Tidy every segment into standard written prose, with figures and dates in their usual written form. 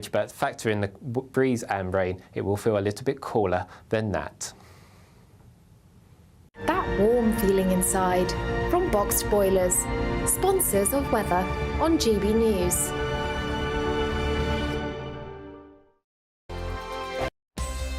But factor in the breeze and rain, it will feel a little bit cooler than that. That warm feeling inside from Boxed Boilers, sponsors of weather on GB News.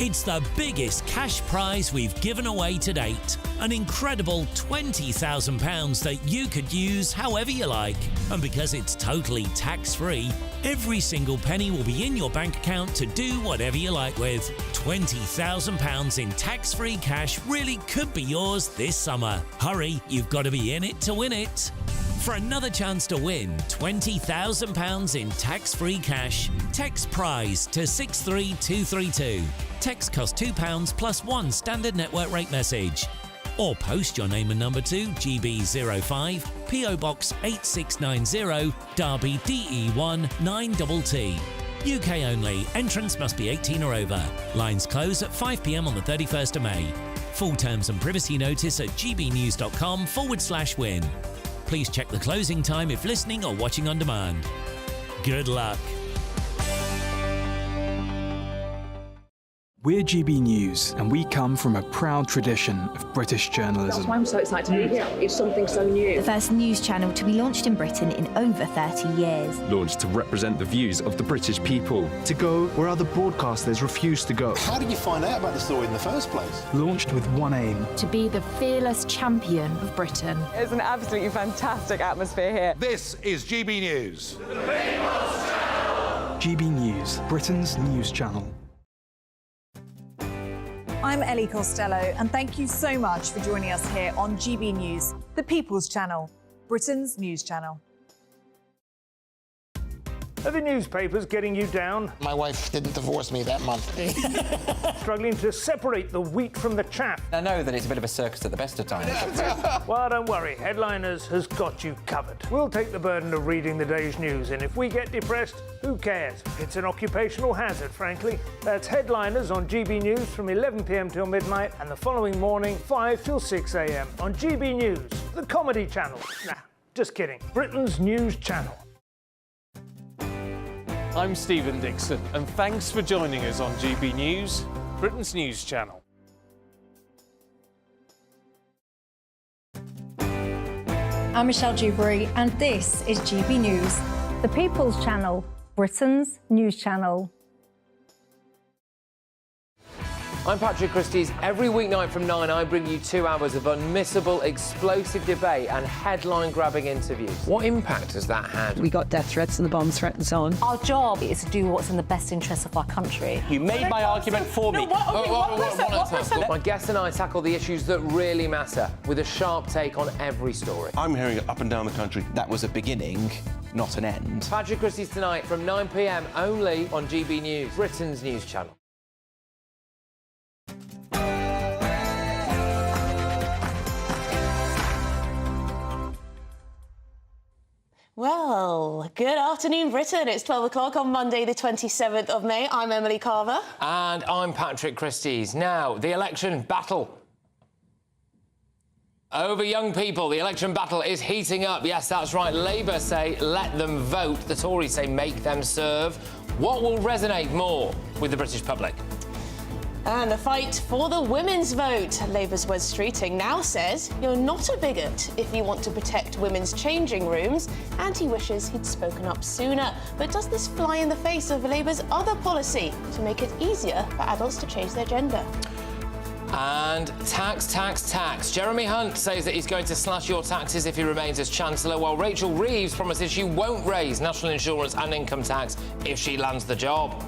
It's the biggest cash prize we've given away to date. An incredible £20,000 that you could use however you like. And because it's totally tax-free, every single penny will be in your bank account to do whatever you like with. £20,000 in tax-free cash really could be yours this summer. Hurry, you've got to be in it to win it. For another chance to win £20,000 in tax-free cash, text PRIZE to 63232. Text costs £2 plus one standard network rate message. Or post your name and number to GB05, PO Box 8690, Derby DE1 9TT. UK only. Entrance must be 18 or over. Lines close at 5 p.m. on the 31st of May. Full terms and privacy notice at gbnews.com/win. Please check the closing time if listening or watching on demand. Good luck. We're GB News, and we come from a proud tradition of British journalism. That's why I'm so excited to be here. It's something so new. The first news channel to be launched in Britain in over 30 years. Launched to represent the views of the British people. To go where other broadcasters refuse to go. How did you find out about the story in the first place? Launched with one aim. To be the fearless champion of Britain. It's an absolutely fantastic atmosphere here. This is GB News. GB News, Britain's news channel. I'm Ellie Costello, and thank you so much for joining us here on GB News, the People's Channel, Britain's news channel. Are the newspapers getting you down? My wife didn't divorce me that month. Struggling to separate the wheat from the chaff? I know that it's a bit of a circus at the best of times. Well, don't worry, Headliners has got you covered. We'll take the burden of reading the day's news, and if we get depressed, who cares? It's an occupational hazard, frankly. That's Headliners on GB News from 11 p.m. till midnight, and the following morning, 5 till 6 a.m. on GB News, the comedy channel. Nah, just kidding. Britain's news channel. I'm Stephen Dixon, and thanks for joining us on GB News, Britain's news channel. I'm Michelle Dewberry, and this is GB News, the People's Channel, Britain's news channel. I'm Patrick Christie's. Every weeknight from 9, I bring you 2 hours of unmissable, explosive debate and headline-grabbing interviews. What impact has that had? We got death threats and the bomb threat and so on. Our job is to do what's in the best interest of our country. You made my argument for me. My guests and I tackle the issues that really matter, with a sharp take on every story. I'm hearing it up and down the country. That was a beginning, not an end. Patrick Christie's tonight from 9 p.m. only on GB News, Britain's news channel. Well, good afternoon, Britain. It's 12 o'clock on Monday, the 27th of May. I'm Emily Carver. And I'm Patrick Christie's. Now, the election battle over young people. The election battle is heating up. Yes, that's right. Labour say let them vote. The Tories say make them serve. What will resonate more with the British public? And the fight for the women's vote. Labour's Wes Streeting now says you're not a bigot if you want to protect women's changing rooms, and he wishes he'd spoken up sooner. But does this fly in the face of Labour's other policy to make it easier for adults to change their gender? And tax. Jeremy Hunt says that he's going to slash your taxes if he remains as Chancellor, while Rachel Reeves promises she won't raise national insurance and income tax if she lands the job.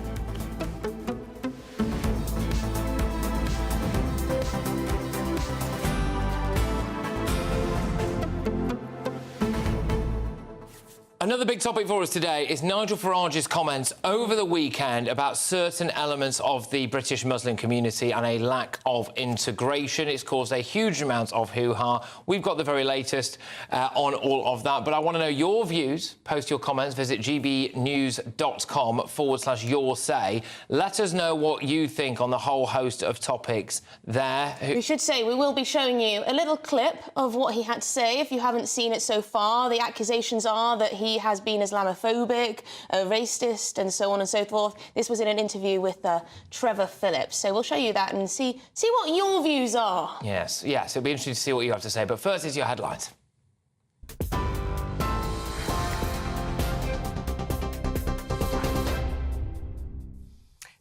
Another big topic for us today is Nigel Farage's comments over the weekend about certain elements of the British Muslim community and a lack of integration. It's caused a huge amount of hoo-ha. We've got the very latest on all of that, but I want to know your views. Post your comments. Visit gbnews.com/your say. Let us know what you think on the whole host of topics there. We should say we will be showing you a little clip of what he had to say if you haven't seen it so far. The accusations are that he he has been Islamophobic, racist, and so on and so forth. This was in an interview with Trevor Phillips. So we'll show you that and see what your views are. Yes, it'll be interesting to see what you have to say. But first is your headlines.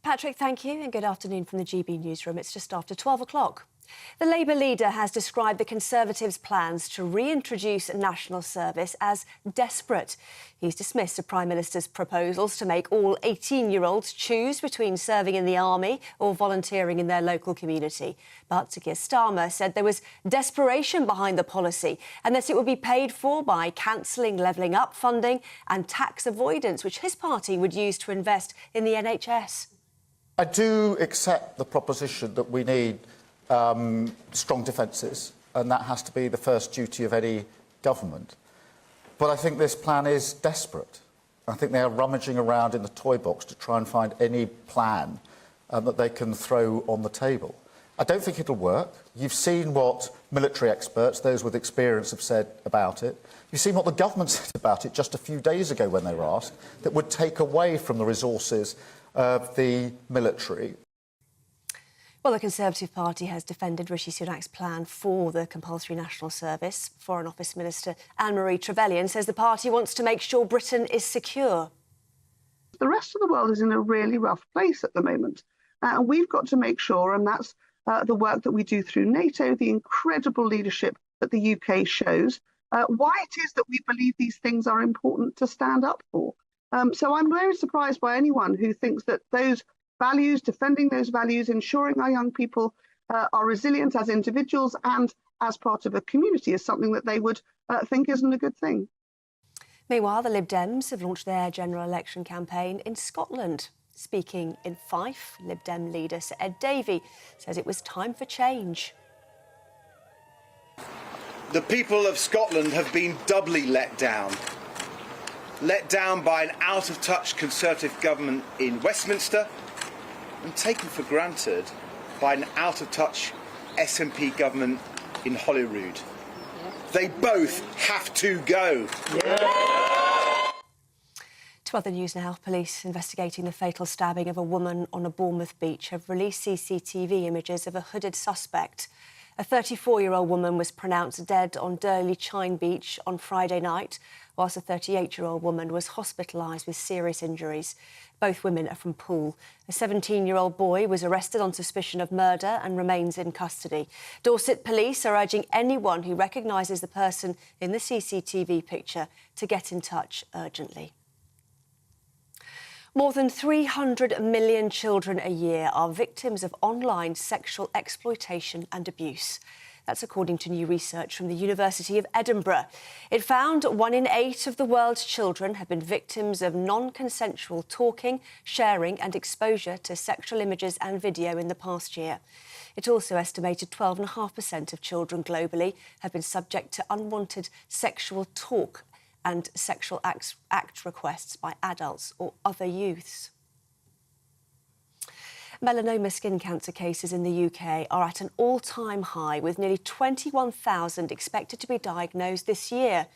Patrick, thank you, and good afternoon from the GB newsroom. It's just after 12 o'clock. The Labour leader has described the Conservatives' plans to reintroduce national service as desperate. He's dismissed the Prime Minister's proposals to make all 18-year-olds choose between serving in the army or volunteering in their local community. But Sir Keir Starmer said there was desperation behind the policy and that it would be paid for by cancelling levelling up funding and tax avoidance, which his party would use to invest in the NHS. I do accept the proposition that we need strong defences, and that has to be the first duty of any government. But I think this plan is desperate. I think they are rummaging around in the toy box to try and find any plan that they can throw on the table. I don't think it'll work. You've seen what military experts, those with experience, have said about it. You've seen what the government said about it just a few days ago when they were asked, that would take away from the resources of the military. Well, the Conservative Party has defended Rishi Sunak's plan for the compulsory national service. Foreign Office Minister Anne-Marie Trevelyan says the party wants to make sure Britain is secure. The rest of the world is in a really rough place at the moment. And we've got to make sure, and that's the work that we do through NATO, the incredible leadership that the UK shows, why it is that we believe these things are important to stand up for. So I'm very surprised by anyone who thinks that those values, defending those values, ensuring our young people are resilient as individuals and as part of a community is something that they would think isn't a good thing. Meanwhile, the Lib Dems have launched their general election campaign in Scotland. Speaking in Fife, Lib Dem leader Sir Ed Davey says it was time for change. The people of Scotland have been doubly let down. Let down by an out-of-touch Conservative government in Westminster and taken for granted by an out-of-touch SNP government in Holyrood. They both have to go. To other news now, police investigating the fatal stabbing of a woman on a Bournemouth beach have released CCTV images of a hooded suspect. A 34-year-old woman was pronounced dead on Durley Chine Beach on Friday night, whilst a 38-year-old woman was hospitalised with serious injuries. Both women are from Poole. A 17-year-old boy was arrested on suspicion of murder and remains in custody. Dorset police are urging anyone who recognises the person in the CCTV picture to get in touch urgently. More than 300 million children a year are victims of online sexual exploitation and abuse. That's according to new research from the University of Edinburgh. It found 1 in 8 of the world's children have been victims of non-consensual talking, sharing and exposure to sexual images and video in the past year. It also estimated 12.5% of children globally have been subject to unwanted sexual talk and sexual act requests by adults or other youths. Melanoma skin cancer cases in the UK are at an all-time high, with nearly 21,000 expected to be diagnosed this year.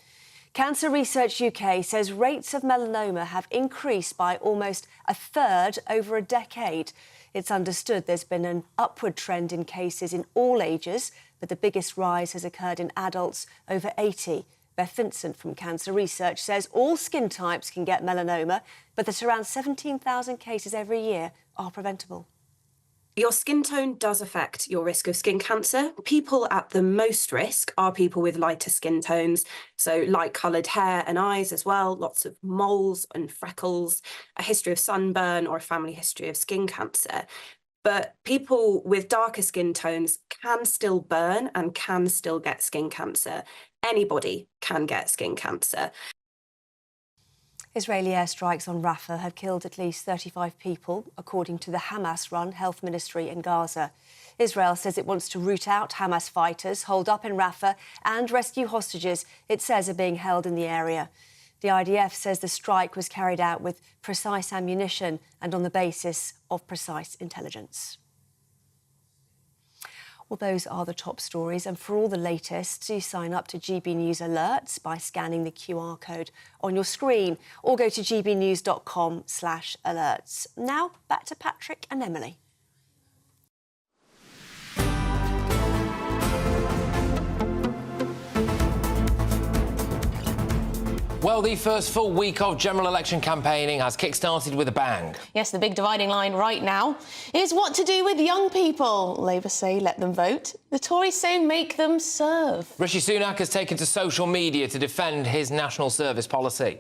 Cancer Research UK says rates of melanoma have increased by almost a third over a decade. It's understood there's been an upward trend in cases in all ages, but the biggest rise has occurred in adults over 80. Beth Vincent from Cancer Research says all skin types can get melanoma, but that around 17,000 cases every year are preventable. Your skin tone does affect your risk of skin cancer. People at the most risk are people with lighter skin tones, so light-coloured hair and eyes as well, lots of moles and freckles, a history of sunburn or a family history of skin cancer. But people with darker skin tones can still burn and can still get skin cancer. Anybody can get skin cancer. Israeli airstrikes on Rafah have killed at least 35 people, according to the Hamas-run health ministry in Gaza. Israel says it wants to root out Hamas fighters holed up in Rafah and rescue hostages it says are being held in the area. The IDF says the strike was carried out with precise ammunition and on the basis of precise intelligence. Well, those are the top stories. And for all the latest, do sign up to GB News Alerts by scanning the QR code on your screen or go to gbnews.com/alerts. Now, back to Patrick and Emily. Well, the first full week of general election campaigning has kick-started with a bang. Yes, the big dividing line right now is what to do with young people. Labour say let them vote. The Tories say make them serve. Rishi Sunak has taken to social media to defend his national service policy.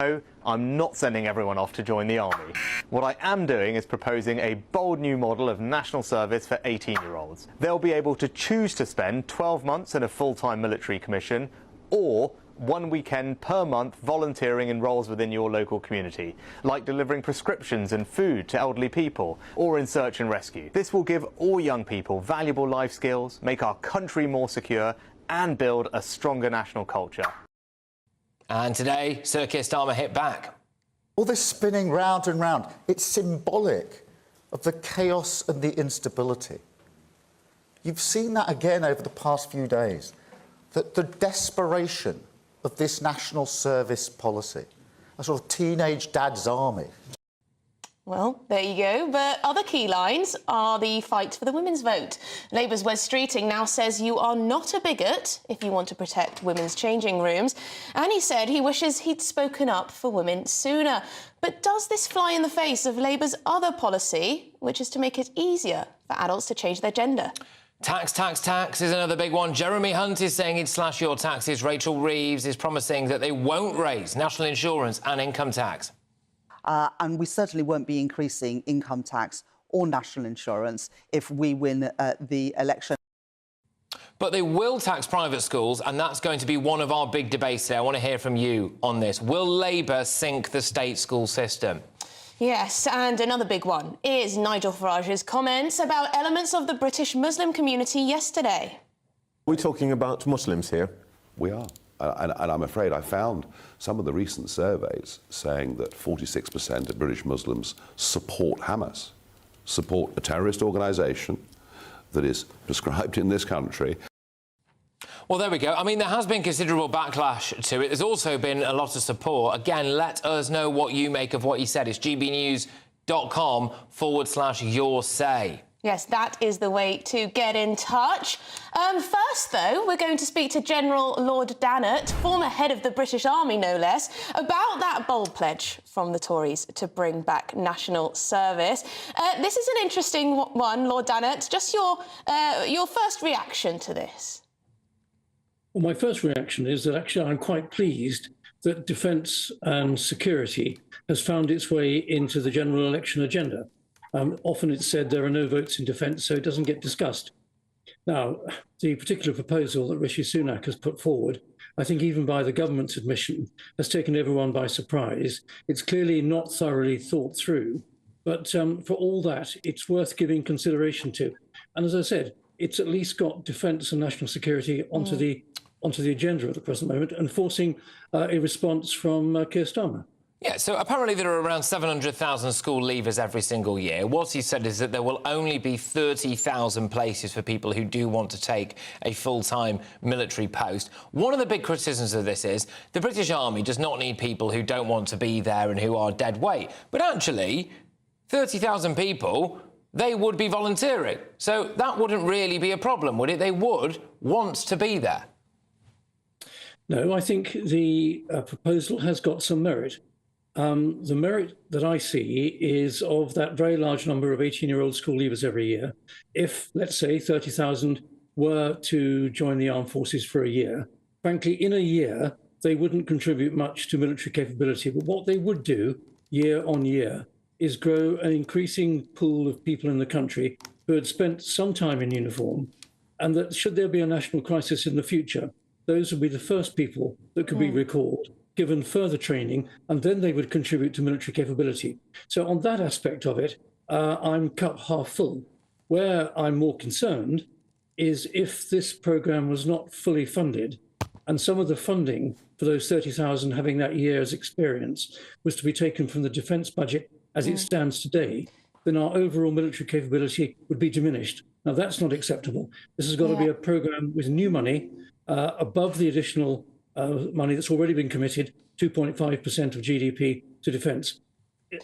No, I'm not sending everyone off to join the army. What I am doing is proposing a bold new model of national service for 18-year-olds. They'll be able to choose to spend 12 months in a full-time military commission or 1 weekend per month volunteering in roles within your local community, like delivering prescriptions and food to elderly people or in search and rescue. This will give all young people valuable life skills, make our country more secure and build a stronger national culture. And today, Sir Keir Starmer hit back. All this spinning round and round, it's symbolic of the chaos and the instability. You've seen that again over the past few days, that the desperation of this national service policy, a sort of teenage dad's army. Well, there you go. But other key lines are the fight for the women's vote. Labour's Wes Streeting now says you are not a bigot if you want to protect women's changing rooms. And he said he wishes he'd spoken up for women sooner. But does this fly in the face of Labour's other policy, which is to make it easier for adults to change their gender? Tax, tax, tax is another big one. Jeremy Hunt is saying he'd slash your taxes. Rachel Reeves is promising that they won't raise national insurance and income tax. And we certainly won't be increasing income tax or national insurance if we win the election. But they will tax private schools, and that's going to be one of our big debates today. I want to hear from you on this. Will Labour sink the state school system? Yes, and another big one is Nigel Farage's comments about elements of the British Muslim community yesterday. We're talking about Muslims here. We are. And I'm afraid I found some of the recent surveys saying that 46% of British Muslims support Hamas, support a terrorist organisation that is prescribed in this country. Well, there we go. I mean, there has been considerable backlash to it. There's also been a lot of support. Again, let us know what you make of what he said. It's gbnews.com/your say. Yes, that is the way to get in touch. First, though, we're going to speak to General Lord Dannatt, former head of the British Army, no less, about that bold pledge from the Tories to bring back national service. This is an interesting one, Lord Dannatt. Just your first reaction to this. Well, my first reaction is that actually I'm quite pleased that defence and security has found its way into the general election agenda. Often it's said there are no votes in defence, so it doesn't get discussed. Now, the particular proposal that Rishi Sunak has put forward, I think even by the government's admission, has taken everyone by surprise. It's clearly not thoroughly thought through, but for all that, it's worth giving consideration to. And as I said, it's at least got defence and national security onto the agenda at the present moment and forcing a response from Keir Starmer. Yeah, so apparently there are around 700,000 school leavers every single year. What he said is that there will only be 30,000 places for people who do want to take a full-time military post. One of the big criticisms of this is the British Army does not need people who don't want to be there and who are dead weight. But actually, 30,000 people, they would be volunteering. So that wouldn't really be a problem, would it? They would want to be there. No, I think the proposal has got some merit. The merit that I see is of that very large number of 18-year-old school leavers every year. If, let's say, 30,000 were to join the armed forces for a year, frankly, in a year, they wouldn't contribute much to military capability. But what they would do year on year is grow an increasing pool of people in the country who had spent some time in uniform, and that should there be a national crisis in the future, those would be the first people that could be recalled, given further training, and then they would contribute to military capability. So on that aspect of it, I'm cup half full. Where I'm more concerned is if this programme was not fully funded and some of the funding for those 30,000 having that year's experience was to be taken from the defence budget as it stands today, then our overall military capability would be diminished. Now, that's not acceptable. This has got to be a programme with new money above the additional money that's already been committed, 2.5% of GDP to defence.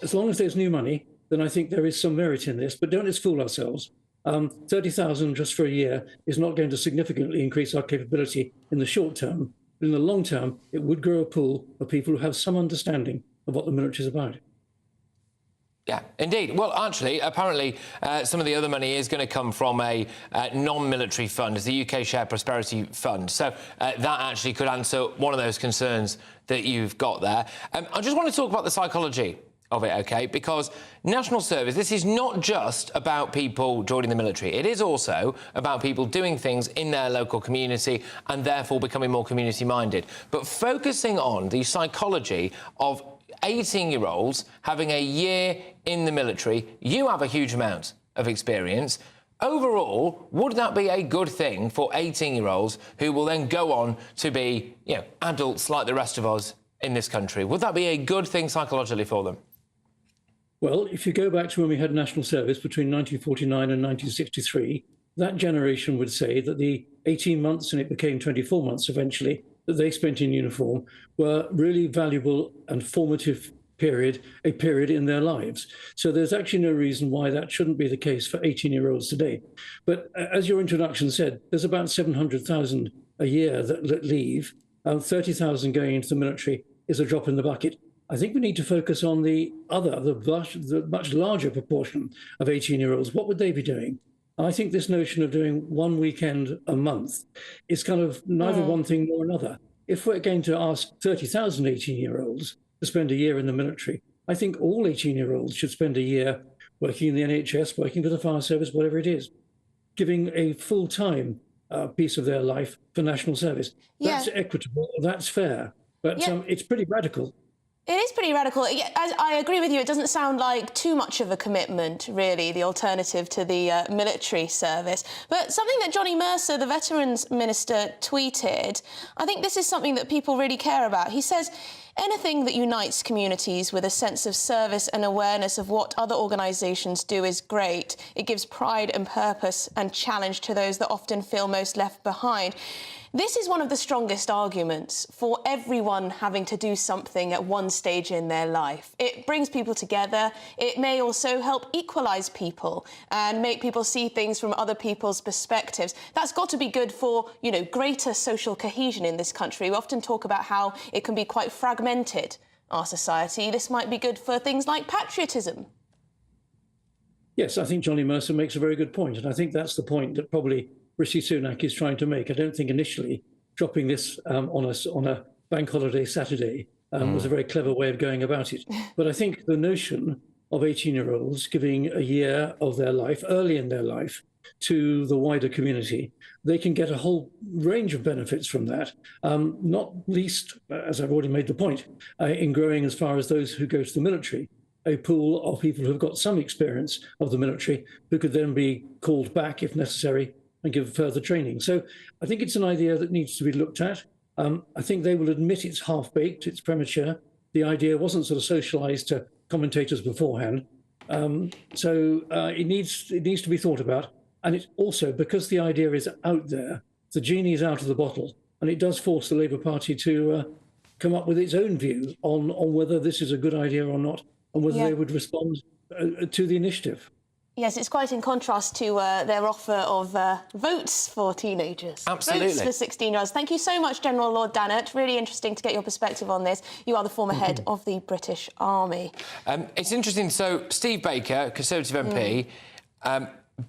As long as there's new money, then I think there is some merit in this. But don't let's fool ourselves. 30,000 just for a year is not going to significantly increase our capability in the short term. But in the long term, it would grow a pool of people who have some understanding of what the military is about. Yeah, indeed. Well, actually, apparently, some of the other money is going to come from a non-military fund, it's the UK Shared Prosperity Fund. So that actually could answer one of those concerns that you've got there. I just want to talk about the psychology of it, OK? Because national service, this is not just about people joining the military. It is also about people doing things in their local community and therefore becoming more community-minded. But focusing on the psychology of 18-year-olds having a year in the military, you have a huge amount of experience. Overall, would that be a good thing for 18-year-olds who will then go on to be, you know, adults like the rest of us in this country? Would that be a good thing psychologically for them? Well, if you go back to when we had national service between 1949 and 1963, that generation would say that the 18 months, and it became 24 months eventually, that they spent in uniform were really valuable and formative a period in their lives. So there's actually no reason why that shouldn't be the case for 18-year-olds today. But as your introduction said, there's about 700,000 a year that leave, and 30,000 going into the military is a drop in the bucket. I think we need to focus on the much larger proportion of 18-year-olds. What would they be doing? I think this notion of doing one weekend a month is kind of neither one thing nor another. If we're going to ask 30,000 18-year-olds to spend a year in the military, I think all 18-year-olds should spend a year working in the NHS, working for the fire service, whatever it is, giving a full-time piece of their life for national service. That's equitable, that's fair, but it's pretty radical. It is pretty radical. I agree with you. It doesn't sound like too much of a commitment, really, the alternative to the military service. But something that Johnny Mercer, the Veterans Minister, tweeted, I think this is something that people really care about. He says, anything that unites communities with a sense of service and awareness of what other organisations do is great. It gives pride and purpose and challenge to those that often feel most left behind. This is one of the strongest arguments for everyone having to do something at one stage in their life. It brings people together. It may also help equalise people and make people see things from other people's perspectives. That's got to be good for, you know, greater social cohesion in this country. We often talk about how it can be quite fragmented, our society. This might be good for things like patriotism. Yes, I think Johnny Mercer makes a very good point, and I think that's the point that probably Rishi Sunak is trying to make. I don't think initially dropping this on a bank holiday Saturday was a very clever way of going about it. But I think the notion of 18-year-olds giving a year of their life, early in their life, to the wider community, they can get a whole range of benefits from that, not least, as I've already made the point, in growing as far as those who go to the military, a pool of people who've got some experience of the military who could then be called back if necessary and give further training. So I think it's an idea that needs to be looked at. I think they will admit it's half-baked, it's premature. The idea wasn't sort of socialised to commentators beforehand. So it needs to be thought about. And it's also, because the idea is out there, the genie is out of the bottle, and it does force the Labour Party to come up with its own view on whether this is a good idea or not, and whether they would respond to the initiative. Yes, it's quite in contrast to their offer of votes for teenagers. Absolutely. Votes for 16-year-olds. Thank you so much, General Lord Dannett. Really interesting to get your perspective on this. You are the former head of the British Army. It's interesting. So, Steve Baker, Conservative MP,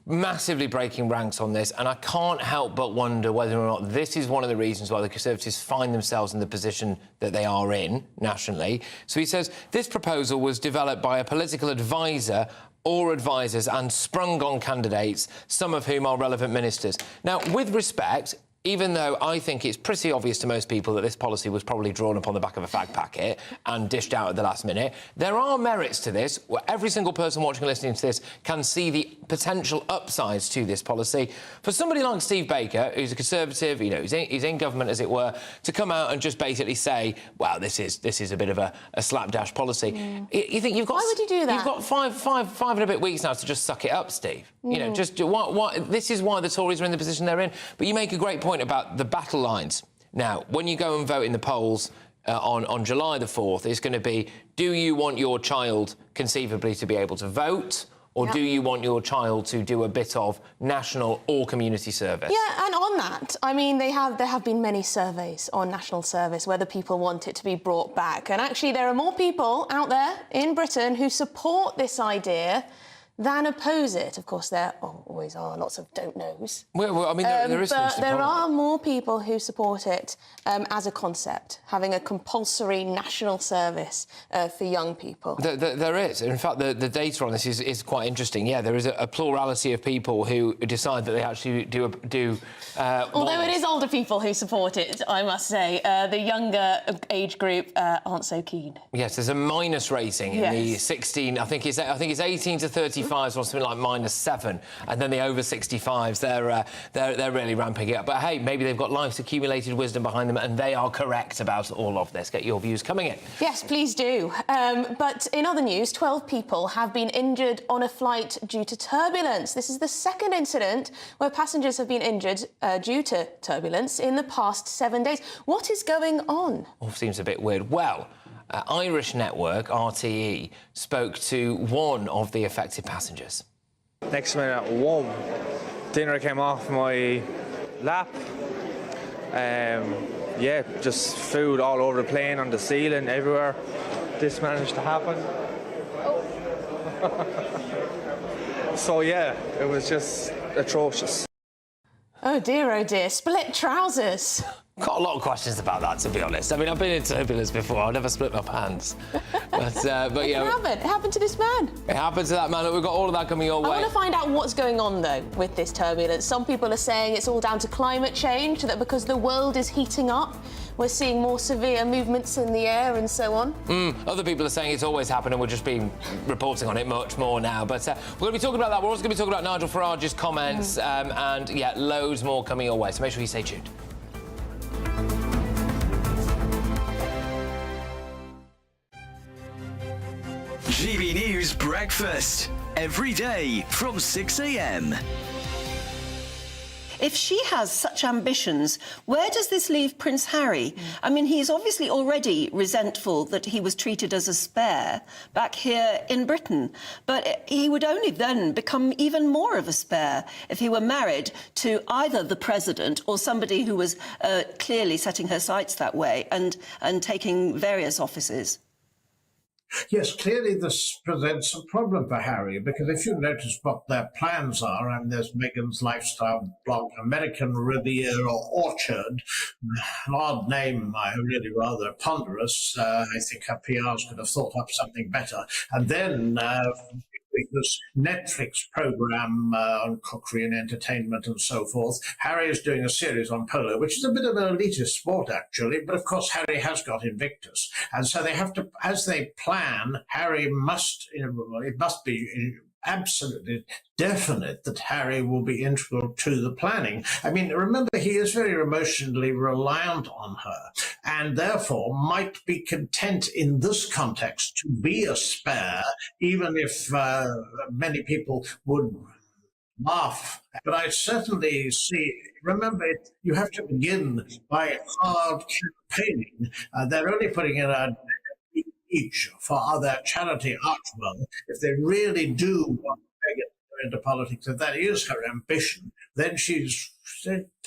massively breaking ranks on this, and I can't help but wonder whether or not this is one of the reasons why the Conservatives find themselves in the position that they are in nationally. So he says, this proposal was developed by a political advisor or advisors and sprung on candidates, some of whom are relevant ministers. Now, with respect, even though I think it's pretty obvious to most people that this policy was probably drawn up on the back of a fag packet and dished out at the last minute, there are merits to this. Every single person watching and listening to this can see the potential upsides to this policy. For somebody like Steve Baker, who's a Conservative, you know, he's in government, as it were, to come out and just basically say, well, this is a bit of a slapdash policy. You think you've got... Why would you do that? You've got five and a bit weeks now to just suck it up, Steve. You know, just this is why the Tories are in the position they're in. But you make a great point about the battle lines. Now, when you go and vote in the polls on July the 4th, it's going to be, do you want your child conceivably to be able to vote, or do you want your child to do a bit of national or community service? Yeah, and on that, I mean, there have been many surveys on national service, whether people want it to be brought back. And actually, there are more people out there in Britain who support this idea than oppose it. Of course, there always are lots of don't-knows. Well, I mean, there is... But there are more people who support it as a concept, having a compulsory national service for young people. There is. In fact, the data on this is quite interesting. Yeah, there is a plurality of people who decide that they actually do Although it is older people who support it, I must say. The younger age group aren't so keen. Yes, there's a minus rating in the 16... I think it's 18 to 35 or something like -7, and then the over 65s, they're really ramping it up. But hey, maybe they've got life's accumulated wisdom behind them, and they are correct about all of this. Get your views coming in. Yes, please do. But in other news, 12 people have been injured on a flight due to turbulence. This is the second incident where passengers have been injured due to turbulence in the past 7 days. What is going on? Oh, seems a bit weird. Well, Irish network, RTE, spoke to one of the affected passengers. Next minute, whoa, dinner came off my lap. Yeah, just food all over the plane, on the ceiling, everywhere. This managed to happen. So, yeah, it was just atrocious. Oh dear, split trousers. Got a lot of questions about that, to be honest. I mean, I've been in turbulence before. I've never split my pants. But yeah... It happened to this man. It happened to that man. Look, we've got all of that coming your way. I want to find out what's going on, though, with this turbulence. Some people are saying it's all down to climate change, that because the world is heating up, we're seeing more severe movements in the air and so on. Other people are saying it's always happened and we're just been reporting on it much more now. But we're going to be talking about that. We're also going to be talking about Nigel Farage's comments and, yeah, loads more coming your way. So make sure you stay tuned. GB News Breakfast. Every day from 6 a.m. If she has such ambitions, where does this leave Prince Harry? I mean, he's obviously already resentful that he was treated as a spare back here in Britain. But he would only then become even more of a spare if he were married to either the president or somebody who was clearly setting her sights that way and taking various offices. Yes, clearly this presents a problem for Harry, because if you notice what their plans are, and there's Meghan's lifestyle blog, American Riviera or Orchard, an odd name, really rather ponderous. I think her PRs could have thought up something better. And then this Netflix program on cookery and entertainment and so forth. Harry is doing a series on polo, which is a bit of an elitist sport, actually. But of course, Harry has got Invictus. And so they have to, as they plan, Harry must, it must be absolutely definite that Harry will be integral to the planning. I mean, remember, he is very emotionally reliant on her and therefore might be content in this context to be a spare, even if many people would laugh. But I certainly see, remember, you have to begin by hard campaigning. They're only putting in a each for their charity Archwell. If they really do want Meghan to go into politics, if that is her ambition, then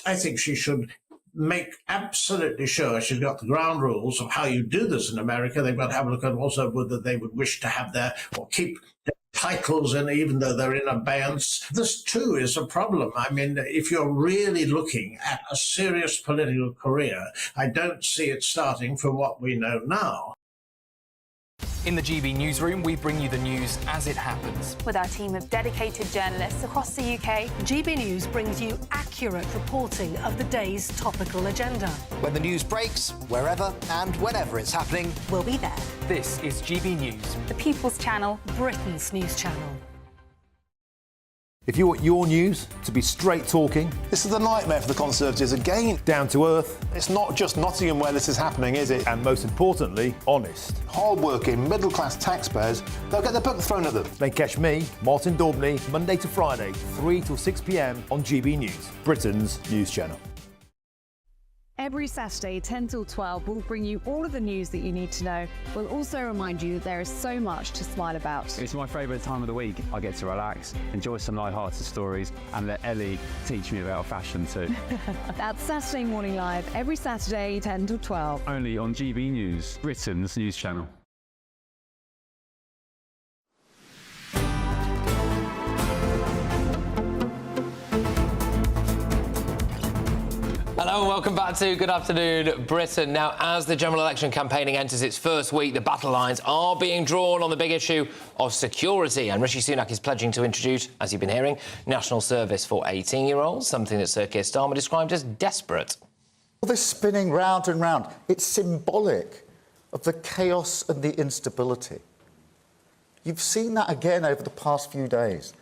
I think she should make absolutely sure she's got the ground rules of how you do this in America. They've got to have a look at also whether they would wish to have their, or keep their titles in, even though they're in abeyance. This too is a problem. I mean, if you're really looking at a serious political career, I don't see it starting from what we know now. In the GB newsroom, we bring you the news as it happens. With our team of dedicated journalists across the UK, GB News brings you accurate reporting of the day's topical agenda. When the news breaks, wherever and whenever it's happening, we'll be there. This is GB News. The People's Channel, Britain's news channel. If you want your news to be straight talking... This is a nightmare for the Conservatives again. Down to earth. It's not just Nottingham where this is happening, is it? And most importantly, honest. Hard-working, middle-class taxpayers, they'll get their book thrown at them. Then catch me, Martin Daubney, Monday to Friday, 3 till 6 p.m. on GB News, Britain's news channel. Every Saturday, 10 till 12, we'll bring you all of the news that you need to know. We'll also remind you that there is so much to smile about. It's my favourite time of the week. I get to relax, enjoy some light-hearted stories, and let Ellie teach me about fashion too. That's Saturday Morning Live, every Saturday, 10 till 12. Only on GB News, Britain's news channel. Hello and welcome back to Good Afternoon Britain. Now, as the general election campaigning enters its first week, the battle lines are being drawn on the big issue of security. And Rishi Sunak is pledging to introduce, as you've been hearing, national service for 18-year-olds, something that Sir Keir Starmer described as desperate. All this spinning round and round, it's symbolic of the chaos and the instability. You've seen that again over the past few days,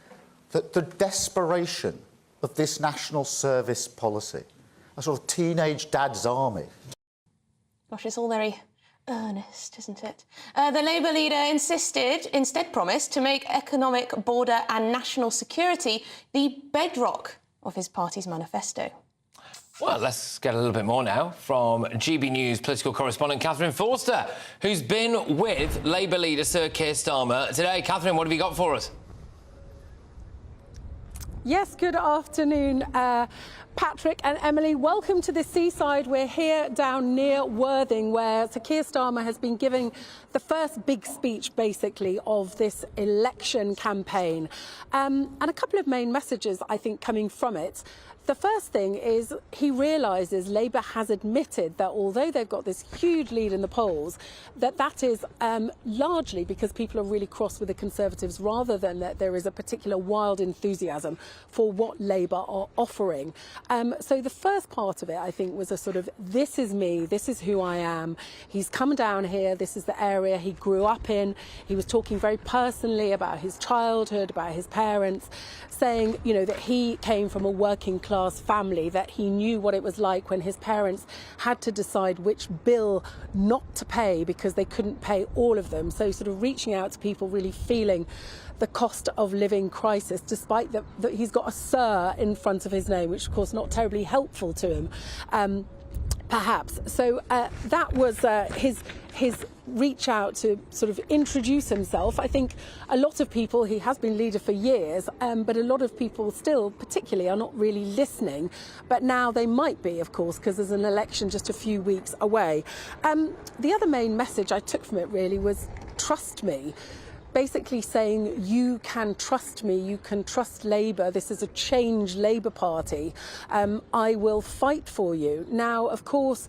that the desperation of this national service policy. A sort of teenage dad's army. Gosh, it's all very earnest, isn't it? The Labour leader instead promised to make economic, border and national security the bedrock of his party's manifesto. Well, let's get a little bit more now from GB News political correspondent Catherine Forster, who's been with Labour leader Sir Keir Starmer today. Catherine, what have you got for us? Yes, good afternoon, Patrick and Emily. Welcome to the seaside. We're here down near Worthing, where Sir Keir Starmer has been giving the first big speech, basically, of this election campaign. And a couple of main messages, I think, coming from it. The first thing is he realises Labour has admitted that although they've got this huge lead in the polls, that is largely because people are really cross with the Conservatives rather than that there is a particular wild enthusiasm for what Labour are offering. So the first part of it, I think, was a sort of, this is me, this is who I am. He's come down here, this is the area he grew up in. He was talking very personally about his childhood, about his parents, saying, you know, that he came from a working class family, that he knew what it was like when his parents had to decide which bill not to pay because they couldn't pay all of them. So sort of reaching out to people, really feeling the cost of living crisis, despite that he's got a Sir in front of his name, which of course not terribly helpful to him, perhaps. So that was his reach out to sort of introduce himself. I think a lot of people, he has been leader for years, but a lot of people still, particularly, are not really listening. But now they might be, of course, because there's an election just a few weeks away. The other main message I took from it really was trust me. Basically saying, you can trust me, you can trust Labour, this is a change Labour Party, I will fight for you. Now, of course,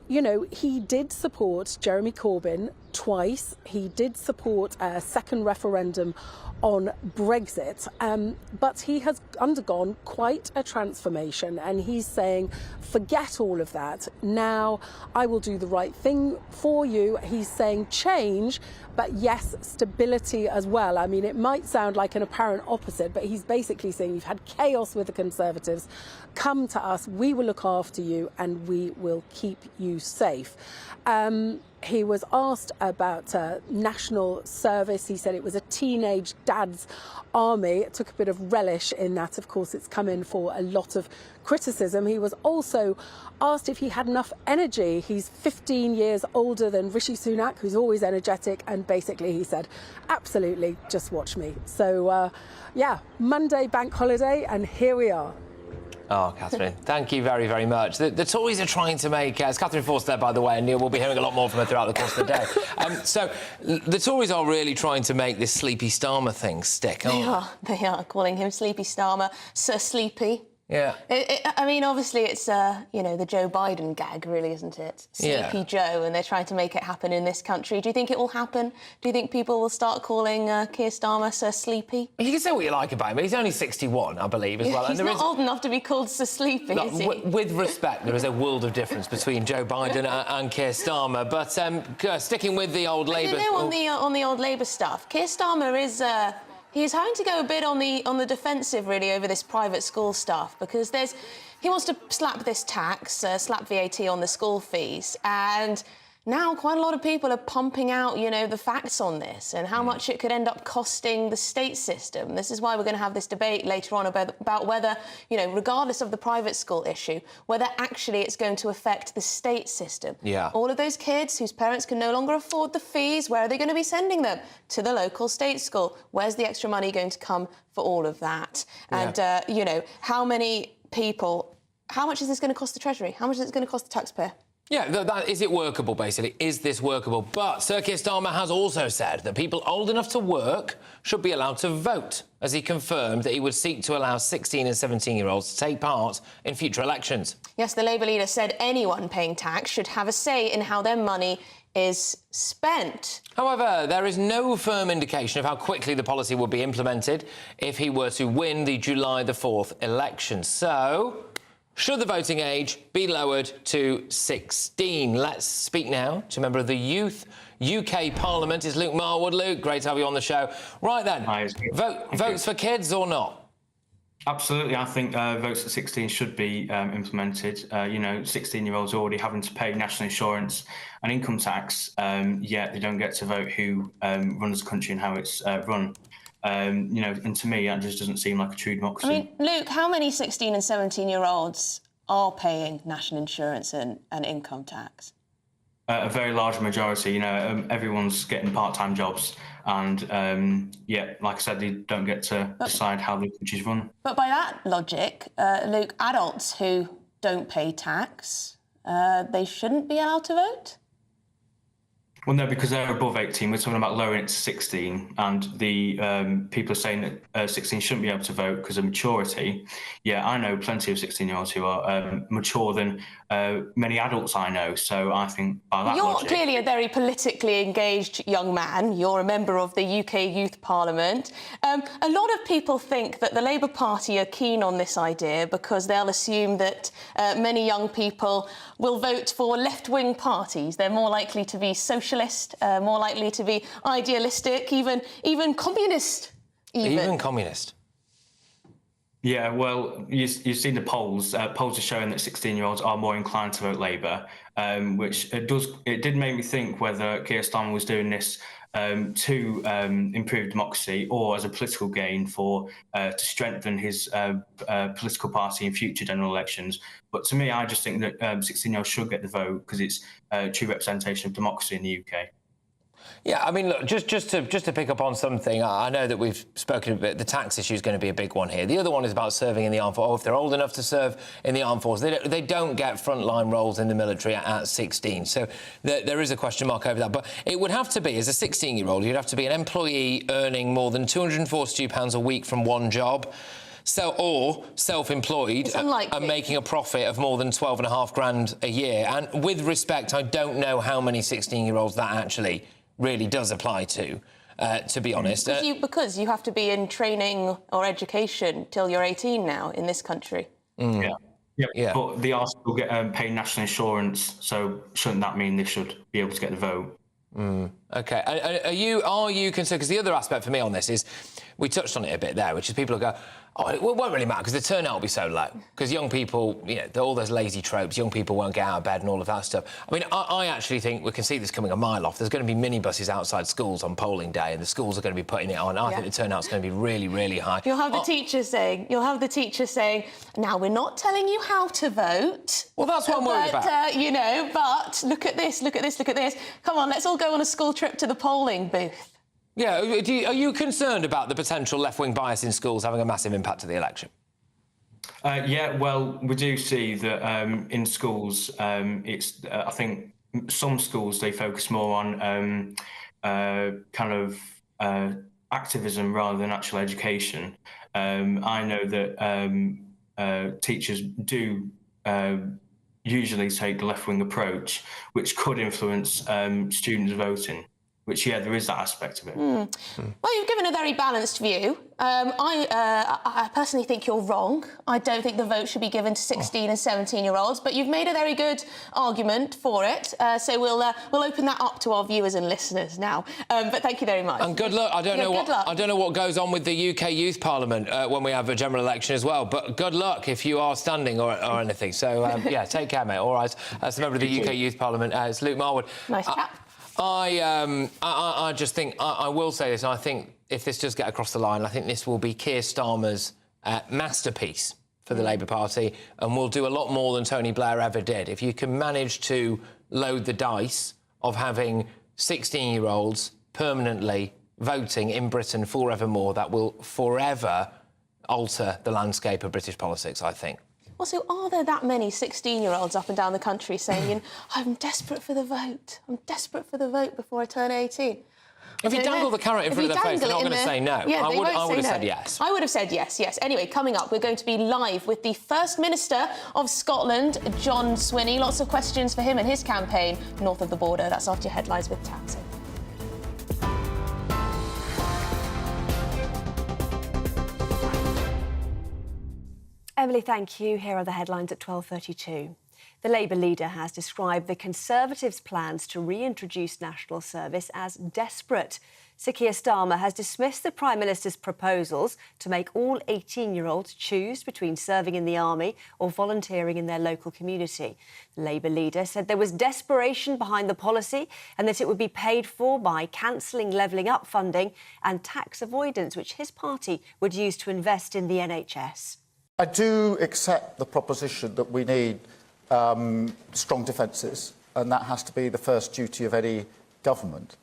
you know, he did support Jeremy Corbyn twice, he did support a second referendum on Brexit, but he has undergone quite a transformation and he's saying, forget all of that, now I will do the right thing for you. He's saying change, but yes, stability as well. I mean, it might sound like an apparent opposite, but he's basically saying you've had chaos with the Conservatives, come to us, we will look after you and we will keep you safe. He was asked about national service. He said it was a teenage dad's army. It took a bit of relish in that. Of course, it's come in for a lot of criticism. He was also asked if he had enough energy. He's 15 years older than Rishi Sunak, who's always energetic. And basically he said, absolutely, just watch me. So, yeah, Monday bank holiday, and here we are. Oh, Catherine, thank you very, very much. The Tories are trying to make... it's Catherine Forster, by the way, and we'll be hearing a lot more from her throughout the course of the day. So the Tories are really trying to make this Sleepy Starmer thing stick, aren't They are, calling him Sleepy Starmer, Sir Sleepy. Yeah. I mean, obviously, it's, you know, the Joe Biden gag, really, isn't it? Sleepy Joe, and they're trying to make it happen in this country. Do you think it will happen? Do you think people will start calling Keir Starmer Sir Sleepy? You can say what you like about him, but he's only 61, I believe, as well. He's not old enough to be called Sir Sleepy, is he? With respect, there is a world of difference between Joe Biden and Keir Starmer. But sticking with the old Labour... on the old Labour stuff, Keir Starmer is... He's having to go a bit on the defensive, really, over this private school stuff, because he wants to slap this tax, slap VAT on the school fees, and now quite a lot of people are pumping out, you know, the facts on this and how much it could end up costing the state system. This is why we're going to have this debate later on about whether, you know, regardless of the private school issue, whether actually it's going to affect the state system. Yeah. All of those kids whose parents can no longer afford the fees, where are they going to be sending them? To the local state school. Where's the extra money going to come for all of that? And, you know, how many people... How much is this going to cost the Treasury? How much is it going to cost the taxpayer? Yeah, is it workable, basically? Is this workable? But Sir Keir Starmer has also said that people old enough to work should be allowed to vote, as he confirmed that he would seek to allow 16 and 17-year-olds to take part in future elections. Yes, the Labour leader said anyone paying tax should have a say in how their money is spent. However, there is no firm indication of how quickly the policy would be implemented if he were to win the July the 4th election. So... should the voting age be lowered to 16? Let's speak now to a member of the Youth UK Parliament. Is Luke Marwood. Luke, great to have you on the show. Right then, votes for kids or not? Absolutely. I think votes at 16 should be implemented. You know, 16-year-olds already having to pay national insurance and income tax, yet they don't get to vote who runs the country and how it's run. You know, and to me, that just doesn't seem like a true democracy. I mean, Luke, how many 16 and 17-year-olds are paying national insurance and income tax? A very large majority. You know, everyone's getting part-time jobs, and yeah, like I said, they don't get to decide how the country's run. But by that logic, Luke, adults who don't pay tax, they shouldn't be allowed to vote? Well, no, because they're above 18. We're talking about lowering it to 16, and the people are saying that 16 shouldn't be able to vote because of maturity. Yeah, I know plenty of 16-year-olds who are mature than many adults I know, so I think by that logic... You're clearly a very politically engaged young man. You're a member of the UK Youth Parliament. A lot of people think that the Labour Party are keen on this idea because they'll assume that many young people will vote for left-wing parties. They're more likely to be socialist, more likely to be idealistic, even communist. Even communist. Yeah, well, you've seen the polls. Polls are showing that 16-year-olds are more inclined to vote Labour, which it did make me think whether Keir Starmer was doing this to improve democracy or as a political gain to strengthen his political party in future general elections. But to me, I just think that 16-year-olds should get the vote because it's a true representation of democracy in the UK. Yeah, I mean, look, just to pick up on something, I know that we've spoken a bit. The tax issue is going to be a big one here. The other one is about serving in the armed forces. Oh, if they're old enough to serve in the armed forces, they don't get frontline roles in the military at 16. So there is a question mark over that. But it would have to be, as a 16-year-old, you'd have to be an employee earning more than £242 a week from one job. Or self-employed and making a profit of more than 12.5 grand a year. And with respect, I don't know how many 16-year-olds that actually really does apply to be honest. Because you have to be in training or education till you're 18 now in this country. Yeah. But they are still paying national insurance, so shouldn't that mean they should be able to get the vote? OK. Are you concerned? Because the other aspect for me on this is, we touched on it a bit there, which is people who go, oh, it won't really matter because the turnout will be so low. Because young people, you know, all those lazy tropes, young people won't get out of bed and all of that stuff. I mean, I actually think we can see this coming a mile off. There's going to be minibuses outside schools on polling day and the schools are going to be putting it on. I think the turnout's going to be really, really high. You'll have the teachers saying, now, we're not telling you how to vote. Well, that's what I'm worried about. You know, but look at this, look at this, look at this. Come on, let's all go on a school trip to the polling booth. Yeah, are you concerned about the potential left-wing bias in schools having a massive impact to the election? Yeah, well, we do see that in schools, it's I think some schools, they focus more on kind of activism rather than actual education. I know that teachers do usually take the left-wing approach, which could influence students voting. Which, yeah, there is that aspect of it. Well, you've given a very balanced view. I personally think you're wrong. I don't think the vote should be given to 16 and 17-year-olds, but you've made a very good argument for it. So we'll open that up to our viewers and listeners now. But thank you very much. And good luck. I don't know what goes on with the UK Youth Parliament when we have a general election as well. But good luck if you are standing or anything. So yeah, take care, mate. All right. As a member of the UK Youth Parliament, it's Luke Marwood. Nice chap. I just think I will say this. And I think if this does get across the line, I think this will be Keir Starmer's masterpiece for the Labour Party, and will do a lot more than Tony Blair ever did. If you can manage to load the dice of having 16-year-olds permanently voting in Britain forevermore, that will forever alter the landscape of British politics, I think. Also, are there that many 16-year-olds up and down the country saying, I'm desperate for the vote. I'm desperate for the vote before I turn 18? If you dangle the carrot in front of their face, they're not going to say no. Yeah, I would have said yes. I would have said yes, yes. Anyway, coming up, we're going to be live with the First Minister of Scotland, John Swinney. Lots of questions for him and his campaign north of the border. That's after your headlines with Tamsin. Emily, thank you. Here are the headlines at 12:32. The Labour leader has described the Conservatives' plans to reintroduce national service as desperate. Sir Keir Starmer has dismissed the Prime Minister's proposals to make all 18-year-olds choose between serving in the army or volunteering in their local community. The Labour leader said there was desperation behind the policy and that it would be paid for by cancelling levelling up funding and tax avoidance, which his party would use to invest in the NHS. I do accept the proposition that we need strong defences, and that has to be the first duty of any government.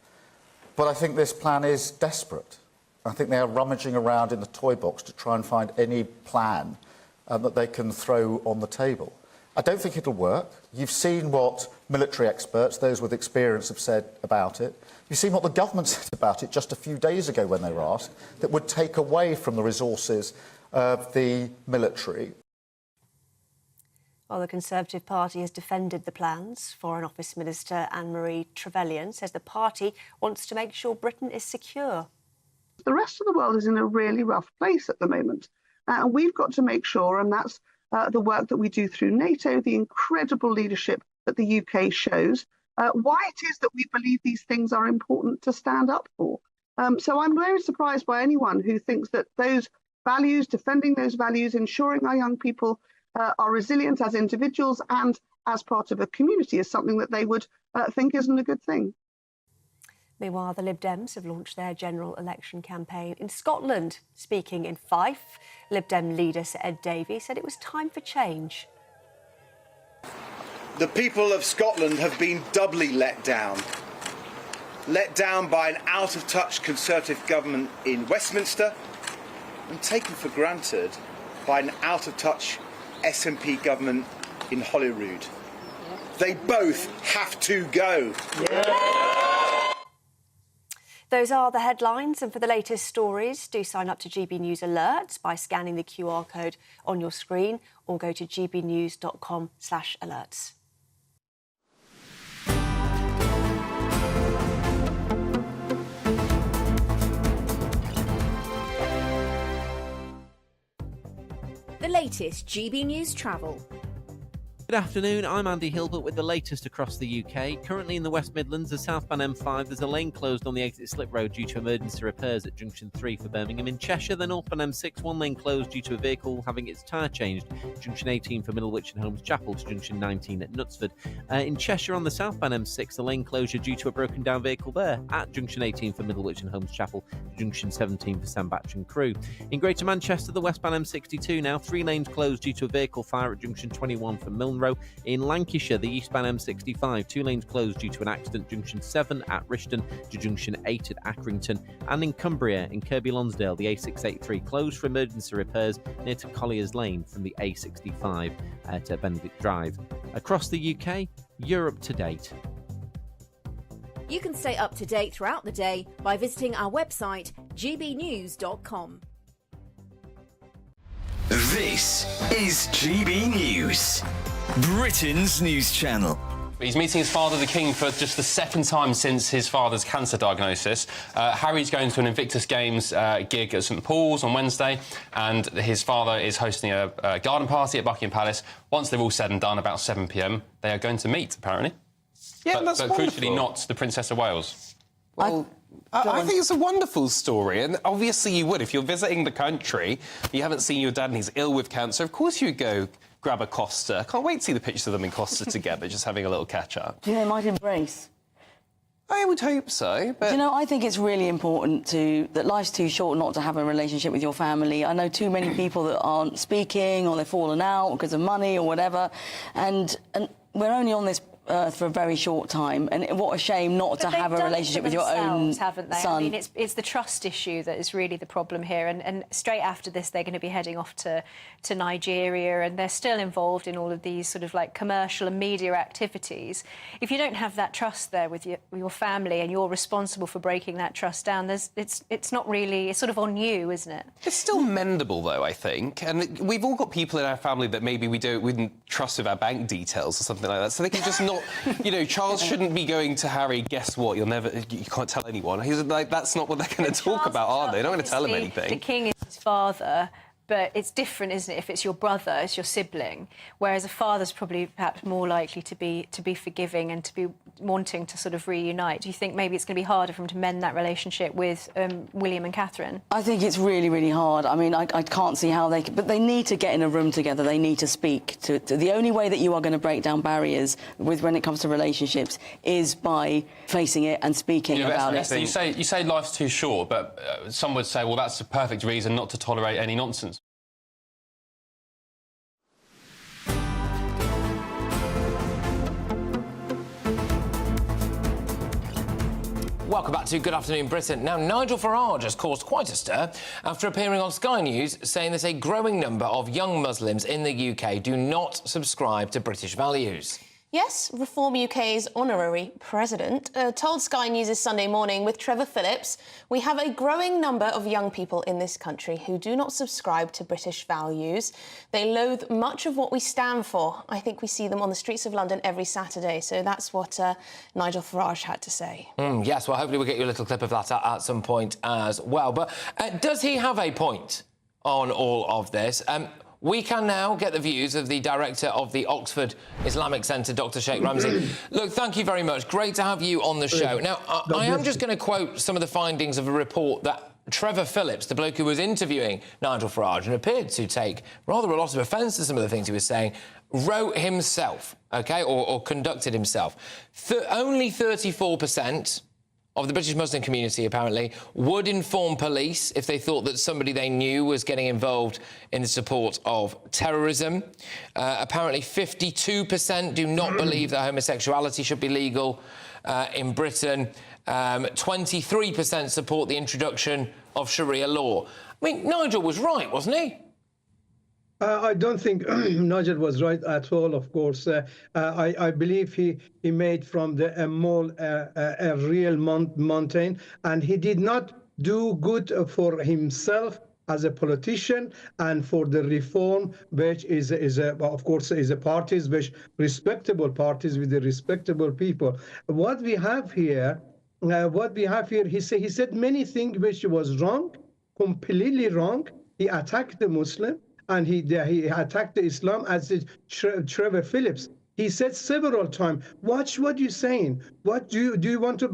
But I think this plan is desperate. I think they are rummaging around in the toy box to try and find any plan that they can throw on the table. I don't think it'll work. You've seen what military experts, those with experience, have said about it. You've seen what the government said about it just a few days ago when they were asked, that would take away from the resources of the military. Well, the Conservative Party has defended the plans. Foreign Office Minister Anne-Marie Trevelyan says the party wants to make sure Britain is secure. The rest of the world is in a really rough place at the moment. And we've got to make sure, and that's the work that we do through NATO, the incredible leadership that the UK shows, why it is that we believe these things are important to stand up for. So I'm very surprised by anyone who thinks that those values, defending those values, ensuring our young people are resilient as individuals and as part of a community is something that they would think isn't a good thing. Meanwhile, the Lib Dems have launched their general election campaign in Scotland. Speaking in Fife, Lib Dem leader Sir Ed Davey said it was time for change. The people of Scotland have been doubly let down. Let down by an out-of-touch Conservative government in Westminster and taken for granted by an out-of-touch SNP government in Holyrood. They both have to go. Yeah. Those are the headlines, and for the latest stories, do sign up to GB News Alerts by scanning the QR code on your screen or go to gbnews.com/alerts. The latest GB News travel. Good afternoon, I'm Andy Hilbert with the latest across the UK. Currently in the West Midlands, the southbound M5, there's a lane closed on the exit slip road due to emergency repairs at junction 3 for Birmingham. In Cheshire, the northbound M6, one lane closed due to a vehicle having its tyre changed. Junction 18 for Middlewich and Holmes Chapel to junction 19 at Knutsford. In Cheshire on the southbound M6, a lane closure due to a broken down vehicle there at junction 18 for Middlewich and Holmes Chapel to junction 17 for Sandbach and Crewe. In Greater Manchester, the westbound M62 now, 3 lanes closed due to a vehicle fire at junction 21 for Milnrow. In Lancashire, the eastbound M65, 2 lanes closed due to an accident, junction 7 at Rishton to junction 8 at Accrington. And in Cumbria, in Kirkby Lonsdale, the A683 closed for emergency repairs near to Collier's Lane from the A65 at Benedict Drive. Across the UK, you're up to date. You can stay up to date throughout the day by visiting our website, gbnews.com. This is GB News, Britain's news channel. He's meeting his father, the King, for just the second time since his father's cancer diagnosis. Harry's going to an Invictus Games gig at St Paul's on Wednesday, and his father is hosting a garden party at Buckingham Palace. Once they're all said and done, about 7 p.m, they are going to meet, apparently. Yeah, but that's crucially wonderful. not the Princess of Wales. Well, I think it's a wonderful story, and obviously you would. If you're visiting the country, you haven't seen your dad and he's ill with cancer, of course you would go grab a Costa. Can't wait to see the pictures of them in Costa together, just having a little catch-up. Do you know, they might embrace? I would hope so, but... Do you know, I think it's really important that life's too short not to have a relationship with your family. I know too many people that aren't speaking, or they've fallen out because of money or whatever, and we're only on this earth for a very short time, and what a shame not to have a relationship with your own haven't they? son. I mean, it's the trust issue that is really the problem here, and straight after this they're going to be heading off to Nigeria, and they're still involved in all of these sort of like commercial and media activities. If you don't have that trust there with your family, and you're responsible for breaking that trust down, it's not really, it's sort of on you, isn't it? It's still mendable, though, I think. And we've all got people in our family that maybe we wouldn't trust with our bank details or something like that, so they can just not... You know, Charles shouldn't be going to Harry, guess what, you can't tell anyone. He's like, that's not what they're going to talk about, are they? They're not going to tell him anything. The King is his father, but it's different, isn't it, if it's your brother, it's your sibling, whereas a father's probably perhaps more likely to be forgiving and to be wanting to sort of reunite. Do you think maybe it's going to be harder for him to mend that relationship with William and Catherine? I think it's really, really hard. I mean, I can't see how they... But they need to get in a room together. They need to speak. The only way that you are going to break down barriers when it comes to relationships is by facing it and speaking about it. You say life's too short, but some would say, well, that's a perfect reason not to tolerate any nonsense. Welcome back to Good Afternoon Britain. Now, Nigel Farage has caused quite a stir after appearing on Sky News saying that a growing number of young Muslims in the UK do not subscribe to British values. Yes, Reform UK's honorary president told Sky News' Sunday Morning with Trevor Phillips, "We have a growing number of young people in this country who do not subscribe to British values. They loathe much of what we stand for. I think we see them on the streets of London every Saturday." So that's what Nigel Farage had to say. Yes, well, hopefully we'll get you a little clip of that at some point as well. But does he have a point on all of this? We can now get the views of the director of the Oxford Islamic Centre, Dr. Sheikh Ramzi. Look, thank you very much. Great to have you on the show. Now, I am just going to quote some of the findings of a report that Trevor Phillips, the bloke who was interviewing Nigel Farage and appeared to take rather a lot of offence to some of the things he was saying, wrote himself, OK, or conducted himself. Only 34% of the British Muslim community, apparently, would inform police if they thought that somebody they knew was getting involved in the support of terrorism. Apparently, 52% do not believe that homosexuality should be legal in Britain. 23% support the introduction of Sharia law. I mean, Nigel was right, wasn't he? I don't think Nigel was right at all, of course. I believe he made from the mole a real mountain, and he did not do good for himself as a politician and for the reform, which of course, is a parties, which respectable parties with the respectable people. What we have here, he said many things which was wrong, completely wrong. He attacked the Muslim, and he attacked the Islam, as did Trevor Phillips. He said several times, watch what you're saying. What do you want to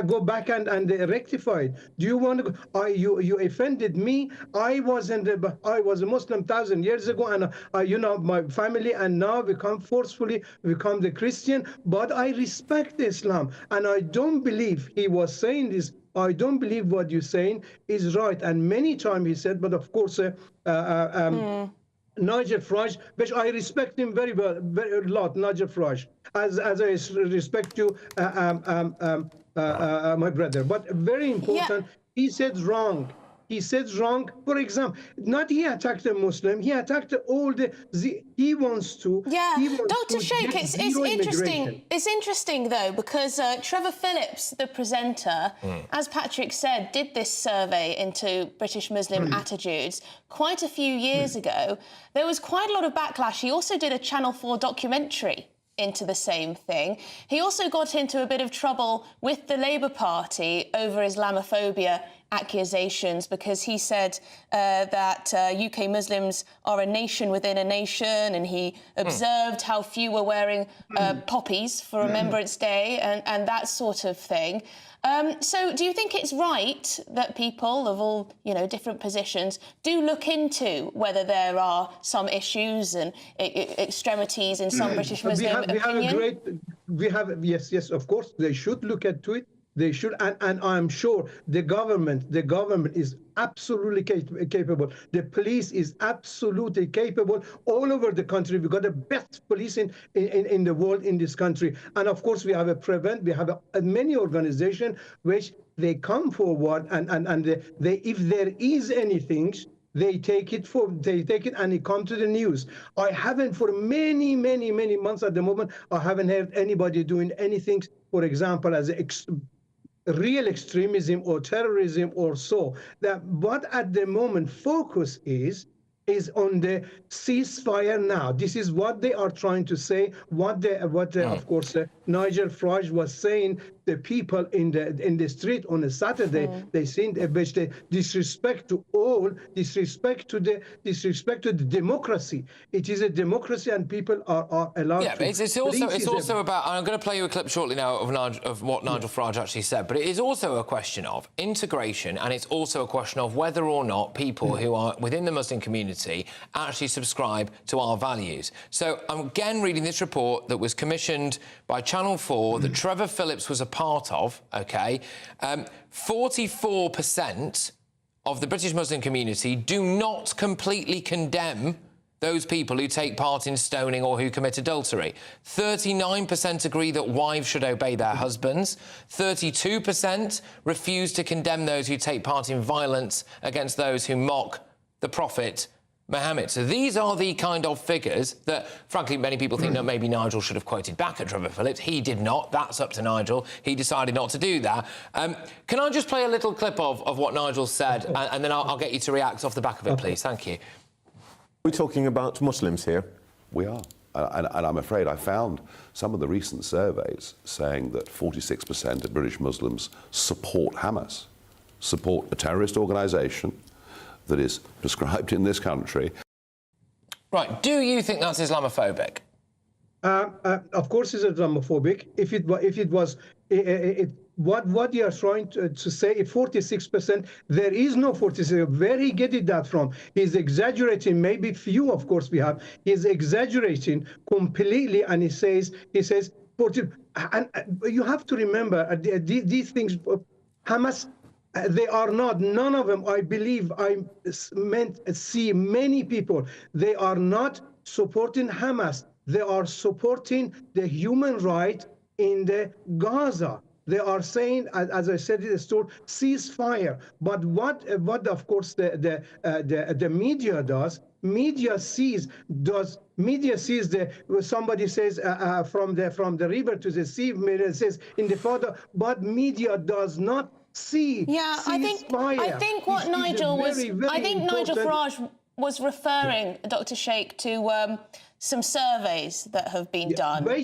go back and rectify it? Do you want to? You offended me. I was a Muslim 1,000 years ago, and my family, and now we forcefully become the Christian. But I respect Islam, and I don't believe he was saying this. I don't believe what you're saying is right. And many times he said, but of course, Nigel Farage, which I respect him very well, a lot, Nigel Farage, as I respect you, my brother. But very important, he said wrong. he said wrong. For example, not he attacked a Muslim, he attacked all he wants to. Yeah, he wants Dr. to Sheikh, get it's zero interesting. immigration. It's interesting though because Trevor Phillips, the presenter, as Patrick said, did this survey into British Muslim attitudes quite a few years ago. There was quite a lot of backlash. He also did a Channel 4 documentary into the same thing. He also got into a bit of trouble with the Labour Party over Islamophobia accusations because he said that UK Muslims are a nation within a nation, and he observed how few were wearing poppies for Remembrance Day and that sort of thing. So do you think it's right that people of all, different positions do look into whether there are some issues and extremities in some British Muslim opinion? Yes, of course, they should look into it. They should, and I'm sure the government is absolutely capable. The police is absolutely capable all over the country. We've got the best police in the world in this country. And of course, we have many organizations which they come forward and they if there is anything, they take it and it come to the news. I haven't for many months at the moment, I haven't heard anybody doing anything, for example, as real extremism or terrorism or so. But at the moment, focus is on the ceasefire now. This is what they are trying to say. Of course, Nigel Farage was saying. The people in the street on a Saturday, they seen the disrespect to all, disrespect to the democracy. It is a democracy, and people are allowed. Yeah, to. It's also about. I'm going to play you a clip shortly now of what Nigel Farage actually said. But it is also a question of integration, and it's also a question of whether or not people who are within the Muslim community actually subscribe to our values. So I'm again reading this report that was commissioned by Channel 4 that Trevor Phillips was a part of, 44% of the British Muslim community do not completely condemn those people who take part in stoning or who commit adultery. 39% agree that wives should obey their husbands. 32% refuse to condemn those who take part in violence against those who mock the Prophet Mohammed. So these are the kind of figures that, frankly, many people think that maybe Nigel should have quoted back at Trevor Phillips. He did not. That's up to Nigel. He decided not to do that. Can I just play a little clip of what Nigel said, and then I'll get you to react off the back of it, please? Thank you. We're talking about Muslims here. We are. And I'm afraid I found some of the recent surveys saying that 46% of British Muslims support Hamas, support a terrorist organisation that is prescribed in this country. Right. Do you think that's Islamophobic? Of course, it's Islamophobic. If it was, what you are trying to say, 46%, there is no 46%. Where he getting that from? He's exaggerating. Maybe few, of course, we have. He's exaggerating completely, and he says 40. And you have to remember these things. Hamas. They are not, none of them, I believe, see many people, they are not supporting Hamas. They are supporting the human right in the Gaza. They are saying, as I said in the story, ceasefire. But what of course, the media does, media sees somebody says from the river to the sea, says in the photo, but media does not see. Yeah, I think what Nigel Farage was referring, Dr. Sheikh, to some surveys that have been done over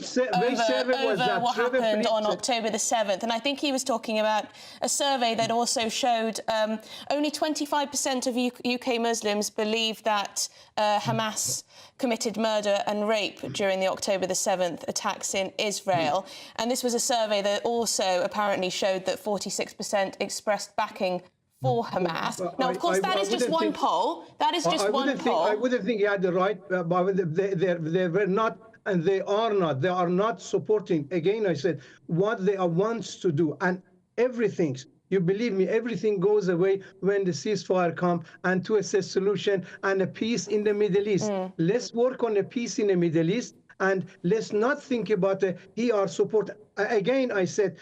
what happened on October the 7th. And I think he was talking about a survey that also showed only 25% of UK Muslims believe that Hamas committed murder and rape during the October the 7th attacks in Israel. And this was a survey that also apparently showed that 46% expressed backing for Hamas. Now, of course, that is just one poll. That is just one poll. I wouldn't think he had the right, but they were not, and they are not. They are not supporting, again, I said, what they are wants to do. And everything, you believe me, everything goes away when the ceasefire comes and to a solution and a peace in the Middle East. Let's work on a peace in the Middle East. And let's not think about he or support. Again, I said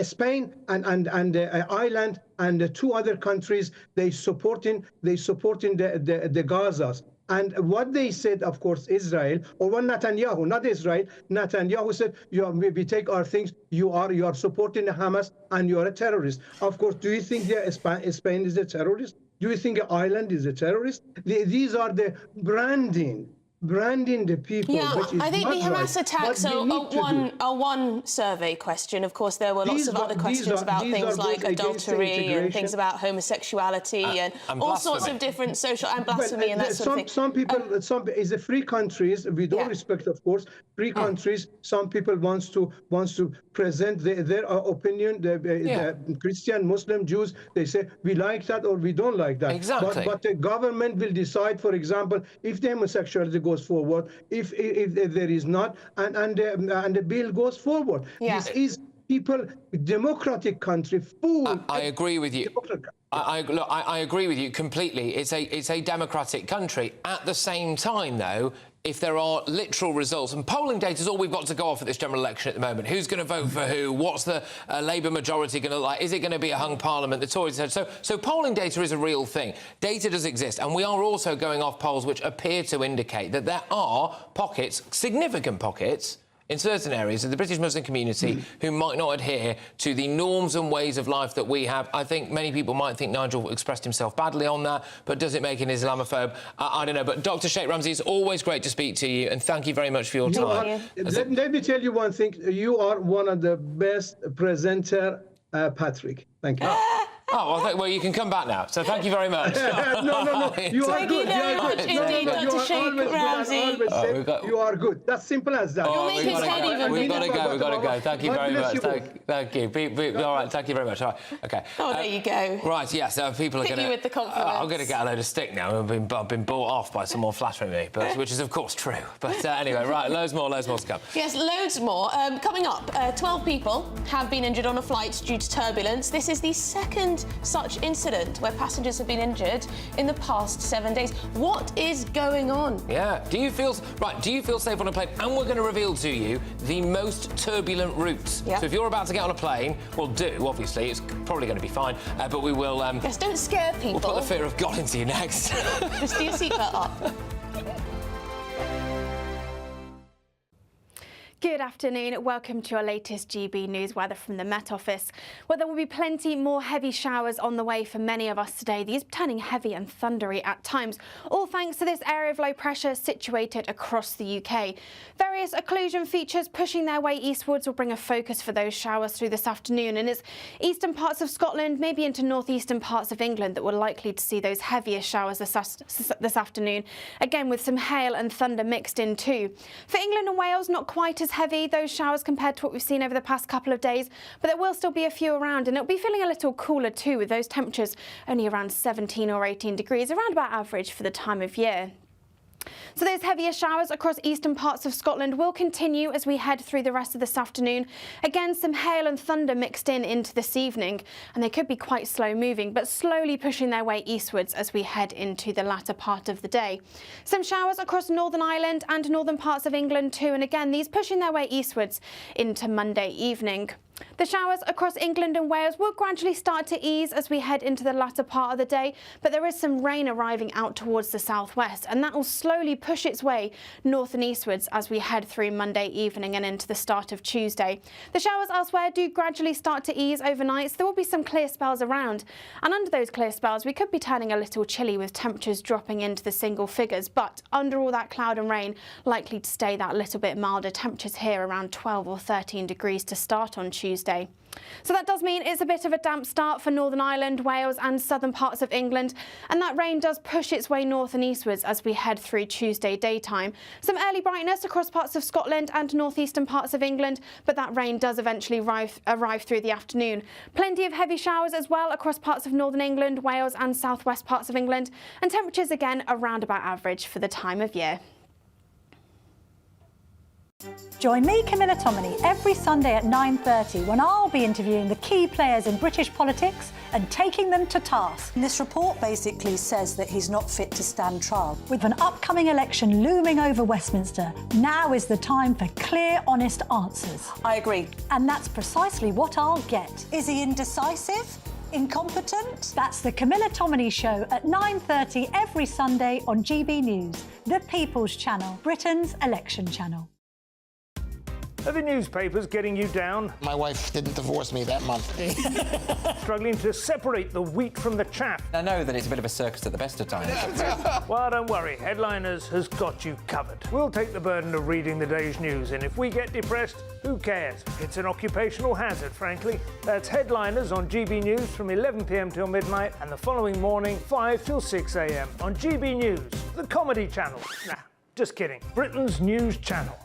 Spain and Ireland and 2 other countries, they supporting the Gazas. And what they said, of course, Israel, or one Netanyahu, not Israel, Netanyahu said, we take our things, you are supporting Hamas and you are a terrorist. Of course, do you think Spain is a terrorist? Do you think Ireland is a terrorist? These are the branding the people. Yeah, which is I think not the Hamas right. attacks are one survey question. Of course, there were lots of other questions about things like adultery and things about homosexuality and all sorts of different social and blasphemy and that sort of thing. Some people, is a free countries. With all respect, of course, free countries. Some people wants to present their opinion. The Christian, Muslim, Jews. They say we like that or we don't like that. Exactly. But the government will decide. For example, if the homosexuality goes forward, if there is not, and the bill goes forward. This is people, democratic country, full. I agree with you. I agree with you completely. It's a democratic country. At the same time, though, if there are literal results, and polling data is all we've got to go off at this general election at the moment. Who's going to vote for who? What's the Labour majority going to like? Is it going to be a hung parliament? The Tories said so. Polling data is a real thing. Data does exist, and we are also going off polls which appear to indicate that there are pockets, significant pockets, in certain areas of the British Muslim community who might not adhere to the norms and ways of life that we have. I think many people might think Nigel expressed himself badly on that, but does it make him an Islamophobe? I don't know. But Dr. Sheikh Ramzi, it's always great to speak to you, and thank you very much for your time. Let me tell you one thing. You are one of the best presenter, Patrick. Thank you. Oh, well, you can come back now. So thank you very much. No. You are good. Thank you very much indeed, Dr. Sheikh Ramzi. You are good. That's simple as that. You'll make his head even We've got bigger. to go. Thank you very much. Thank you. All right, thank you very much. All right, OK. Oh, there you go. Right, yes, people are going to... Hit you with the confidence. I'm going to get a load of stick now. I've been bought off by someone flattering me, which is, of course, true. But anyway, right, loads more to come. Yes, loads more. Coming up, 12 people have been injured on a flight due to turbulence. This is the second such incident where passengers have been injured in the past 7 days. What is going on? Yeah. Do you feel safe on a plane? And we're going to reveal to you the most turbulent routes. Yeah. So if you're about to get on a plane, well, obviously. It's probably going to be fine. But we will... yes, don't scare people. We'll put the fear of God into you next. Just do your seatbelt up. Good afternoon. Welcome to your latest GB News weather from the Met Office, where there will be plenty more heavy showers on the way for many of us today. These turning heavy and thundery at times, all thanks to this area of low pressure situated across the UK. Various occlusion features pushing their way eastwards will bring a focus for those showers through this afternoon, and it's eastern parts of Scotland, maybe into northeastern parts of England, that we're likely to see those heaviest showers this afternoon, again with some hail and thunder mixed in too. For England and Wales, not quite as heavy, those showers, compared to what we've seen over the past couple of days, but there will still be a few around, and it'll be feeling a little cooler too, with those temperatures only around 17 or 18 degrees, around about average for the time of year. So those heavier showers across eastern parts of Scotland will continue as we head through the rest of this afternoon. Again, some hail and thunder mixed into this evening, and they could be quite slow moving, but slowly pushing their way eastwards as we head into the latter part of the day. Some showers across Northern Ireland and northern parts of England too, and again, these pushing their way eastwards into Monday evening. The showers across England and Wales will gradually start to ease as we head into the latter part of the day, but there is some rain arriving out towards the southwest, and that will slowly push its way north and eastwards as we head through Monday evening and into the start of Tuesday. The showers elsewhere do gradually start to ease overnight, so there will be some clear spells around, and under those clear spells we could be turning a little chilly with temperatures dropping into the single figures, but under all that cloud and rain, likely to stay that little bit milder. Temperatures here around 12 or 13 degrees to start on Tuesday. So that does mean it's a bit of a damp start for Northern Ireland, Wales and southern parts of England, and that rain does push its way north and eastwards as we head through Tuesday daytime. Some early brightness across parts of Scotland and northeastern parts of England, but that rain does eventually arrive through the afternoon. Plenty of heavy showers as well across parts of northern England, Wales and southwest parts of England, and temperatures again around about average for the time of year. Join me, Camilla Tominey, every Sunday at 9:30 when I'll be interviewing the key players in British politics and taking them to task. This report basically says that he's not fit to stand trial. With an upcoming election looming over Westminster, now is the time for clear, honest answers. I agree. And that's precisely what I'll get. Is he indecisive? Incompetent? That's the Camilla Tominey Show at 9:30 every Sunday on GB News, the People's Channel, Britain's election channel. Are the newspapers getting you down? My wife didn't divorce me that month. Struggling to separate the wheat from the chaff? I know that it's a bit of a circus at the best of times. Well, don't worry. Headliners has got you covered. We'll take the burden of reading the day's news, and if we get depressed, who cares? It's an occupational hazard, frankly. That's Headliners on GB News from 11 p.m. till midnight, and the following morning, 5 till 6 a.m. on GB News, the comedy channel. Nah, just kidding. Britain's news channel.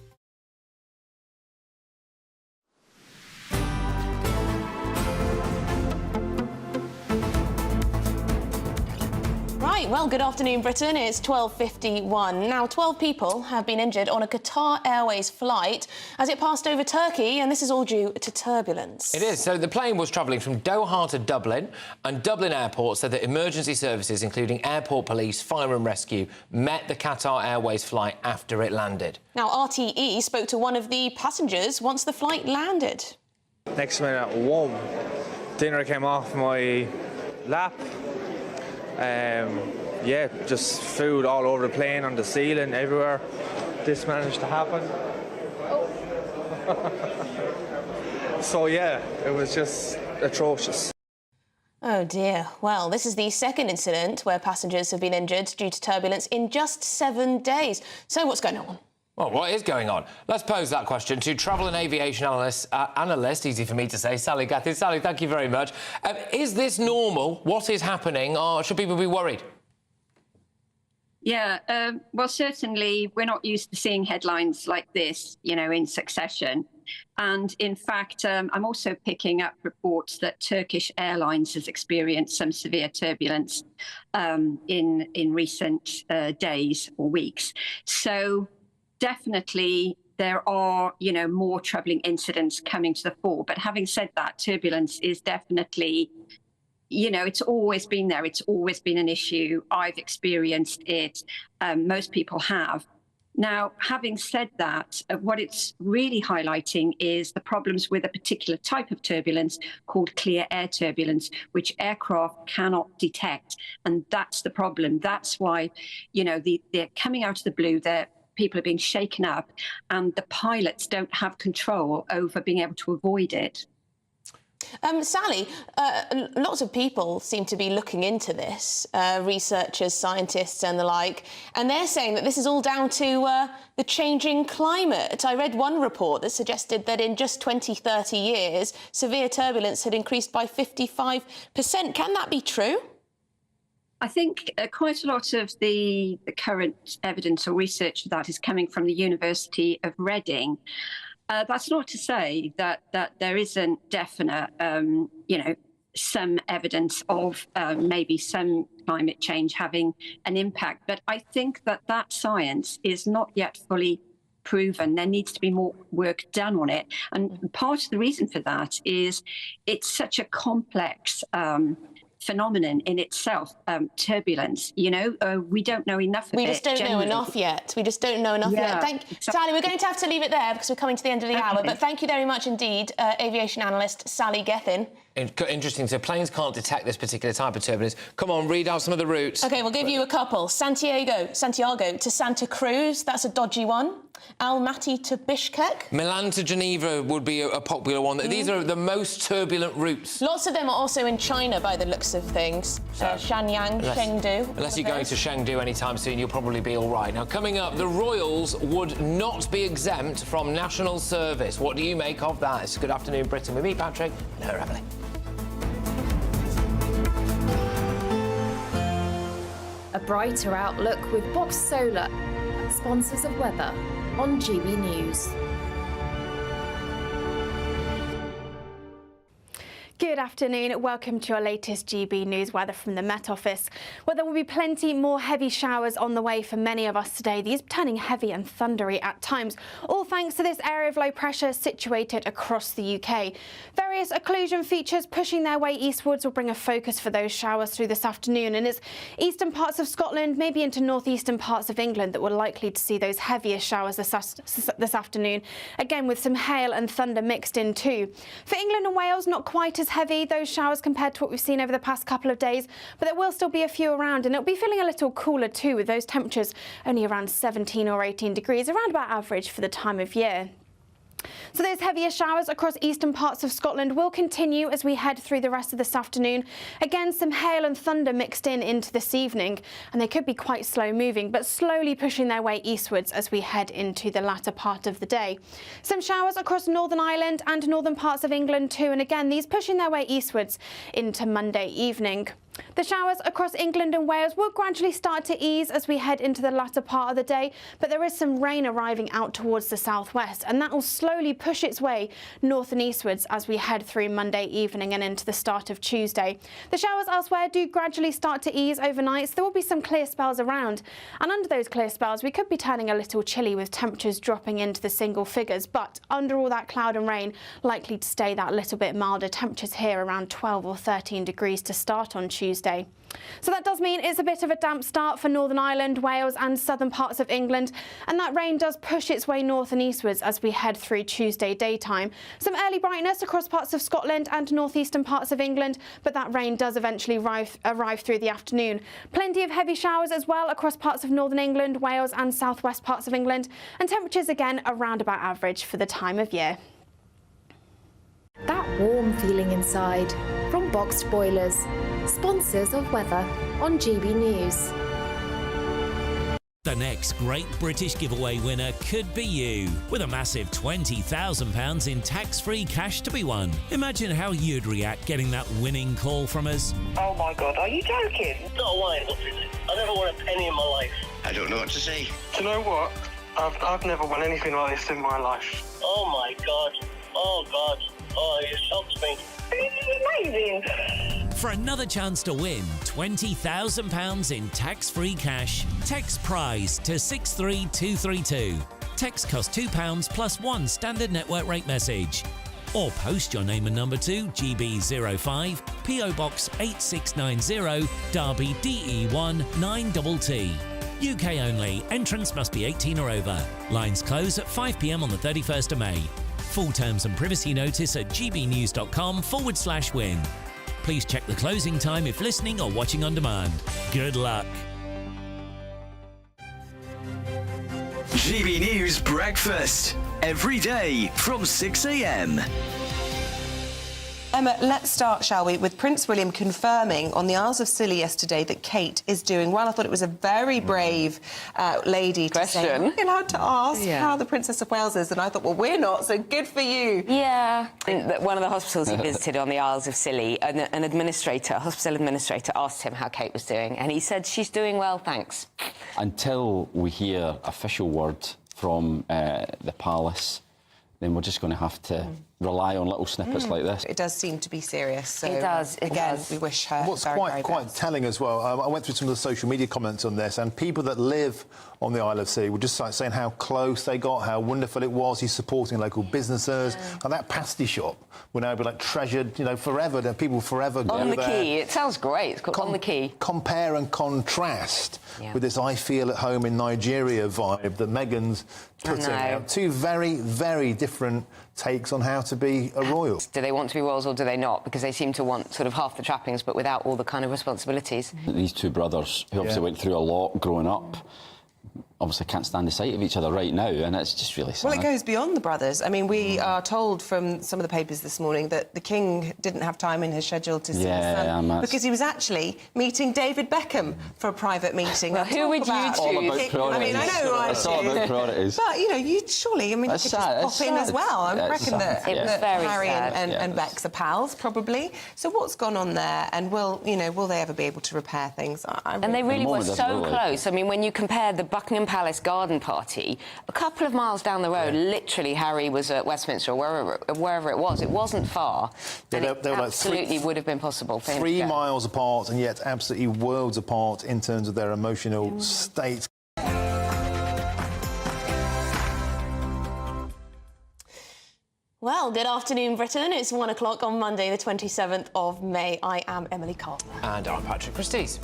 Right, well, good afternoon, Britain. It's 12:51. Now, 12 people have been injured on a Qatar Airways flight as it passed over Turkey, and this is all due to turbulence. It is. So the plane was travelling from Doha to Dublin, and Dublin Airport said that emergency services, including airport police, fire and rescue, met the Qatar Airways flight after it landed. Now, RTE spoke to one of the passengers once the flight landed. Next minute, whoa, dinner came off my lap. Yeah, just food all over the plane, on the ceiling, everywhere. This managed to happen. So yeah, it was just atrocious. Oh dear. Well, this is the second incident where passengers have been injured due to turbulence in just 7 days. So what's going on? Well, what is going on? Let's pose that question to travel and aviation analyst, easy for me to say, Sally Gethin. Sally, thank you very much. Is this normal? What is happening? Or should people be worried? Yeah, well, certainly we're not used to seeing headlines like this, you know, in succession. And in fact, I'm also picking up reports that Turkish Airlines has experienced some severe turbulence in recent days or weeks. So definitely there are, you know, more troubling incidents coming to the fore. But having said that, turbulence is definitely, you know, it's always been there. It's always been an issue. I've experienced it. Most people have. Now, having said that, what it's really highlighting is the problems with a particular type of turbulence called clear air turbulence, which aircraft cannot detect. And that's the problem. That's why, you know, they're coming out of the blue. People are being shaken up, and the pilots don't have control over being able to avoid it. Sally, lots of people seem to be looking into this, researchers, scientists and the like, and they're saying that this is all down to the changing climate. I read one report that suggested that in just 20, 30 years, severe turbulence had increased by 55%. Can that be true? I think quite a lot of the current evidence or research of that is coming from the University of Reading. That's not to say that there isn't definite, you know, some evidence of maybe some climate change having an impact. But I think that science is not yet fully proven. There needs to be more work done on it. And part of the reason for that is it's such a complex phenomenon in itself, turbulence. You know, we don't know enough of it. We just don't know enough yet. We just don't know enough yet. Sally, we're going to have to leave it there because we're coming to the end of the hour. But thank you very much indeed, aviation analyst Sally Gethin. Interesting. So planes can't detect this particular type of turbulence. Come on, read out some of the routes. OK, we'll give you a couple. Santiago to Santa Cruz. That's a dodgy one. Almaty to Bishkek. Milan to Geneva would be a popular one. These are the most turbulent routes. Lots of them are also in China, by the looks of things. Shenyang, Chengdu. Unless you're going to Chengdu anytime soon, you'll probably be all right. Now, coming up, the royals would not be exempt from national service. What do you make of that? It's Good Afternoon, Britain. We meet Patrick and her Emily. A brighter outlook with Box Solar, sponsors of weather on GB News. Good Good afternoon. Welcome to your latest GB News weather from the Met Office. Well, there will be plenty more heavy showers on the way for many of us today. These turning heavy and thundery at times, all thanks to this area of low pressure situated across the UK. Various occlusion features pushing their way eastwards will bring a focus for those showers through this afternoon, and it's eastern parts of Scotland, maybe into northeastern parts of England, that we're likely to see those heaviest showers this afternoon, again with some hail and thunder mixed in too. For England and Wales, not quite as heavy, those showers, compared to what we've seen over the past couple of days, but there will still be a few around, and it'll be feeling a little cooler too, with those temperatures only around 17 or 18 degrees, around about average for the time of year. So those heavier showers across eastern parts of Scotland will continue as we head through the rest of this afternoon. Again, some hail and thunder mixed in into this evening, and they could be quite slow moving, but slowly pushing their way eastwards as we head into the latter part of the day. Some showers across Northern Ireland and northern parts of England too, and again, these pushing their way eastwards into Monday evening. The showers across England and Wales will gradually start to ease as we head into the latter part of the day, but there is some rain arriving out towards the southwest, and that will slowly push its way north and eastwards as we head through Monday evening and into the start of Tuesday. The showers elsewhere do gradually start to ease overnight, so there will be some clear spells around, and under those clear spells we could be turning a little chilly with temperatures dropping into the single figures, but under all that cloud and rain, likely to stay that little bit milder. Temperatures here around 12 or 13 degrees to start on Tuesday. So that does mean it's a bit of a damp start for Northern Ireland, Wales and southern parts of England, and that rain does push its way north and eastwards as we head through Tuesday daytime. Some early brightness across parts of Scotland and northeastern parts of England, but that rain does eventually arrive through the afternoon. Plenty of heavy showers as well across parts of northern England, Wales and southwest parts of England, and temperatures again around about average for the time of year. That warm feeling inside from Boxed Boilers, sponsors of weather on GB News. The next Great British Giveaway winner could be you, with a massive £20,000 in tax-free cash to be won. Imagine how you'd react getting that winning call from us. Oh my God, are you joking? Not a line, I never won a penny in my life. I don't know what to say. Do you know what? I've never won anything like this in my life. Oh my God. Oh God. Oh, it shocks me. This is amazing. For another chance to win £20,000 in tax-free cash, text PRIZE to 63232. Text costs £2 plus one standard network rate message. Or post your name and number to GB05 PO Box 8690 Derby DE1 9TT. UK only. Entrance must be 18 or over. Lines close at 5 p.m. on the 31st of May. Full terms and privacy notice at gbnews.com/win. Please check the closing time if listening or watching on demand. Good luck. GB News Breakfast. Every day from 6 a.m. Emma, let's start, shall we, with Prince William confirming on the Isles of Scilly yesterday that Kate is doing well. I thought it was a very brave lady to say, "Are we allowed to ask how the Princess of Wales is?" And I thought, well, we're not, so good for you. Yeah. One of the hospitals he visited on the Isles of Scilly, an administrator, a hospital administrator, asked him how Kate was doing, and he said, "She's doing well, thanks." Until we hear official word from the palace, then we're just going to have to rely on little snippets like this. It does seem to be serious. So It does. We wish her What's very, very quite best. telling as well, I went through some of the social media comments on this, and people that live on the Isle of Scilly were just saying how close they got, how wonderful it was. He's supporting local businesses, and that pasty shop will now be like treasured, forever. People forever go there. On the Quay. It sounds great. It's called On the Quay. Compare and contrast with this "I feel at home in Nigeria" vibe that Meghan's putting out. Two very, very different takes on how to be a royal. Do they want to be royals or do they not? Because they seem to want sort of half the trappings but without all the kind of responsibilities. These two brothers, who obviously went through a lot growing up, obviously can't stand the sight of each other right now, and it's just really sad. Well, it goes beyond the brothers. I mean, we are told from some of the papers this morning that the King didn't have time in his schedule to see his son because he was actually meeting David Beckham for a private meeting. Well, who would you choose? All about priorities. I mean, I know who I It's all about priorities. But, you surely, you could just pop in as well. I reckon that Harry and Bex are pals, probably. So what's gone on there, and will they ever be able to repair things? And they really were so close. I mean, when you compare the Buckingham Palace garden party, a couple of miles down the road, literally Harry was at Westminster or wherever it was. It wasn't far. Yeah, and they were absolutely like would have been possible for him 3 to go. miles apart, and yet absolutely worlds apart in terms of their emotional state. Well, good afternoon, Britain. It's 1 o'clock on Monday, the 27th of May. I am Emily Carter. And I'm Patrick Christie's.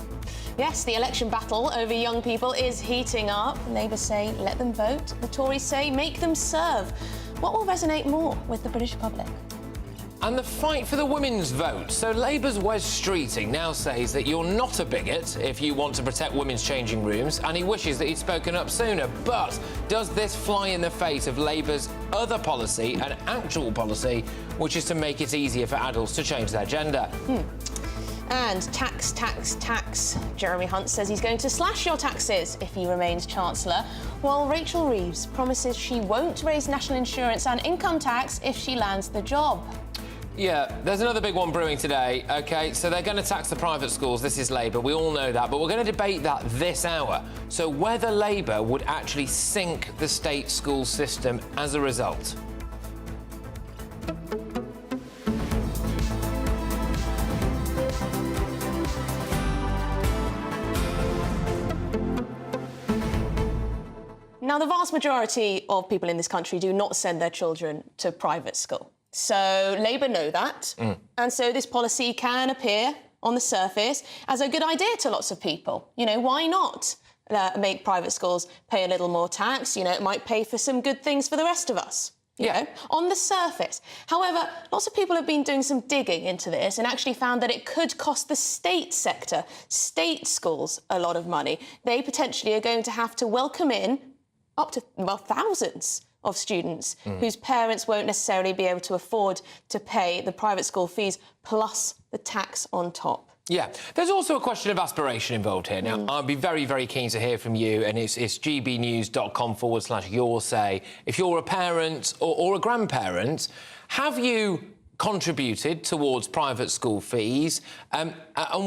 Yes, the election battle over young people is heating up. Labour say let them vote. The Tories say make them serve. What will resonate more with the British public? And the fight for the women's vote. So Labour's Wes Streeting now says that you're not a bigot if you want to protect women's changing rooms, and he wishes that he'd spoken up sooner. But does this fly in the face of Labour's other policy, an actual policy, which is to make it easier for adults to change their gender? And tax, tax, tax. Jeremy Hunt says he's going to slash your taxes if he remains Chancellor, while Rachel Reeves promises she won't raise national insurance and income tax if she lands the job. Yeah, there's another big one brewing today, OK? So they're going to tax the private schools. This is Labour. We all know that. But we're going to debate that this hour. So whether Labour would actually sink the state school system as a result. Now, the vast majority of people in this country do not send their children to private school. So Labour know that, and so this policy can appear on the surface as a good idea to lots of people. You know, why not make private schools pay a little more tax? You know, it might pay for some good things for the rest of us. You know, on the surface. However, lots of people have been doing some digging into this and actually found that it could cost the state sector, state schools, a lot of money. They potentially are going to have to welcome in up to, well, thousands of students whose parents won't necessarily be able to afford to pay the private school fees plus the tax on top. Yeah, there's also a question of aspiration involved here. Now, I'd be very, very keen to hear from you, and it's gbnews.com/your say. If you're a parent or a grandparent, have you contributed towards private school fees? And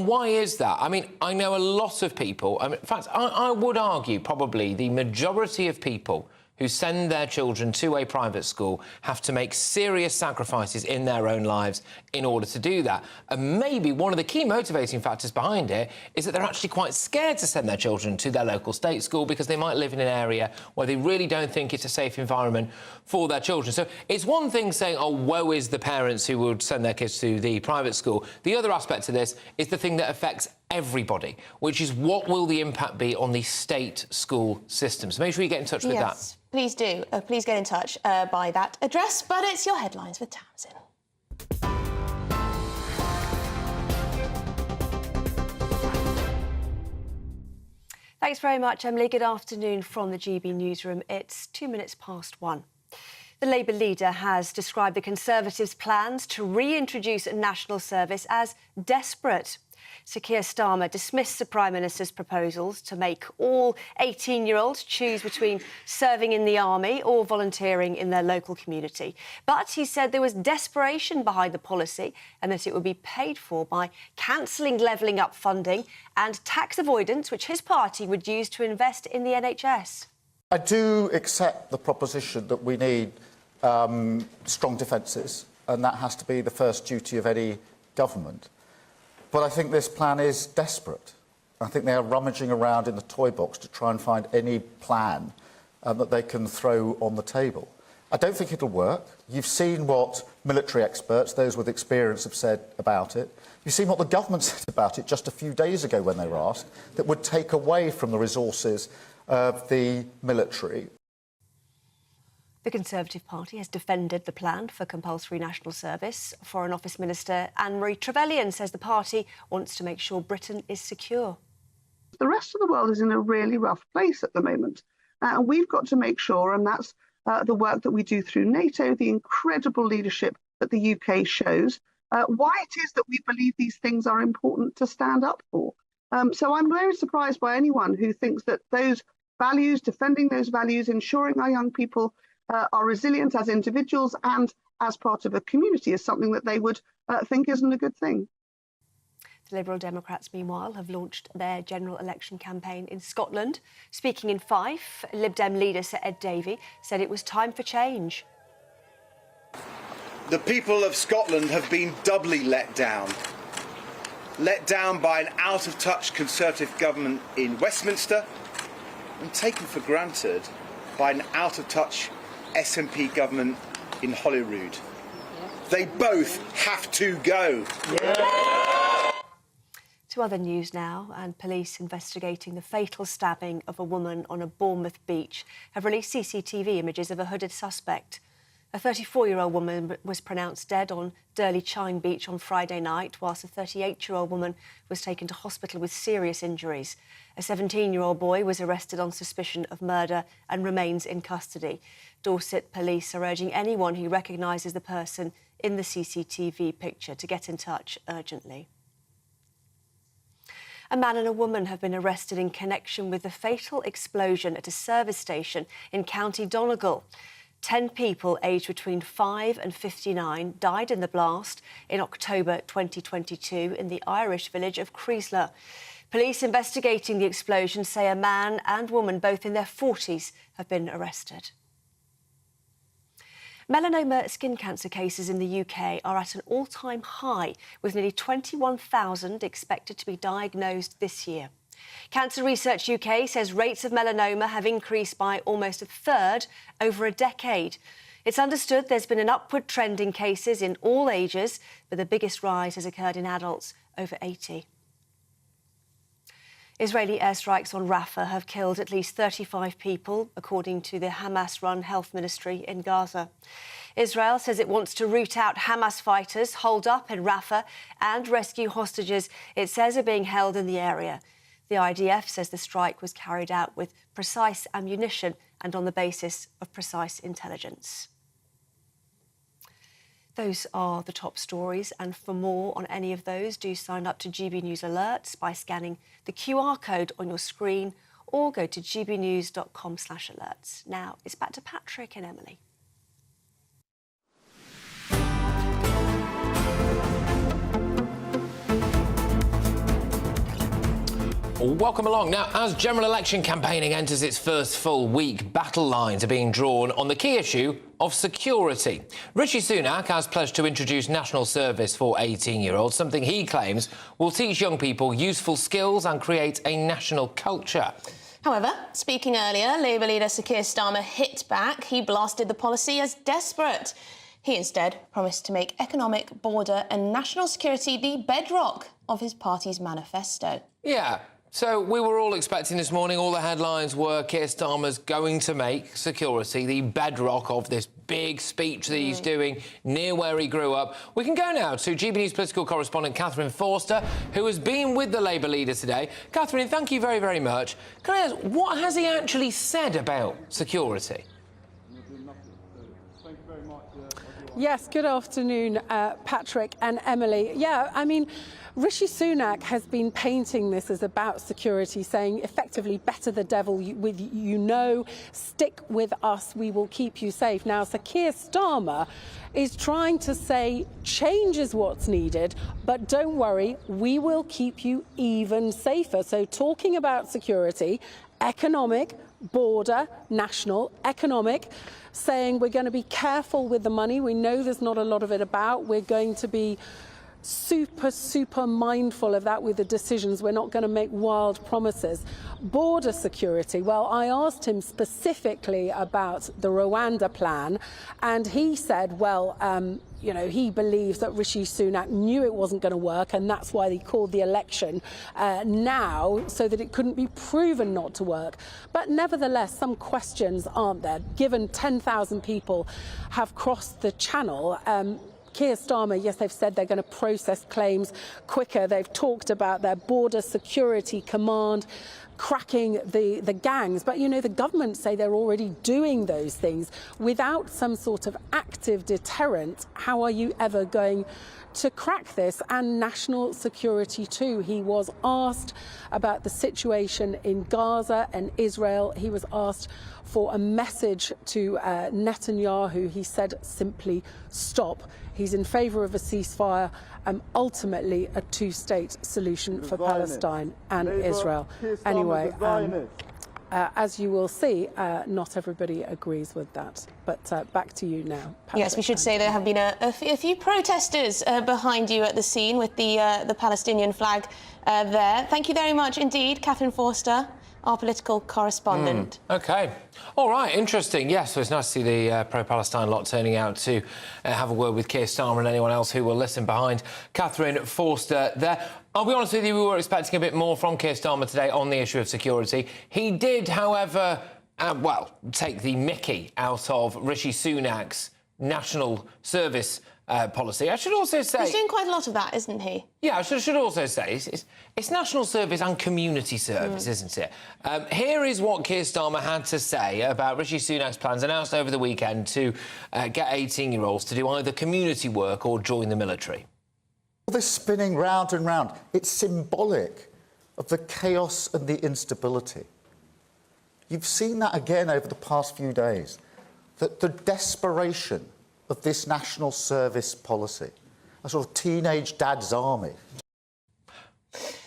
why is that? I mean, I know a lot of people, in fact, I would argue probably the majority of people who send their children to a private school have to make serious sacrifices in their own lives in order to do that. And maybe one of the key motivating factors behind it is that they're actually quite scared to send their children to their local state school because they might live in an area where they really don't think it's a safe environment for their children. So it's one thing saying, oh, woe is the parents who would send their kids to the private school. The other aspect to this is the thing that affects everybody, which is what will the impact be on the state school system. So make sure you get in touch with that. Please do. Please get in touch by that address. But it's your headlines with Tamsin. Thanks very much, Emily. Good afternoon from the GB newsroom. It's 1:02. The Labour leader has described the Conservatives' plans to reintroduce a national service as desperate. Sir Keir Starmer dismissed the Prime Minister's proposals to make all 18-year-olds choose between serving in the army or volunteering in their local community. But he said there was desperation behind the policy and that it would be paid for by cancelling levelling up funding and tax avoidance, which his party would use to invest in the NHS. I do accept the proposition that we need strong defences, and that has to be the first duty of any government. But I think this plan is desperate. I think they are rummaging around in the toy box to try and find any plan that they can throw on the table. I don't think it'll work. You've seen what military experts, those with experience, have said about it. You've seen what the government said about it just a few days ago when they were asked, that would take away from the resources of the military. The Conservative Party has defended the plan for compulsory national service. Foreign Office Minister Anne-Marie Trevelyan says the party wants to make sure Britain is secure. The rest of the world is in a really rough place at the moment. And we've got to make sure, and that's the work that we do through NATO, the incredible leadership that the UK shows, why it is that we believe these things are important to stand up for. So I'm very surprised by anyone who thinks that those values, defending those values, ensuring our young people are resilient as individuals and as part of a community is something that they would think isn't a good thing. The Liberal Democrats, meanwhile, have launched their general election campaign in Scotland. Speaking in Fife, Lib Dem leader Sir Ed Davey said it was time for change. The people of Scotland have been doubly let down. Let down by an out-of-touch Conservative government in Westminster and taken for granted by an out-of-touch SNP government in Holyrood. They both have to go. To other news now, and police investigating the fatal stabbing of a woman on a Bournemouth beach have released CCTV images of a hooded suspect. A 34-year-old woman was pronounced dead on Durley Chine Beach on Friday night, whilst a 38-year-old woman was taken to hospital with serious injuries. A 17-year-old boy was arrested on suspicion of murder and remains in custody. Dorset police are urging anyone who recognises the person in the CCTV picture to get in touch urgently. A man and a woman have been arrested in connection with the fatal explosion at a service station in County Donegal. 10 people aged between 5 and 59 died in the blast in October 2022 in the Irish village of Creesler. Police investigating the explosion say a man and woman, both in their 40s, have been arrested. Melanoma skin cancer cases in the UK are at an all-time high, with nearly 21,000 expected to be diagnosed this year. Cancer Research UK says rates of melanoma have increased by almost a third over a decade. It's understood there's been an upward trend in cases in all ages, but the biggest rise has occurred in adults over 80. Israeli airstrikes on Rafah have killed at least 35 people, according to the Hamas-run health ministry in Gaza. Israel says it wants to root out Hamas fighters holed up in Rafah and rescue hostages it says are being held in the area. The IDF says the strike was carried out with precise ammunition and on the basis of precise intelligence. Those are the top stories, and for more on any of those, do sign up to GB News Alerts by scanning the QR code on your screen or go to gbnews.com/alerts. Now, it's back to Patrick and Emily. Welcome along. Now, as general election campaigning enters its first full week, battle lines are being drawn on the key issue of security. Rishi Sunak has pledged to introduce national service for 18-year-olds, something he claims will teach young people useful skills and create a national culture. However, speaking earlier, Labour leader Sir Keir Starmer hit back. He blasted the policy as desperate. He instead promised to make economic, border and national security the bedrock of his party's manifesto. Yeah. So we were all expecting this morning, all the headlines were Keir Starmer's going to make security the bedrock of this big speech that he's doing near where he grew up. We can go now to GB News political correspondent Catherine Forster, who has been with the Labour leader today. Catherine, thank you very, very much. Can I ask, what has he actually said about security? Yes, good afternoon, Patrick and Emily. Yeah, I mean, Rishi Sunak has been painting this as about security, saying effectively, better the devil with you know, stick with us, we will keep you safe. Now, Sir Keir Starmer is trying to say change is what's needed, but don't worry, we will keep you even safer. So talking about security, economic, border, national, economic, saying we're going to be careful with the money. We know there's not a lot of it about. We're going to be super mindful of that with the decisions. We're not going to make wild promises. Border security, well, I asked him specifically about the Rwanda plan, and he said, well, you know, he believes that Rishi Sunak knew it wasn't going to work, and that's why he called the election now, so that it couldn't be proven not to work. But nevertheless, some questions aren't there. Given 10,000 people have crossed the channel, Keir Starmer, yes, they've said they're going to process claims quicker. They've talked about their border security command, cracking the gangs. But, you know, the government say they're already doing those things. Without some sort of active deterrent, how are you ever going to crack this, and national security too. He was asked about the situation in Gaza and Israel. He was asked for a message to Netanyahu. He said simply stop. He's in favour of a ceasefire and ultimately a two-state solution for Palestine and Israel. Anyway, as you will see, not everybody agrees with that. But back to you now, Patrick. Yes, we should say there have been a few protesters behind you at the scene with the Palestinian flag there. Thank you very much indeed, Catherine Forster, our political correspondent. OK. All right, interesting. Yes, so it's nice to see the pro-Palestine lot turning out to have a word with Keir Starmer and anyone else who will listen behind Catherine Forster there. I'll be honest with you, we were expecting a bit more from Keir Starmer today on the issue of security. He did, however, take the mickey out of Rishi Sunak's national service policy. I should also say... He's doing quite a lot of that, isn't he? Yeah, I should also say it's national service and community service, isn't it? Here is what Keir Starmer had to say about Rishi Sunak's plans announced over the weekend to get 18-year-olds to do either community work or join the military. All this spinning round and round, it's symbolic of the chaos and the instability. You've seen that again over the past few days, that the desperation of this national service policy, a sort of teenage dad's army.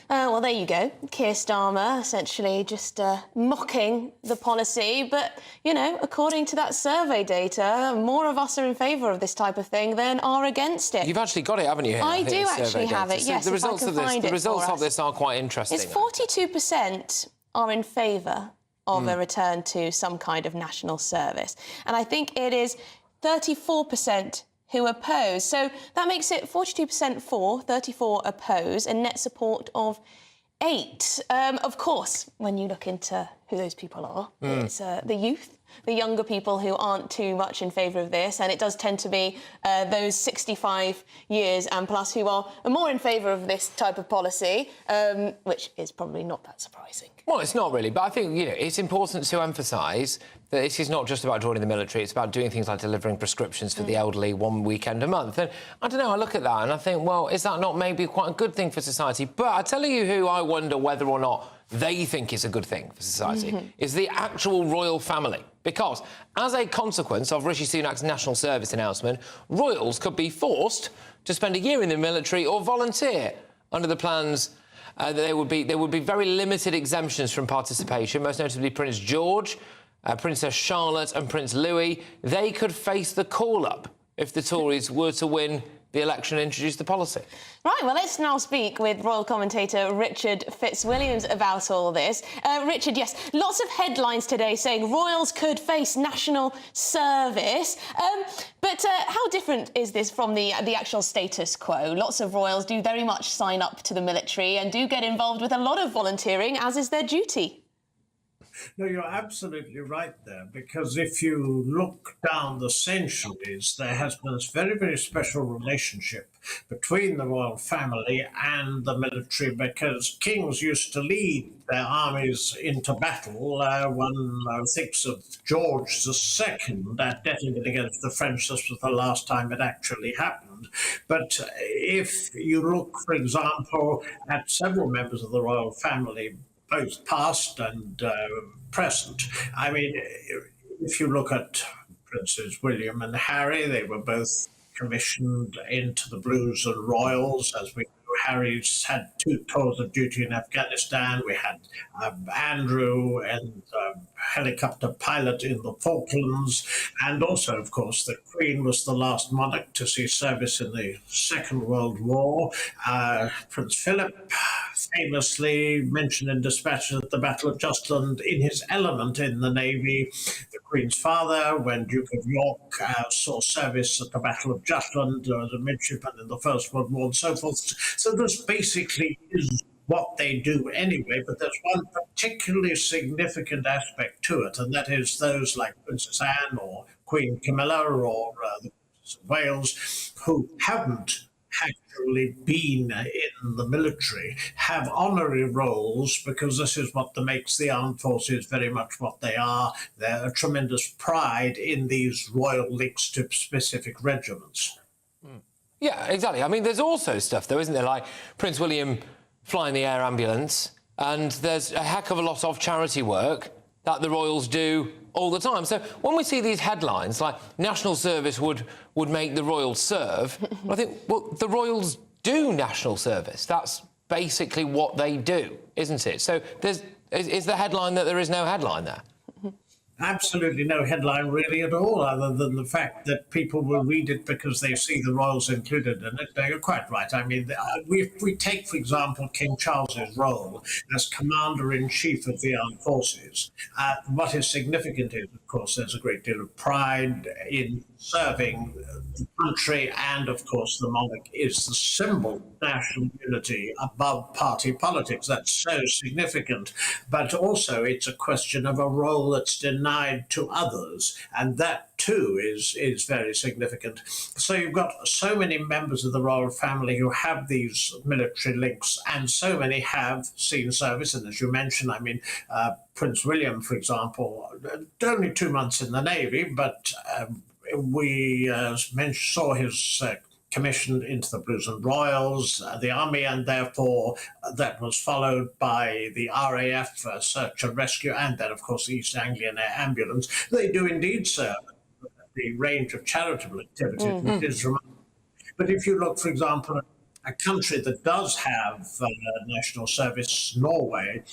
Well, there you go. Keir Starmer essentially just mocking the policy. But, you know, according to that survey data, more of us are in favour of this type of thing than are against it. You've actually got it, haven't you? I do actually have it, yes. The results of this are quite interesting. It's 42% are in favour of a return to some kind of national service. And I think it is 34% who oppose. So that makes it 42% for, 34 oppose, and net support of 8. Of course, when you look into who those people are, it's the youth, the younger people who aren't too much in favour of this, and it does tend to be those 65 years and plus who are more in favour of this type of policy, which is probably not that surprising. Well, it's not really, but I think, you know, it's important to emphasise that this is not just about joining the military, it's about doing things like delivering prescriptions for the elderly one weekend a month. And I don't know, I look at that and I think, well, is that not maybe quite a good thing for society? But I tell you who I wonder whether or not they think is a good thing for society is the actual royal family. Because as a consequence of Rishi Sunak's national service announcement, royals could be forced to spend a year in the military or volunteer. Under the plans, there would be very limited exemptions from participation, most notably Prince George, Princess Charlotte and Prince Louis. They could face the call-up if the Tories were to win the election and introduce the policy. Right, well, let's now speak with royal commentator Richard Fitzwilliams about all this. Richard, yes, lots of headlines today saying royals could face national service. But how different is this from the actual status quo? Lots of royals do very much sign up to the military and do get involved with a lot of volunteering, as is their duty. No, you're absolutely right there, because if you look down the centuries, there has been this very, very special relationship between the royal family and the military, because kings used to lead their armies into battle. One thinks of George II getting it against the French. This was the last time it actually happened. But if you look, for example, at several members of the royal family, both past and present. I mean, if you look at Princes William and Harry, they were both commissioned into the Blues and Royals. As we know, Harry's had 2 tours of duty in Afghanistan. We had Andrew and helicopter pilot in the Falklands. And also, of course, the Queen was the last monarch to see service in the Second World War. Prince Philip famously mentioned in dispatches at the Battle of Jutland in his element in the Navy. The Queen's father, when Duke of York, saw service at the Battle of Jutland as a midshipman in the First World War and so forth. So this basically is what they do anyway, but there's one particularly significant aspect to it, and that is those like Princess Anne or Queen Camilla or the Princess of Wales who haven't actually been in the military have honorary roles, because this is what makes the armed forces very much what they are. There's a tremendous pride in these royal links to specific regiments. Yeah, exactly. I mean, there's also stuff, though, isn't there, like Prince William flying the air ambulance, and there's a heck of a lot of charity work that the royals do all the time. So when we see these headlines, like National Service would make the royals serve, I think, well, the royals do national service. That's basically what they do, isn't it? So is the headline that there is no headline there? Absolutely no headline really at all, other than the fact that people will read it because they see the royals included in it. No, you're quite right. I mean, if we take, for example, King Charles's role as Commander-in-Chief of the Armed Forces, what is significant is, of course, there's a great deal of pride in serving the country, and, of course, the monarch is the symbol of national unity above party politics. That's so significant. But also it's a question of a role that's denied to others, and that too is very significant. So you've got so many members of the royal family who have these military links, and so many have seen service. And as you mentioned, I mean, Prince William, for example, only 2 months in the Navy, but we saw his commissioned into the Blues and Royals, the Army, and therefore that was followed by the RAF Search and Rescue, and then, of course, the East Anglian Air Ambulance. They do indeed serve the range of charitable activities, which is remarkable. But if you look, for example, at a country that does have national service, Norway,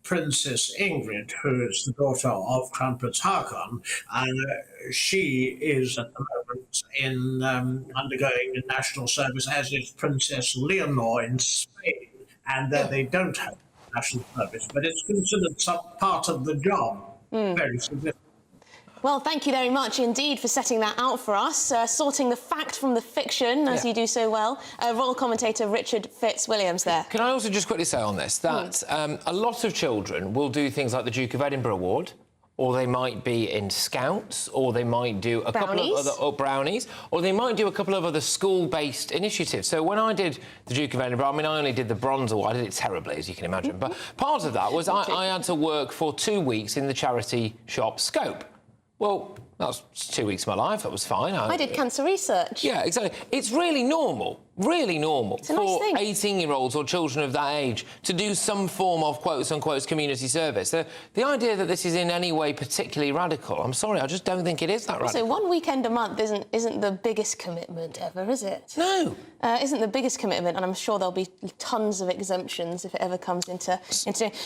Princess Ingrid, who is the daughter of Crown Prince Haakon, she is at the moment in undergoing national service, as is Princess Leonor in Spain, and they don't have national service, but it's considered some part of the job. Very significant. Well, thank you very much indeed for setting that out for us, sorting the fact from the fiction, as you do so well. Royal commentator Richard Fitzwilliams there. Can I also just quickly say on this that a lot of children will do things like the Duke of Edinburgh Award, or they might be in Scouts, or they might do a couple of other brownies, or they might do a couple of other school-based initiatives. So when I did the Duke of Edinburgh, I mean, I only did the Bronze Award. I did it terribly, as you can imagine. But part of that was I had to work for 2 weeks in the charity shop Scope. Well, that was 2 weeks of my life. That was fine. I did cancer research. Yeah, exactly. It's really normal for 18-year-olds or children of that age to do some form of quotes-unquote community service. The idea that this is in any way particularly radical, I'm sorry, I just don't think it is that radical. So 1 weekend a month isn't the biggest commitment ever, is it? No. Isn't the biggest commitment, and I'm sure there'll be tons of exemptions if it ever comes into...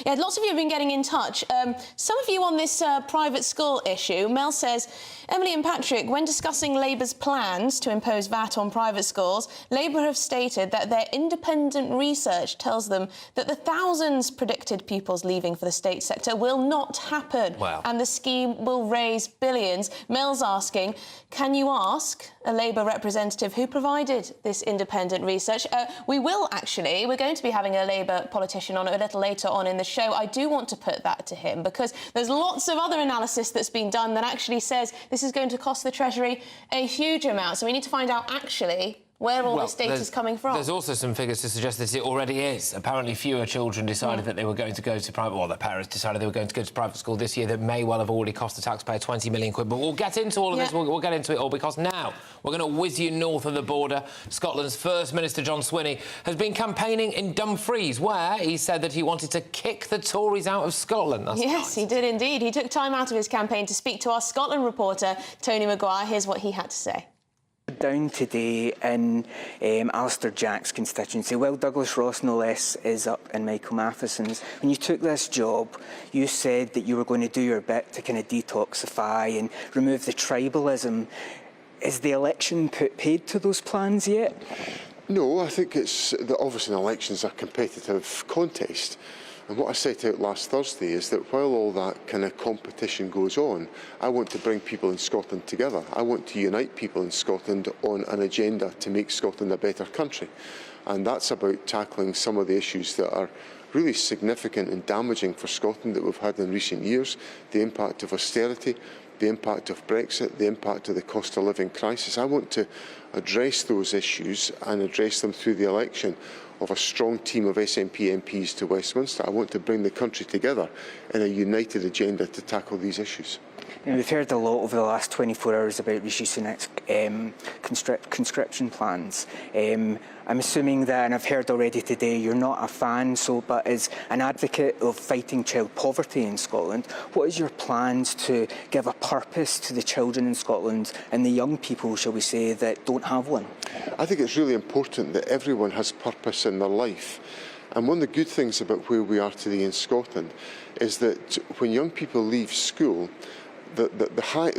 Yeah, lots of you have been getting in touch. Some of you on this private school issue. Mel says, Emily and Patrick, when discussing Labour's plans to impose VAT on private schools, Labour have stated that their independent research tells them that the thousands predicted pupils leaving for the state sector will not happen. Wow. And the scheme will raise billions. Mel's asking, can you ask a Labour representative who provided this independent research? We will, actually. We're going to be having a Labour politician on a little later on in the show. I do want to put that to him because there's lots of other analysis that's been done that actually says this is going to cost the Treasury a huge amount. So we need to find out, actually, where all this data is coming from. There's also some figures to suggest that it already is. Apparently fewer children decided that they were going to go to private... Well, their parents decided they were going to go to private school this year that may well have already cost the taxpayer 20 million quid. But we'll get into all of this. We'll get into it all because now we're going to whiz you north of the border. Scotland's First Minister, John Swinney, has been campaigning in Dumfries, where he said that he wanted to kick the Tories out of Scotland. That's yes, nice. He did indeed. He took time out of his campaign to speak to our Scotland reporter, Tony Maguire. Here's what he had to say. Down today in Alistair Jack's constituency. Well, Douglas Ross, no less, is up in Michael Matheson's. When you took this job, you said that you were going to do your bit to kind of detoxify and remove the tribalism. Is the election put paid to those plans yet? No, I think it's that obviously an election's a competitive contest. And what I set out last Thursday is that while all that kind of competition goes on, I want to bring people in Scotland together. I want to unite people in Scotland on an agenda to make Scotland a better country. And that's about tackling some of the issues that are really significant and damaging for Scotland that we've had in recent years, the impact of austerity, the impact of Brexit, the impact of the cost of living crisis. I want to address those issues and address them through the election of a strong team of SNP MPs to Westminster. I want to bring the country together in a united agenda to tackle these issues. We've heard a lot over the last 24 hours about Rishi Sunak's conscription plans. I'm assuming that, and I've heard already today, you're not a fan, but as an advocate of fighting child poverty in Scotland, what is your plans to give a purpose to the children in Scotland and the young people, shall we say, that don't have one? I think it's really important that everyone has purpose in their life. And one of the good things about where we are today in Scotland is that when young people leave school,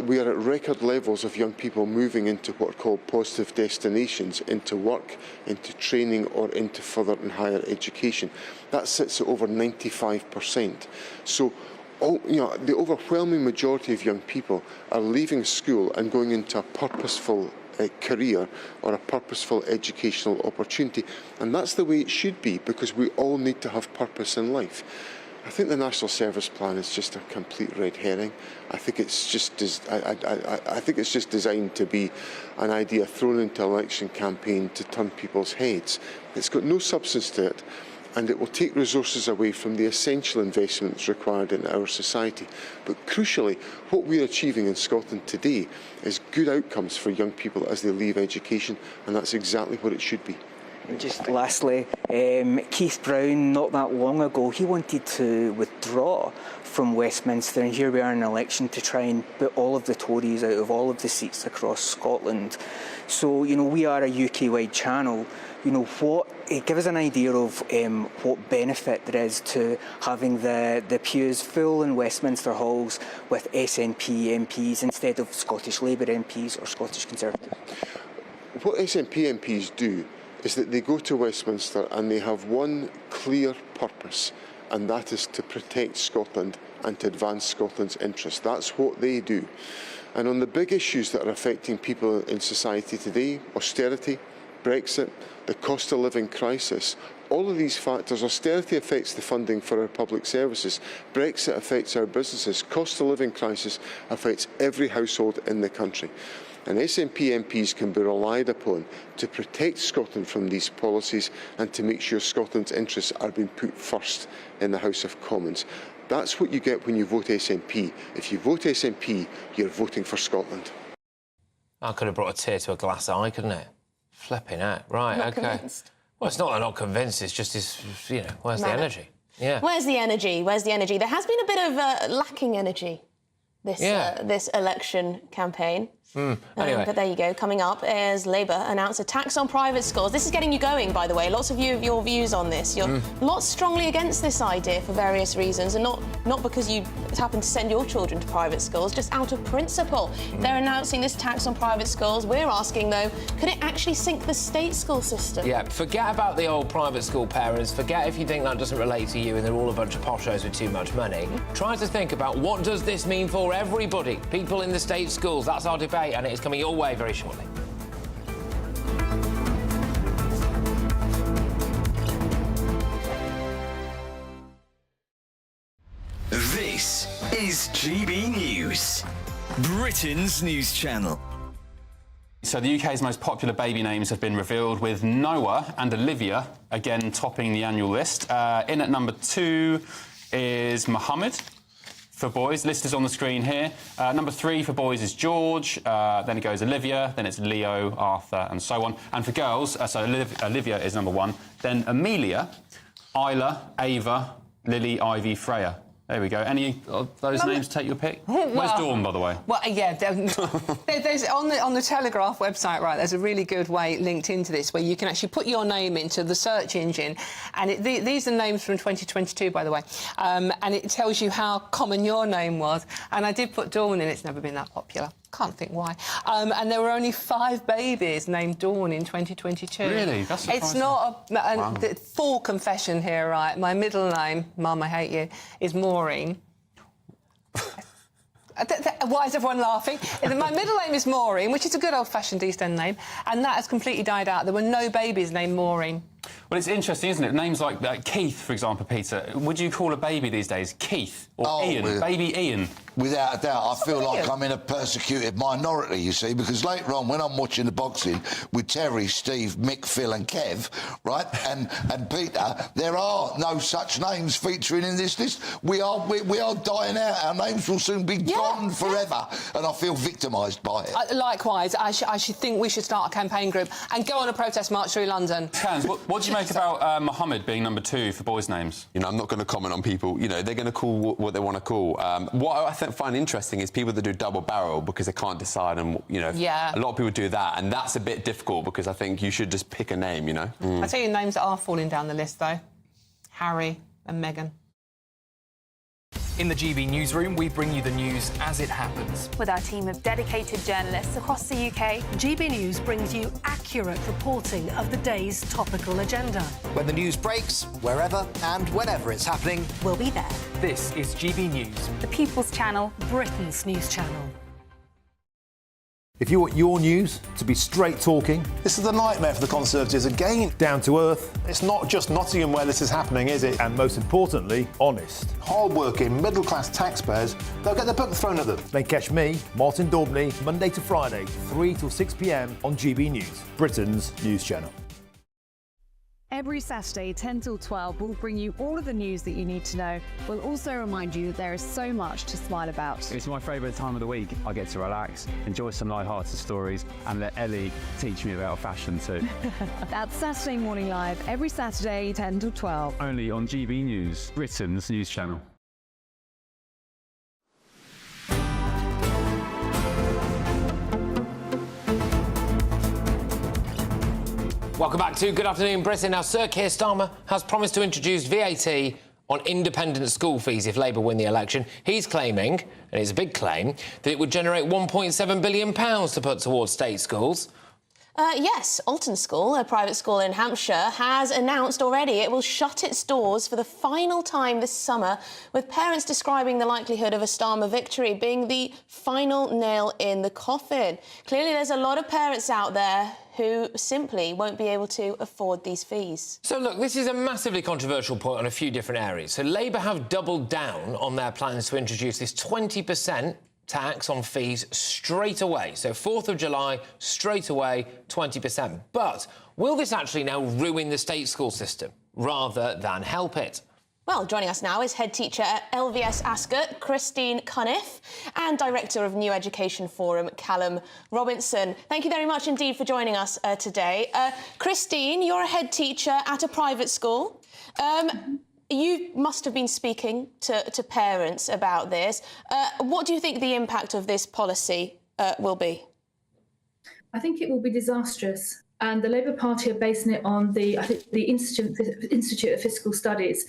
we are at record levels of young people moving into what are called positive destinations, into work, into training or into further and higher education. That sits at over 95%. So the overwhelming majority of young people are leaving school and going into a purposeful career or a purposeful educational opportunity. And that's the way it should be, because we all need to have purpose in life. I think the National Service Plan is just a complete red herring. I think it's just designed to be an idea thrown into an election campaign to turn people's heads. It's got no substance to it, and it will take resources away from the essential investments required in our society. But crucially, what we're achieving in Scotland today is good outcomes for young people as they leave education, and that's exactly what it should be. And just lastly, Keith Brown, not that long ago, he wanted to withdraw from Westminster, and here we are in an election to try and put all of the Tories out of all of the seats across Scotland. So, we are a UK-wide channel. Give us an idea of what benefit there is to having the pews full in Westminster halls with SNP MPs instead of Scottish Labour MPs or Scottish Conservatives. What SNP MPs do is that they go to Westminster and they have one clear purpose, and that is to protect Scotland and to advance Scotland's interests. That's what they do. And on the big issues that are affecting people in society today, austerity, Brexit, the cost of living crisis, all of these factors, austerity affects the funding for our public services, Brexit affects our businesses, cost of living crisis affects every household in the country. And SNP MPs can be relied upon to protect Scotland from these policies and to make sure Scotland's interests are being put first in the House of Commons. That's what you get when you vote SNP. If you vote SNP, you're voting for Scotland. I could have brought a tear to a glass eye, couldn't it? Flipping out. Right, Not OK. Convinced. Well, it's not that I'm not convinced, it's just, where's the energy? Yeah. Where's the energy? Where's the energy? There has been a bit of lacking energy this election campaign. Anyway. But there you go. Coming up is Labour announced a tax on private schools. This is getting you going, by the way. Lots of you have your views on this. You're lots strongly against this idea for various reasons, and not because you happen to send your children to private schools, just out of principle. They're announcing this tax on private schools. We're asking, though, could it actually sink the state school system? Yeah, forget about the old private school parents. Forget if you think that doesn't relate to you and they're all a bunch of poshos with too much money. Try to think about what does this mean for everybody? People in the state schools. That's our debate, and it is coming your way very shortly. This is GB News, Britain's news channel. So the UK's most popular baby names have been revealed, with Noah and Olivia again topping the annual list. In at number 2 is Mohammed. For boys, list is on the screen here. Number 3 for boys is George, then it goes Olivia, then it's Leo, Arthur, and so on. And for girls, so Olivia is number 1, then Amelia, Isla, Ava, Lily, Ivy, Freya. There we go. Any of those names take your pick? Where's Dawn, by the way? Well, yeah, there's on the Telegraph website, right, there's a really good way linked into this where you can actually put your name into the search engine, and these are names from 2022, by the way, and it tells you how common your name was. And I did put Dawn in. It's never been that popular. Can't think why. And there were only 5 babies named Dawn in 2022. Really? That's surprising. It's not a full confession here, right? My middle name, Mum, I hate you, is Maureen. Why is everyone laughing? My middle name is Maureen, which is a good old-fashioned East End name, and that has completely died out. There were no babies named Maureen. Well, it's interesting, isn't it? Names like Keith, for example, Peter. Would you call a baby these days Keith or Ian? Baby Ian? Without a doubt. I feel like I'm in a persecuted minority, you see, because later on, when I'm watching the boxing with Terry, Steve, Mick, Phil and Kev, right, and Peter, there are no such names featuring in this list. We are dying out. Our names will soon be gone forever, and I feel victimised by it. Likewise, I should think we should start a campaign group and go on a protest march through London. Cans, what do you make about Mohammed being number 2 for boys' names? You know, I'm not going to comment on people. You know, they're going to call what they want to call. What I find interesting is people that do double barrel because they can't decide, and you know, a lot of people do that, and that's a bit difficult because I think you should just pick a name. You know. I tell you names that are falling down the list though: Harry and Meghan. In the GB newsroom, we bring you the news as it happens. With our team of dedicated journalists across the UK, GB News brings you accurate reporting of the day's topical agenda. When the news breaks, wherever and whenever it's happening, We'll be there. This is GB News. The People's Channel, Britain's news channel. If you want your news to be straight talking, this is a nightmare for the Conservatives again. Down to earth. It's not just Nottingham where this is happening, is it? And most importantly, honest. Hard-working, middle-class taxpayers, they'll get their book thrown at them. They catch me, Martin Daubney, Monday to Friday, 3 till 6 p.m. on GB News, Britain's news channel. Every Saturday, 10 till 12, we'll bring you all of the news that you need to know. We'll also remind you that there is so much to smile about. It's my favourite time of the week. I get to relax, enjoy some light-hearted stories, and let Ellie teach me about fashion too. That's Saturday Morning Live, every Saturday, 10 till 12. Only on GB News, Britain's news channel. Welcome back to Good Afternoon Britain. Now, Sir Keir Starmer has promised to introduce VAT on independent school fees if Labour win the election. He's claiming, and it's a big claim, that it would generate £1.7 billion to put towards state schools. Yes, Alton School, a private school in Hampshire, has announced already it will shut its doors for the final time this summer, with parents describing the likelihood of a Starmer victory being the final nail in the coffin. Clearly, there's a lot of parents out there who simply won't be able to afford these fees. So, look, this is a massively controversial point on a few different areas. So Labour have doubled down on their plans to introduce this 20% tax on fees straight away. So 4th of July, straight away, 20%. But will this actually now ruin the state school system rather than help it? Well, joining us now is head teacher at LVS Ascot, Christine Cunniff, and director of New Education Forum, Callum Robinson. Thank you very much indeed for joining us today. Christine, you're a head teacher at a private school. You must have been speaking to parents about this. What do you think the impact of this policy will be? I think it will be disastrous. And the Labour Party are basing it on the Institute of Fiscal Studies.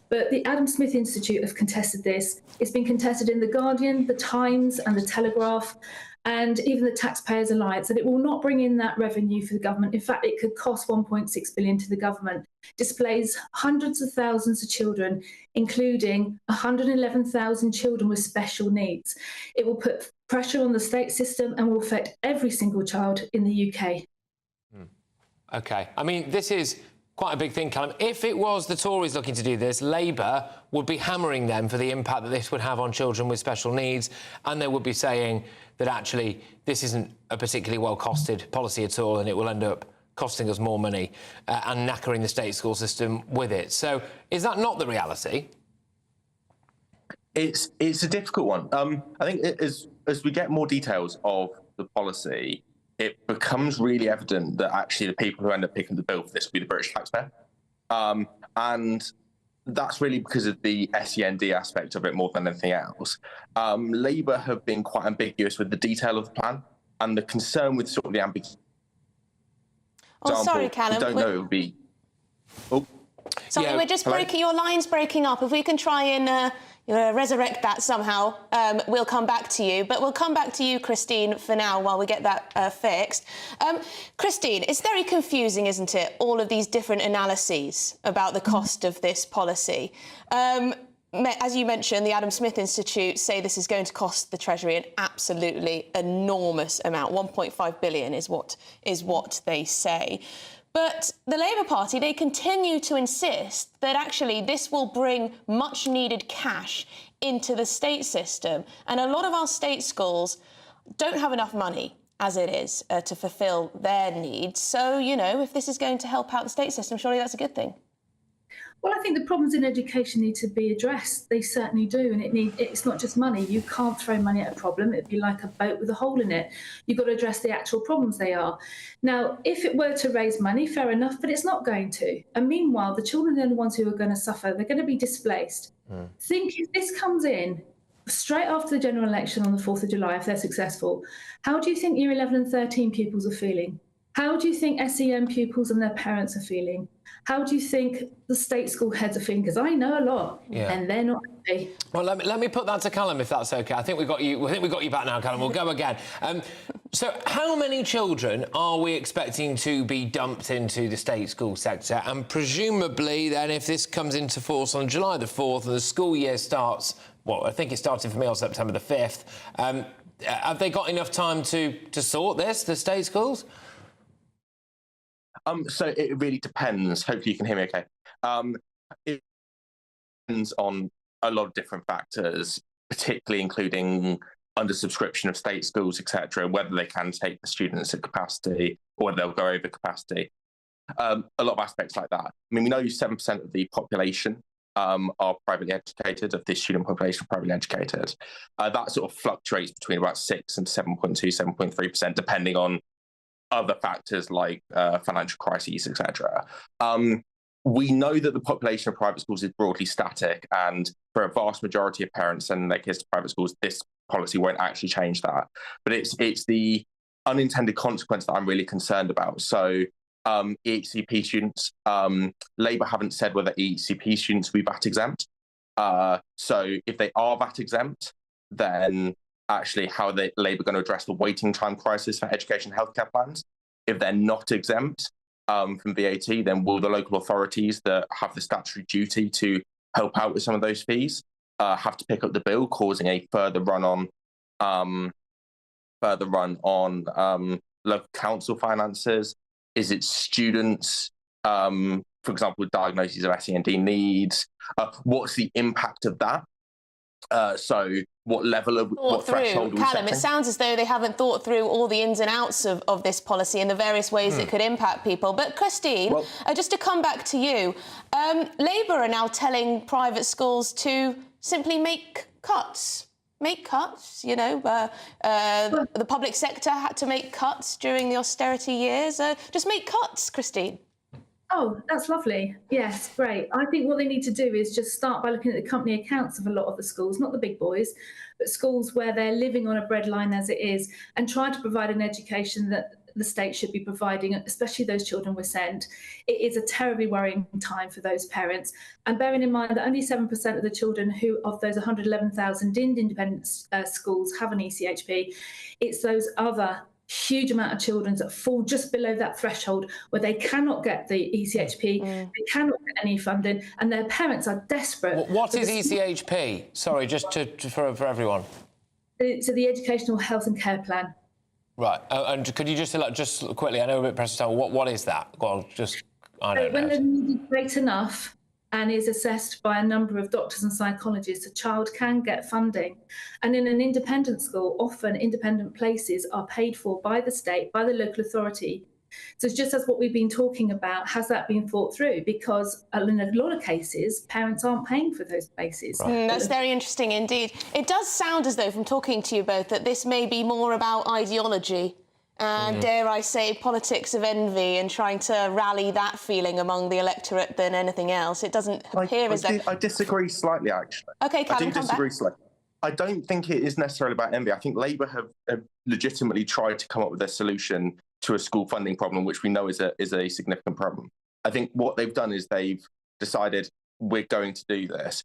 But the Adam Smith Institute have contested this. It's been contested in The Guardian, The Times and The Telegraph, and even the Taxpayers Alliance, that it will not bring in that revenue for the government. In fact, it could cost £1.6 billion to the government. Displays hundreds of thousands of children, including 111,000 children with special needs. It will put pressure on the state system and will affect every single child in the UK. OK. I mean, this is quite a big thing, Callum. If it was the Tories looking to do this, Labour would be hammering them for the impact that this would have on children with special needs, and they would be saying that actually this isn't a particularly well-costed policy at all, and it will end up costing us more money and knackering the state school system with it. So is that not the reality? It's a difficult one. I think as we get more details of the policy, it becomes really evident that actually the people who end up picking the bill for this will be the British taxpayer. And that's really because of the SEND aspect of it more than anything else. Labour have been quite ambiguous with the detail of the plan, and the concern with sort of the ambiguity. Oh, sorry, Callum. We don't know it would be... Oh. Sorry, we're just breaking... Your line's breaking up. If we can try and resurrect that somehow, we'll come back to you. But we'll come back to you, Christine, for now, while we get that fixed. Christine, it's very confusing, isn't it, all of these different analyses about the cost of this policy. As you mentioned, the Adam Smith Institute say this is going to cost the Treasury an absolutely enormous amount. 1.5 billion is what they say. But the Labour Party, they continue to insist that actually this will bring much needed cash into the state system. And a lot of our state schools don't have enough money as it is to fulfil their needs. So, you know, if this is going to help out the state system, surely that's a good thing. Well, I think the problems in education need to be addressed. They certainly do, and it's not just money. You can't throw money at a problem. It'd be like a boat with a hole in it. You've got to address the actual problems they are. Now, if it were to raise money, fair enough, but it's not going to. And meanwhile, the children are the ones who are going to suffer. They're going to be displaced. Think if this comes in straight after the general election on the 4th of July, if they're successful, how do you think Year 11 and 13 pupils are feeling? How do you think SEN pupils and their parents are feeling? How do you think the state school heads are feeling? Because I know a lot, and they're not happy. Well, let me put that to Callum, if that's OK. I think we got you. I think we got you back now, Callum. We'll go again. So, how many children are we expecting to be dumped into the state school sector? And presumably, then, if this comes into force on July the 4th and the school year starts, well, I think it started for me on September the 5th. Have they got enough time to sort this, the state schools? So it really depends. Hopefully you can hear me okay. It depends on a lot of different factors, particularly including undersubscription of state schools, etc., whether they can take the students at capacity or whether they'll go over capacity. A lot of aspects like that. I mean, we know 7% of the population are privately educated, of the student population privately educated. That sort of fluctuates between about 6 and 7.2, 7.3%, depending on other factors like financial crises, etc. We know that the population of private schools is broadly static, and for a vast majority of parents sending their kids to private schools, this policy won't actually change that. But it's the unintended consequence that I'm really concerned about. So EHCP students, Labour haven't said whether EHCP students will be VAT exempt. So if they are VAT exempt, then actually how are Labour going to address the waiting time crisis for education and healthcare plans? If they're not exempt from VAT, then will the local authorities that have the statutory duty to help out with some of those fees have to pick up the bill, causing a further run on local council finances? Is it students, for example, with diagnoses of SEND needs? What's the impact of that? So what level of what threshold? Callum, it sounds as though they haven't thought through all the ins and outs of this policy and the various ways it could impact people. But Christine, just to come back to you, Labour are now telling private schools to simply make cuts. Make cuts, you know. The public sector had to make cuts during the austerity years. Just make cuts, Christine. Oh, that's lovely. Yes, great. I think what they need to do is just start by looking at the company accounts of a lot of the schools, not the big boys, but schools where they're living on a breadline as it is, and try to provide an education that the state should be providing, especially those children were sent. It is a terribly worrying time for those parents. And bearing in mind that only 7% of the children who, of those 111,000 in independent schools have an ECHP, it's those other huge amount of children that fall just below that threshold where they cannot get the ECHP, they cannot get any funding, and their parents are desperate. What is ECHP? Sorry, just for everyone. So the Educational Health and Care Plan. Right, and could you just quickly, I know we're a bit pressed to tell, what is that? Well, I don't know. When the need is great enough and is assessed by a number of doctors and psychologists, a child can get funding. And in an independent school, often independent places are paid for by the state, by the local authority. So it's just as what we've been talking about, has that been thought through? Because in a lot of cases, parents aren't paying for those places. That's very interesting indeed. It does sound as though, from talking to you both, that this may be more about ideology and, dare I say, politics of envy and trying to rally that feeling among the electorate than anything else. It doesn't appear as though... I disagree slightly, actually. OK, Callum, I do disagree slightly. I don't think it is necessarily about envy. I think Labour have legitimately tried to come up with a solution to a school funding problem, which we know is a significant problem. I think what they've done is they've decided we're going to do this.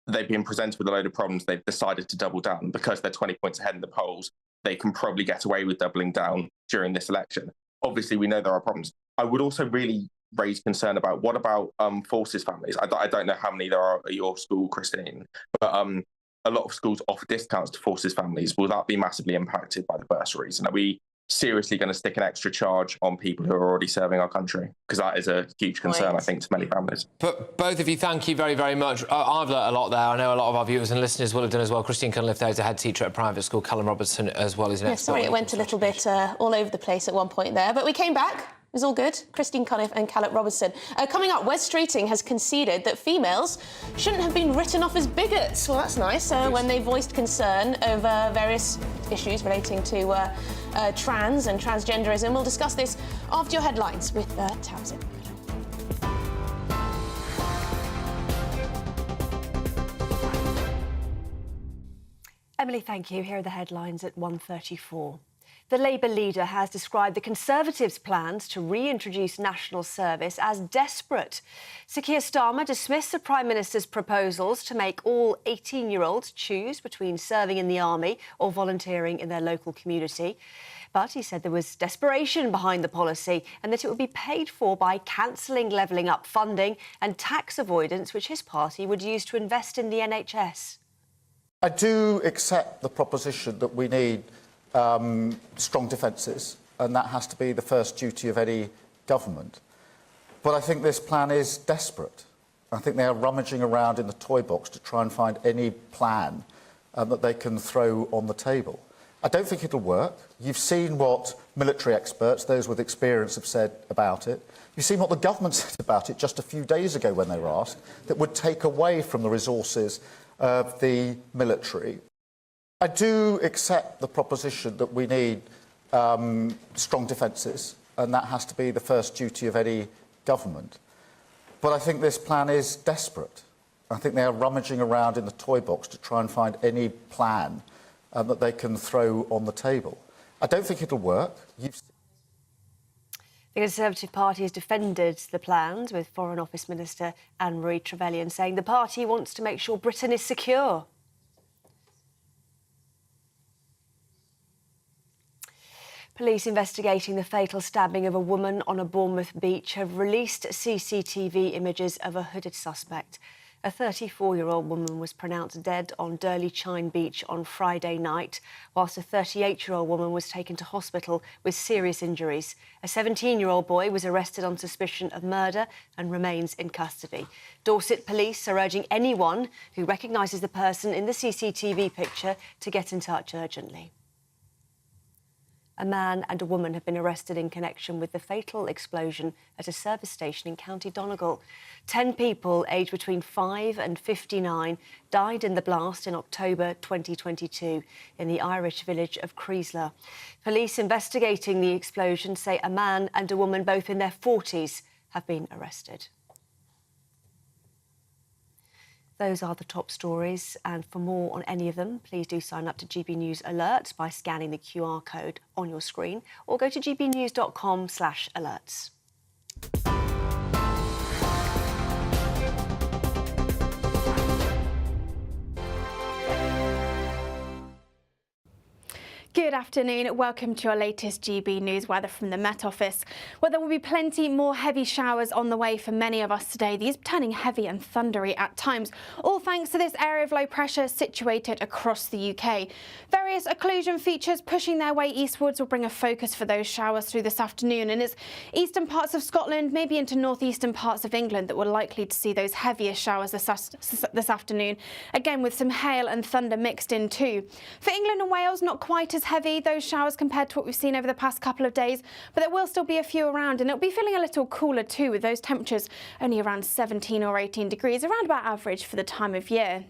They've been presented with a load of problems. They've decided to double down because they're 20 points ahead in the polls. They can probably get away with doubling down during this election. Obviously, we know there are problems. I would also really raise concern about what about forces families? I don't know how many there are at your school, Christine, but a lot of schools offer discounts to forces families. Will that be massively impacted by the bursaries? And are we seriously going to stick an extra charge on people who are already serving our country? Because that is a huge concern, I think, to many families. But both of you, thank you very, very much. I've learnt a lot there. I know a lot of our viewers and listeners will have done as well. Christine Cunliffe there is a head teacher at a private school. Callum Robertson as well is an expert. Sorry, it went a little bit all over the place at one point there, but we came back. It was all good. Christine Cunliffe and Callum Robertson. Coming up, Wes Streeting has conceded that females shouldn't have been written off as bigots. Well, that's nice. When they voiced concern over various issues relating to trans and transgenderism. We'll discuss this after your headlines with Tamsin. Emily, thank you. Here are the headlines at 1:34. The Labour leader has described the Conservatives' plans to reintroduce national service as desperate. Sir Keir Starmer dismissed the Prime Minister's proposals to make all 18-year-olds choose between serving in the army or volunteering in their local community. But he said there was desperation behind the policy and that it would be paid for by cancelling levelling up funding and tax avoidance, which his party would use to invest in the NHS. I do accept the proposition that we need strong defences, and that has to be the first duty of any government. But I think this plan is desperate. I think they are rummaging around in the toy box to try and find any plan that they can throw on the table. I don't think it'll work. You've seen what military experts, those with experience, have said about it. You've seen what the government said about it just a few days ago when they were asked, that would take away from the resources of the military. I do accept the proposition that we need strong defences, and that has to be the first duty of any government. But I think this plan is desperate. I think they are rummaging around in the toy box to try and find any plan that they can throw on the table. I don't think it'll work. The Conservative Party has defended the plans, with Foreign Office Minister Anne-Marie Trevelyan saying the party wants to make sure Britain is secure. Police investigating the fatal stabbing of a woman on a Bournemouth beach have released CCTV images of a hooded suspect. A 34-year-old woman was pronounced dead on Durley Chine Beach on Friday night, whilst a 38-year-old woman was taken to hospital with serious injuries. A 17-year-old boy was arrested on suspicion of murder and remains in custody. Dorset police are urging anyone who recognises the person in the CCTV picture to get in touch urgently. A man and a woman have been arrested in connection with the fatal explosion at a service station in County Donegal. 10 people aged between 5 and 59 died in the blast in October 2022 in the Irish village of Creesler. Police investigating the explosion say a man and a woman, both in their 40s, have been arrested. Those are the top stories, and for more on any of them, please do sign up to GB News Alerts by scanning the QR code on your screen or go to gbnews.com/alerts. Good afternoon. Welcome to your latest GB News weather from the Met Office. Well, there will be plenty more heavy showers on the way for many of us today, these turning heavy and thundery at times, all thanks to this area of low pressure situated across the UK. Various occlusion features pushing their way eastwards will bring a focus for those showers through this afternoon, and it's eastern parts of Scotland, maybe into northeastern parts of England, that we're likely to see those heaviest showers this afternoon, again with some hail and thunder mixed in too. For England and Wales, not quite as heavy, those showers, compared to what we've seen over the past couple of days, but there will still be a few around, and it'll be feeling a little cooler too, with those temperatures only around 17 or 18 degrees, around about average for the time of year.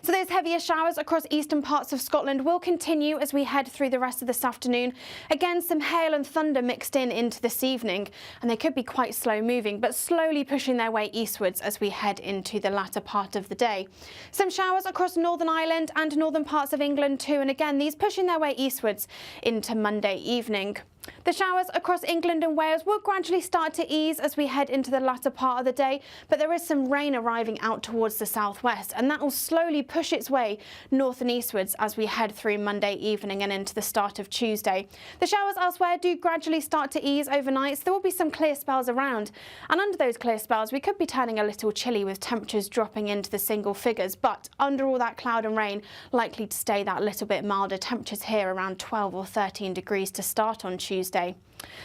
So those heavier showers across eastern parts of Scotland will continue as we head through the rest of this afternoon. Again, some hail and thunder mixed in into this evening, and they could be quite slow moving, but slowly pushing their way eastwards as we head into the latter part of the day. Some showers across Northern Ireland and northern parts of England too, and again, these pushing their way eastwards into Monday evening. The showers across England and Wales will gradually start to ease as we head into the latter part of the day, but there is some rain arriving out towards the southwest, and that will slowly push its way north and eastwards as we head through Monday evening and into the start of Tuesday. The showers elsewhere do gradually start to ease overnight, so there will be some clear spells around. And under those clear spells, we could be turning a little chilly with temperatures dropping into the single figures. But under all that cloud and rain, likely to stay that little bit milder. Temperatures here around 12 or 13 degrees to start on Tuesday.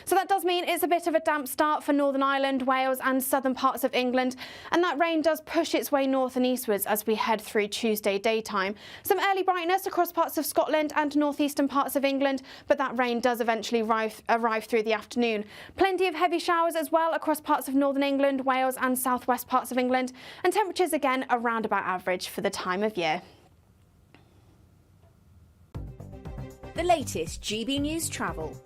So that does mean it's a bit of a damp start for Northern Ireland, Wales and southern parts of England, and that rain does push its way north and eastwards as we head through Tuesday daytime. Some early brightness across parts of Scotland and northeastern parts of England, but that rain does eventually arrive through the afternoon. Plenty of heavy showers as well across parts of northern England, Wales and southwest parts of England, and temperatures again around about average for the time of year. The latest GB News travel.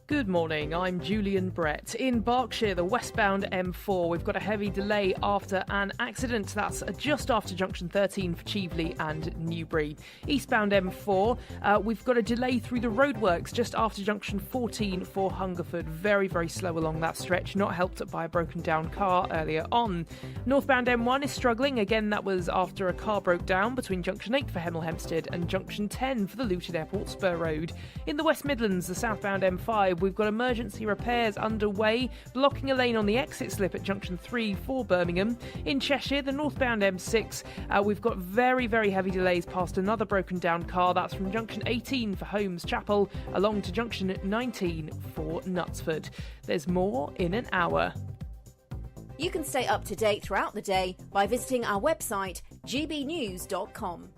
Good morning, I'm Julian Brett. In Berkshire, the westbound M4, we've got a heavy delay after an accident. That's just after junction 13 for Cheveley and Newbury. Eastbound M4, we've got a delay through the roadworks just after junction 14 for Hungerford. Very, very slow along that stretch, not helped by a broken down car earlier on. Northbound M1 is struggling. Again, that was after a car broke down between junction 8 for Hemel Hempstead and junction 10 for the Luton Airport Spur Road. In the West Midlands, the southbound M5, we've got emergency repairs underway, blocking a lane on the exit slip at junction 3 for Birmingham. In Cheshire, the northbound M6, we've got very, very heavy delays past another broken down car. That's from junction 18 for Holmes Chapel along to junction 19 for Knutsford. There's more in an hour. You can stay up to date throughout the day by visiting our website gbnews.com.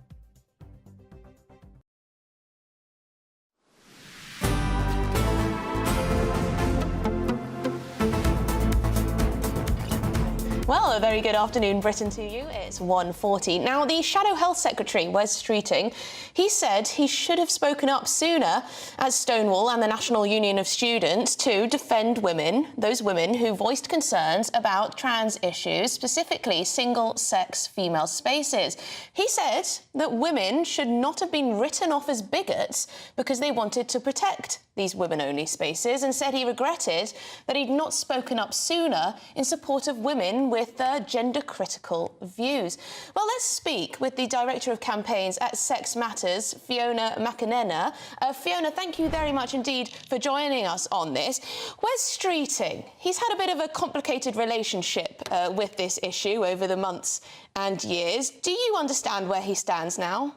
Well, a very good afternoon, Britain, to you. It's 1:40. Now, the Shadow Health Secretary, Wes Streeting, he said he should have spoken up sooner as Stonewall and the National Union of Students to defend women, those women who voiced concerns about trans issues, specifically single-sex female spaces. He said that women should not have been written off as bigots because they wanted to protect these women-only spaces, and said he regretted that he'd not spoken up sooner in support of women with gender-critical views. Well, let's speak with the Director of Campaigns at Sex Matters, Fiona McAnena. Fiona, thank you very much indeed for joining us on this. Wes Streeting, he's had a bit of a complicated relationship with this issue over the months and years. Do you understand where he stands now?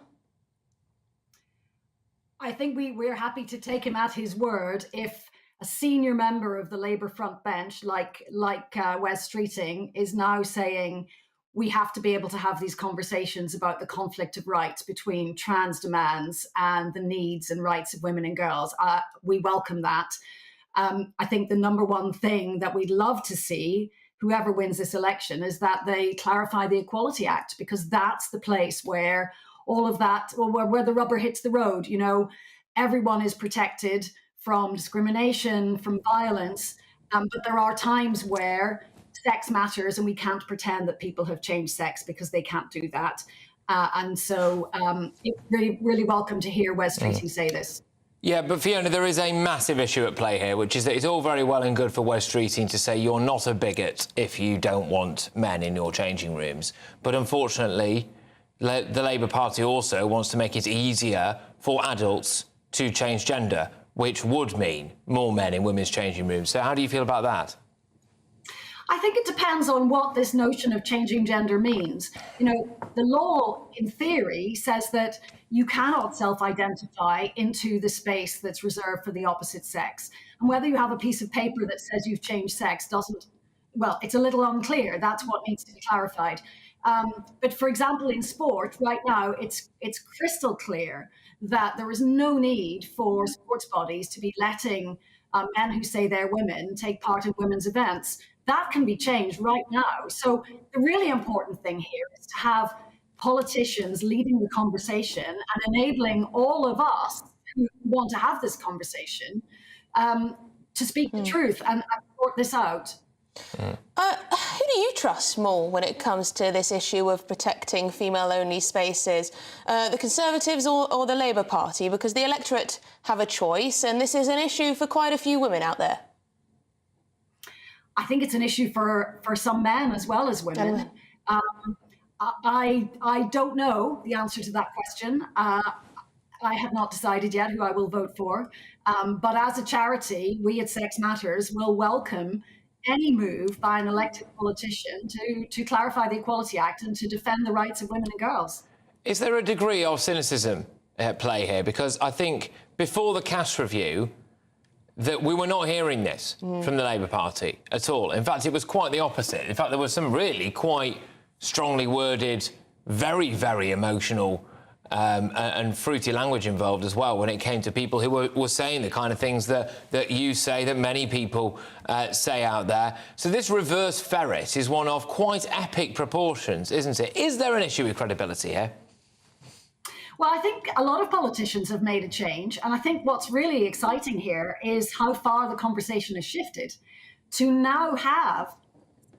I think we're happy to take him at his word if a senior member of the Labour front bench, like Wes Streeting, is now saying we have to be able to have these conversations about the conflict of rights between trans demands and the needs and rights of women and girls. We welcome that. I think the number one thing that we'd love to see, whoever wins this election, is that they clarify the Equality Act, because that's the place where all of that, or where the rubber hits the road. You know, everyone is protected from discrimination, from violence, but there are times where sex matters and we can't pretend that people have changed sex, because they can't do that. And so it's really, really welcome to hear Wes Streeting say this. Yeah, but Fiona, there is a massive issue at play here, which is that it's all very well and good for Wes Streeting to say you're not a bigot if you don't want men in your changing rooms. But unfortunately, the Labour Party also wants to make it easier for adults to change gender, which would mean more men in women's changing rooms. So how do you feel about that? I think it depends on what this notion of changing gender means. You know, the law, in theory, says that you cannot self-identify into the space that's reserved for the opposite sex. And whether you have a piece of paper that says you've changed sex doesn't, well, it's a little unclear. That's what needs to be clarified. But for example, in sport, right now, it's crystal clear that there is no need for sports bodies to be letting men who say they're women take part in women's events. That can be changed right now. So the really important thing here is to have politicians leading the conversation and enabling all of us who want to have this conversation to speak the truth and sort this out. Who do you trust more when it comes to this issue of protecting female-only spaces? The Conservatives or the Labour Party? Because the electorate have a choice, and this is an issue for quite a few women out there. I think it's an issue for some men as well as women. I don't know the answer to that question. I have not decided yet who I will vote for. But as a charity, we at Sex Matters will welcome any move by an elected politician to clarify the Equality Act and to defend the rights of women and girls. Is there a degree of cynicism at play here? Because I think before the cash review, that we were not hearing this from the Labour Party at all. In fact, it was quite the opposite. In fact, there was some really quite strongly worded, very, very emotional and fruity language involved as well when it came to people who were saying the kind of things that you say, that many people say out there. So this reverse ferret is one of quite epic proportions, isn't it? Is there an issue with credibility here? Well, I think a lot of politicians have made a change. And I think what's really exciting here is how far the conversation has shifted to now have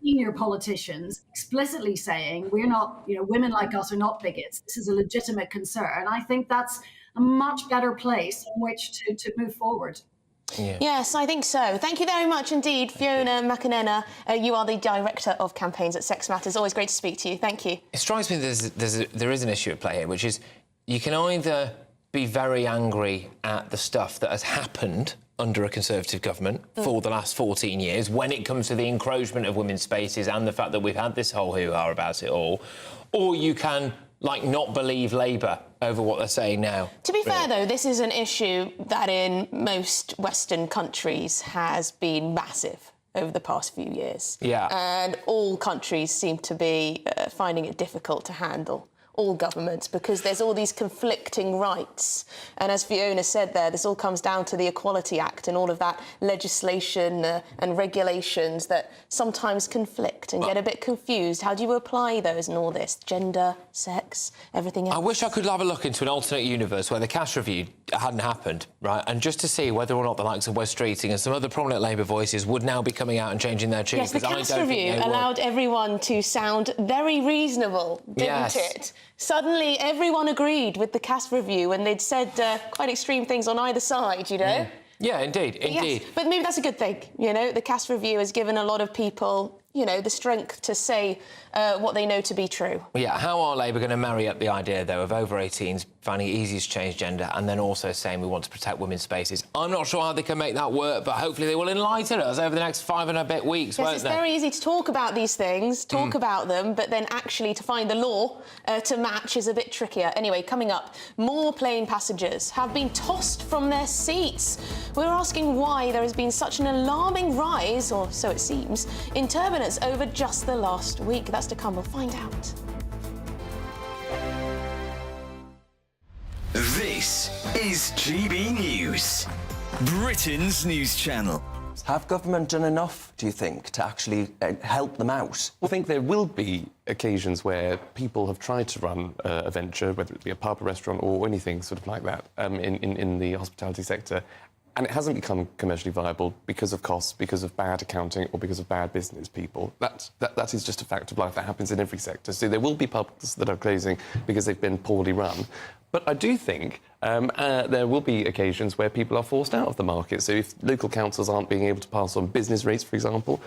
senior politicians explicitly saying we're not, women like us are not bigots. This is a legitimate concern. I think that's a much better place in which to move forward. Yeah. Yes, I think so. Thank you very much indeed, Fiona McInerney. You are the Director of Campaigns at Sex Matters. Always great to speak to you. Thank you. It strikes me there is an issue at play here, which is you can either be very angry at the stuff that has happened under a Conservative government for the last 14 years when it comes to the encroachment of women's spaces and the fact that we've had this whole hoo-ha about it all, or you can, not believe Labour over what they're saying now. To be fair, though, this is an issue that in most Western countries has been massive over the past few years. Yeah. And all countries seem to be finding it difficult to handle. All governments, because there's all these conflicting rights. And as Fiona said there, this all comes down to the Equality Act and all of that legislation and regulations that sometimes conflict and get a bit confused. How do you apply those and all this? Gender, sex, everything else? I wish I could have a look into an alternate universe where the cash review hadn't happened, right? And just to see whether or not the likes of Wes Streeting and some other prominent Labour voices would now be coming out and changing their tune. Yes, the cash review allowed everyone to sound very reasonable, didn't it? Suddenly, everyone agreed with the cast review and they'd said quite extreme things on either side, Yeah, indeed. Yes, but maybe that's a good thing, The cast review has given a lot of people, the strength to say what they know to be true. Yeah, how are Labour going to marry up the idea, though, of over-18s finding it easy to change gender and then also saying we want to protect women's spaces? I'm not sure how they can make that work, but hopefully they will enlighten us over the next 5 and a bit weeks, won't they? Yes, it's very easy to talk about these things, talk about them, but then actually to find the law to match is a bit trickier. Anyway, coming up, more plane passengers have been tossed from their seats. We're asking why there has been such an alarming rise, or so it seems, in turbulence over just the last week. That's to come, we'll find out. This is GB News, Britain's news channel. Have government done enough, do you think, to actually help them out? I think there will be occasions where people have tried to run a venture, whether it be a pub, a restaurant or anything sort of like that in the hospitality sector, and it hasn't become commercially viable because of costs, because of bad accounting or because of bad business people. That is just a fact of life. That happens in every sector. So there will be pubs that are closing because they've been poorly run. But I do think there will be occasions where people are forced out of the market. So if local councils aren't being able to pass on business rates, for example,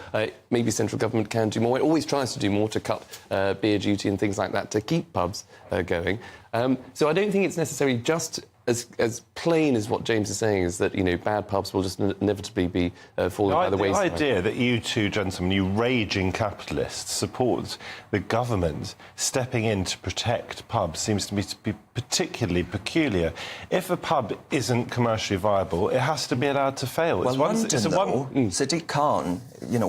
maybe central government can do more. It always tries to do more to cut beer duty and things like that to keep pubs going. So I don't think it's necessarily just as plain as what James is saying, is that, bad pubs will just inevitably be falling by the wayside. The idea that you two gentlemen, you raging capitalists, support the government stepping in to protect pubs seems to be particularly peculiar. If a pub isn't commercially viable, it has to be allowed to fail. Well, Sadiq Khan,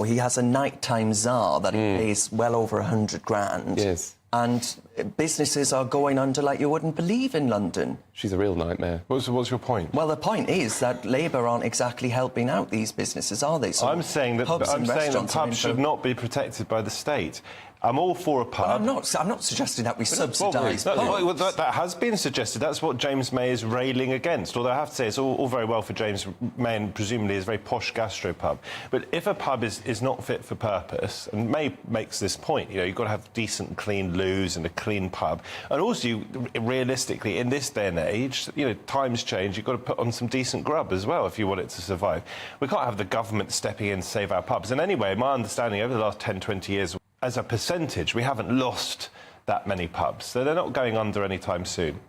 he has a nighttime czar that he pays well over 100 grand. Yes. And businesses are going under like you wouldn't believe in London. She's a real nightmare. What's your point? Well, the point is that Labour aren't exactly helping out these businesses, are they? So I'm saying that pubs should not be protected by the state. I'm all for a pub. Well, I'm not suggesting that we subsidise pubs. Well, that has been suggested. That's what James May is railing against. Although I have to say, it's all very well for James May and presumably his very posh gastropub. But if a pub is not fit for purpose, and May makes this point, you've got to have decent, clean loos and a clean pub. And also, realistically, in this day and age, times change. You've got to put on some decent grub as well if you want it to survive. We can't have the government stepping in to save our pubs. And anyway, my understanding over the last 10, 20 years, as a percentage, we haven't lost that many pubs. So they're not going under anytime soon.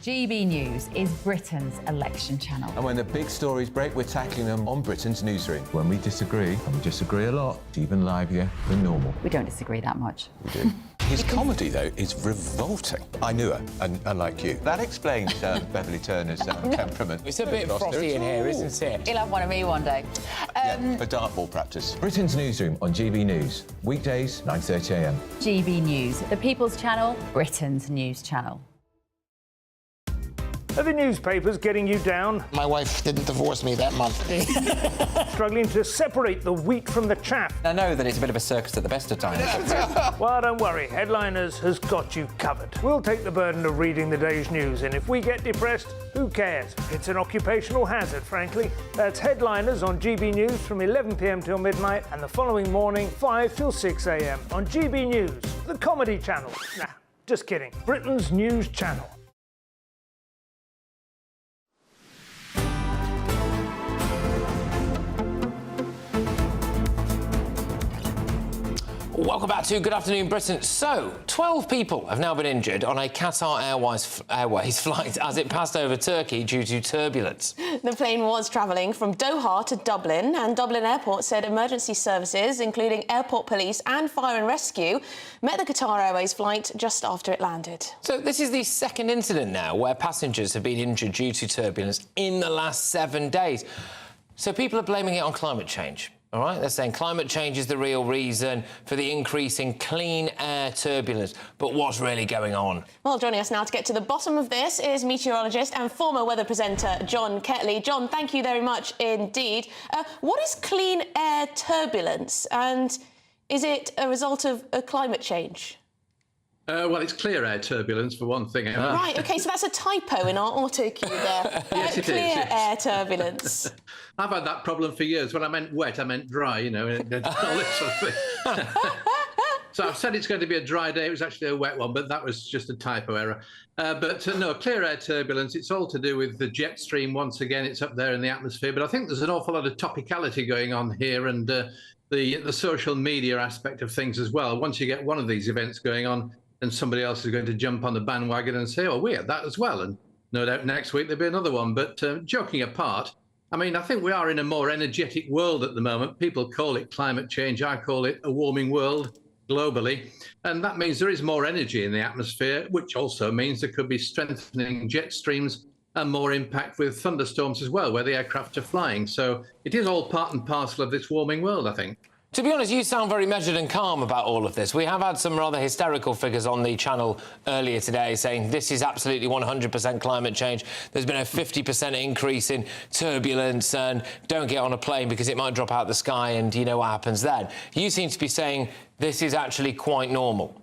GB News is Britain's election channel. And when the big stories break, we're tackling them on Britain's newsroom. When we disagree, and we disagree a lot, it's even livelier than normal. We don't disagree that much. We do. His comedy, though, is revolting. I knew her, and unlike you. That explains Beverly Turner's temperament. It's a bit frothy in here, isn't it? He'll have one of me one day. For dartball practice. Britain's newsroom on GB News. Weekdays, 9:30 a.m. GB News, the People's Channel, Britain's news channel. Are the newspapers getting you down? My wife didn't divorce me that month. Struggling to separate the wheat from the chaff? I know that it's a bit of a circus at the best of times. Well, don't worry. Headliners has got you covered. We'll take the burden of reading the day's news, and if we get depressed, who cares? It's an occupational hazard, frankly. That's Headliners on GB News from 11 p.m. till midnight, and the following morning, 5 till 6 a.m. on GB News, the comedy channel. Nah, just kidding. Britain's news channel. Welcome back to Good Afternoon Britain. So, 12 people have now been injured on a Qatar Airways flight as it passed over Turkey due to turbulence. The plane was travelling from Doha to Dublin, and Dublin Airport said emergency services, including airport police and fire and rescue, met the Qatar Airways flight just after it landed. So this is the second incident now where passengers have been injured due to turbulence in the last 7 days. So people are blaming it on climate change. All right, they're saying climate change is the real reason for the increase in clean air turbulence. But what's really going on? Well, joining us now to get to the bottom of this is meteorologist and former weather presenter John Ketley. John, thank you very much indeed. What is clean air turbulence, and is it a result of climate change? Well, it's clear air turbulence, for one thing. Right, OK, so that's a typo in our autocue there. Yes, it is, clear yes. air turbulence. I've had that problem for years. When I meant wet, I meant dry, you know, all this sort of thing. So I've said it's going to be a dry day. It was actually a wet one, but that was just a typo error. No, clear air turbulence, it's all to do with the jet stream. Once again, it's up there in the atmosphere. But I think there's an awful lot of topicality going on here, and the social media aspect of things as well. Once you get one of these events going on, and somebody else is going to jump on the bandwagon and say, oh, we had that as well. And no doubt next week there'll be another one. But joking apart, I mean, I think we are in a more energetic world at the moment. People call it climate change. I call it a warming world globally. And that means there is more energy in the atmosphere, which also means there could be strengthening jet streams and more impact with thunderstorms as well, where the aircraft are flying. So it is all part and parcel of this warming world, I think. To be honest, you sound very measured and calm about all of this. We have had some rather hysterical figures on the channel earlier today saying this is absolutely 100% climate change. There's been a 50% increase in turbulence, and don't get on a plane because it might drop out the sky, and you know what happens then. You seem to be saying this is actually quite normal.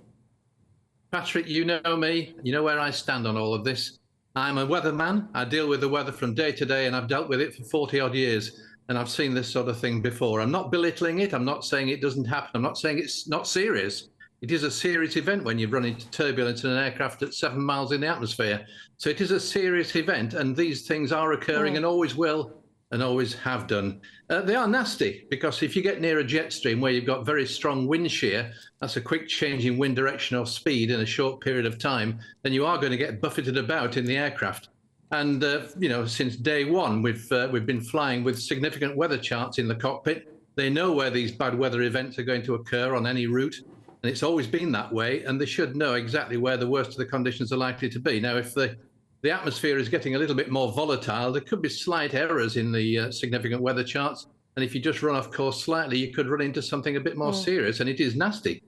Patrick, you know me. You know where I stand on all of this. I'm a weatherman. I deal with the weather from day to day, and I've dealt with it for 40-odd years. And I've seen this sort of thing before. I'm not belittling it. I'm not saying it doesn't happen. I'm not saying it's not serious. It is a serious event when you run into turbulence in an aircraft at 7 miles in the atmosphere. So it is a serious event, and these things are occurring and always will and always have done. They are nasty, because if you get near a jet stream where you've got very strong wind shear, that's a quick change in wind direction or speed in a short period of time, then you are going to get buffeted about in the aircraft. And, you know, since day one, we've been flying with significant weather charts in the cockpit. They know where these bad weather events are going to occur on any route, and it's always been that way, and they should know exactly where the worst of the conditions are likely to be. Now, if the atmosphere is getting a little bit more volatile, there could be slight errors in the significant weather charts, and if you just run off course slightly, you could run into something a bit more serious, and it is nasty.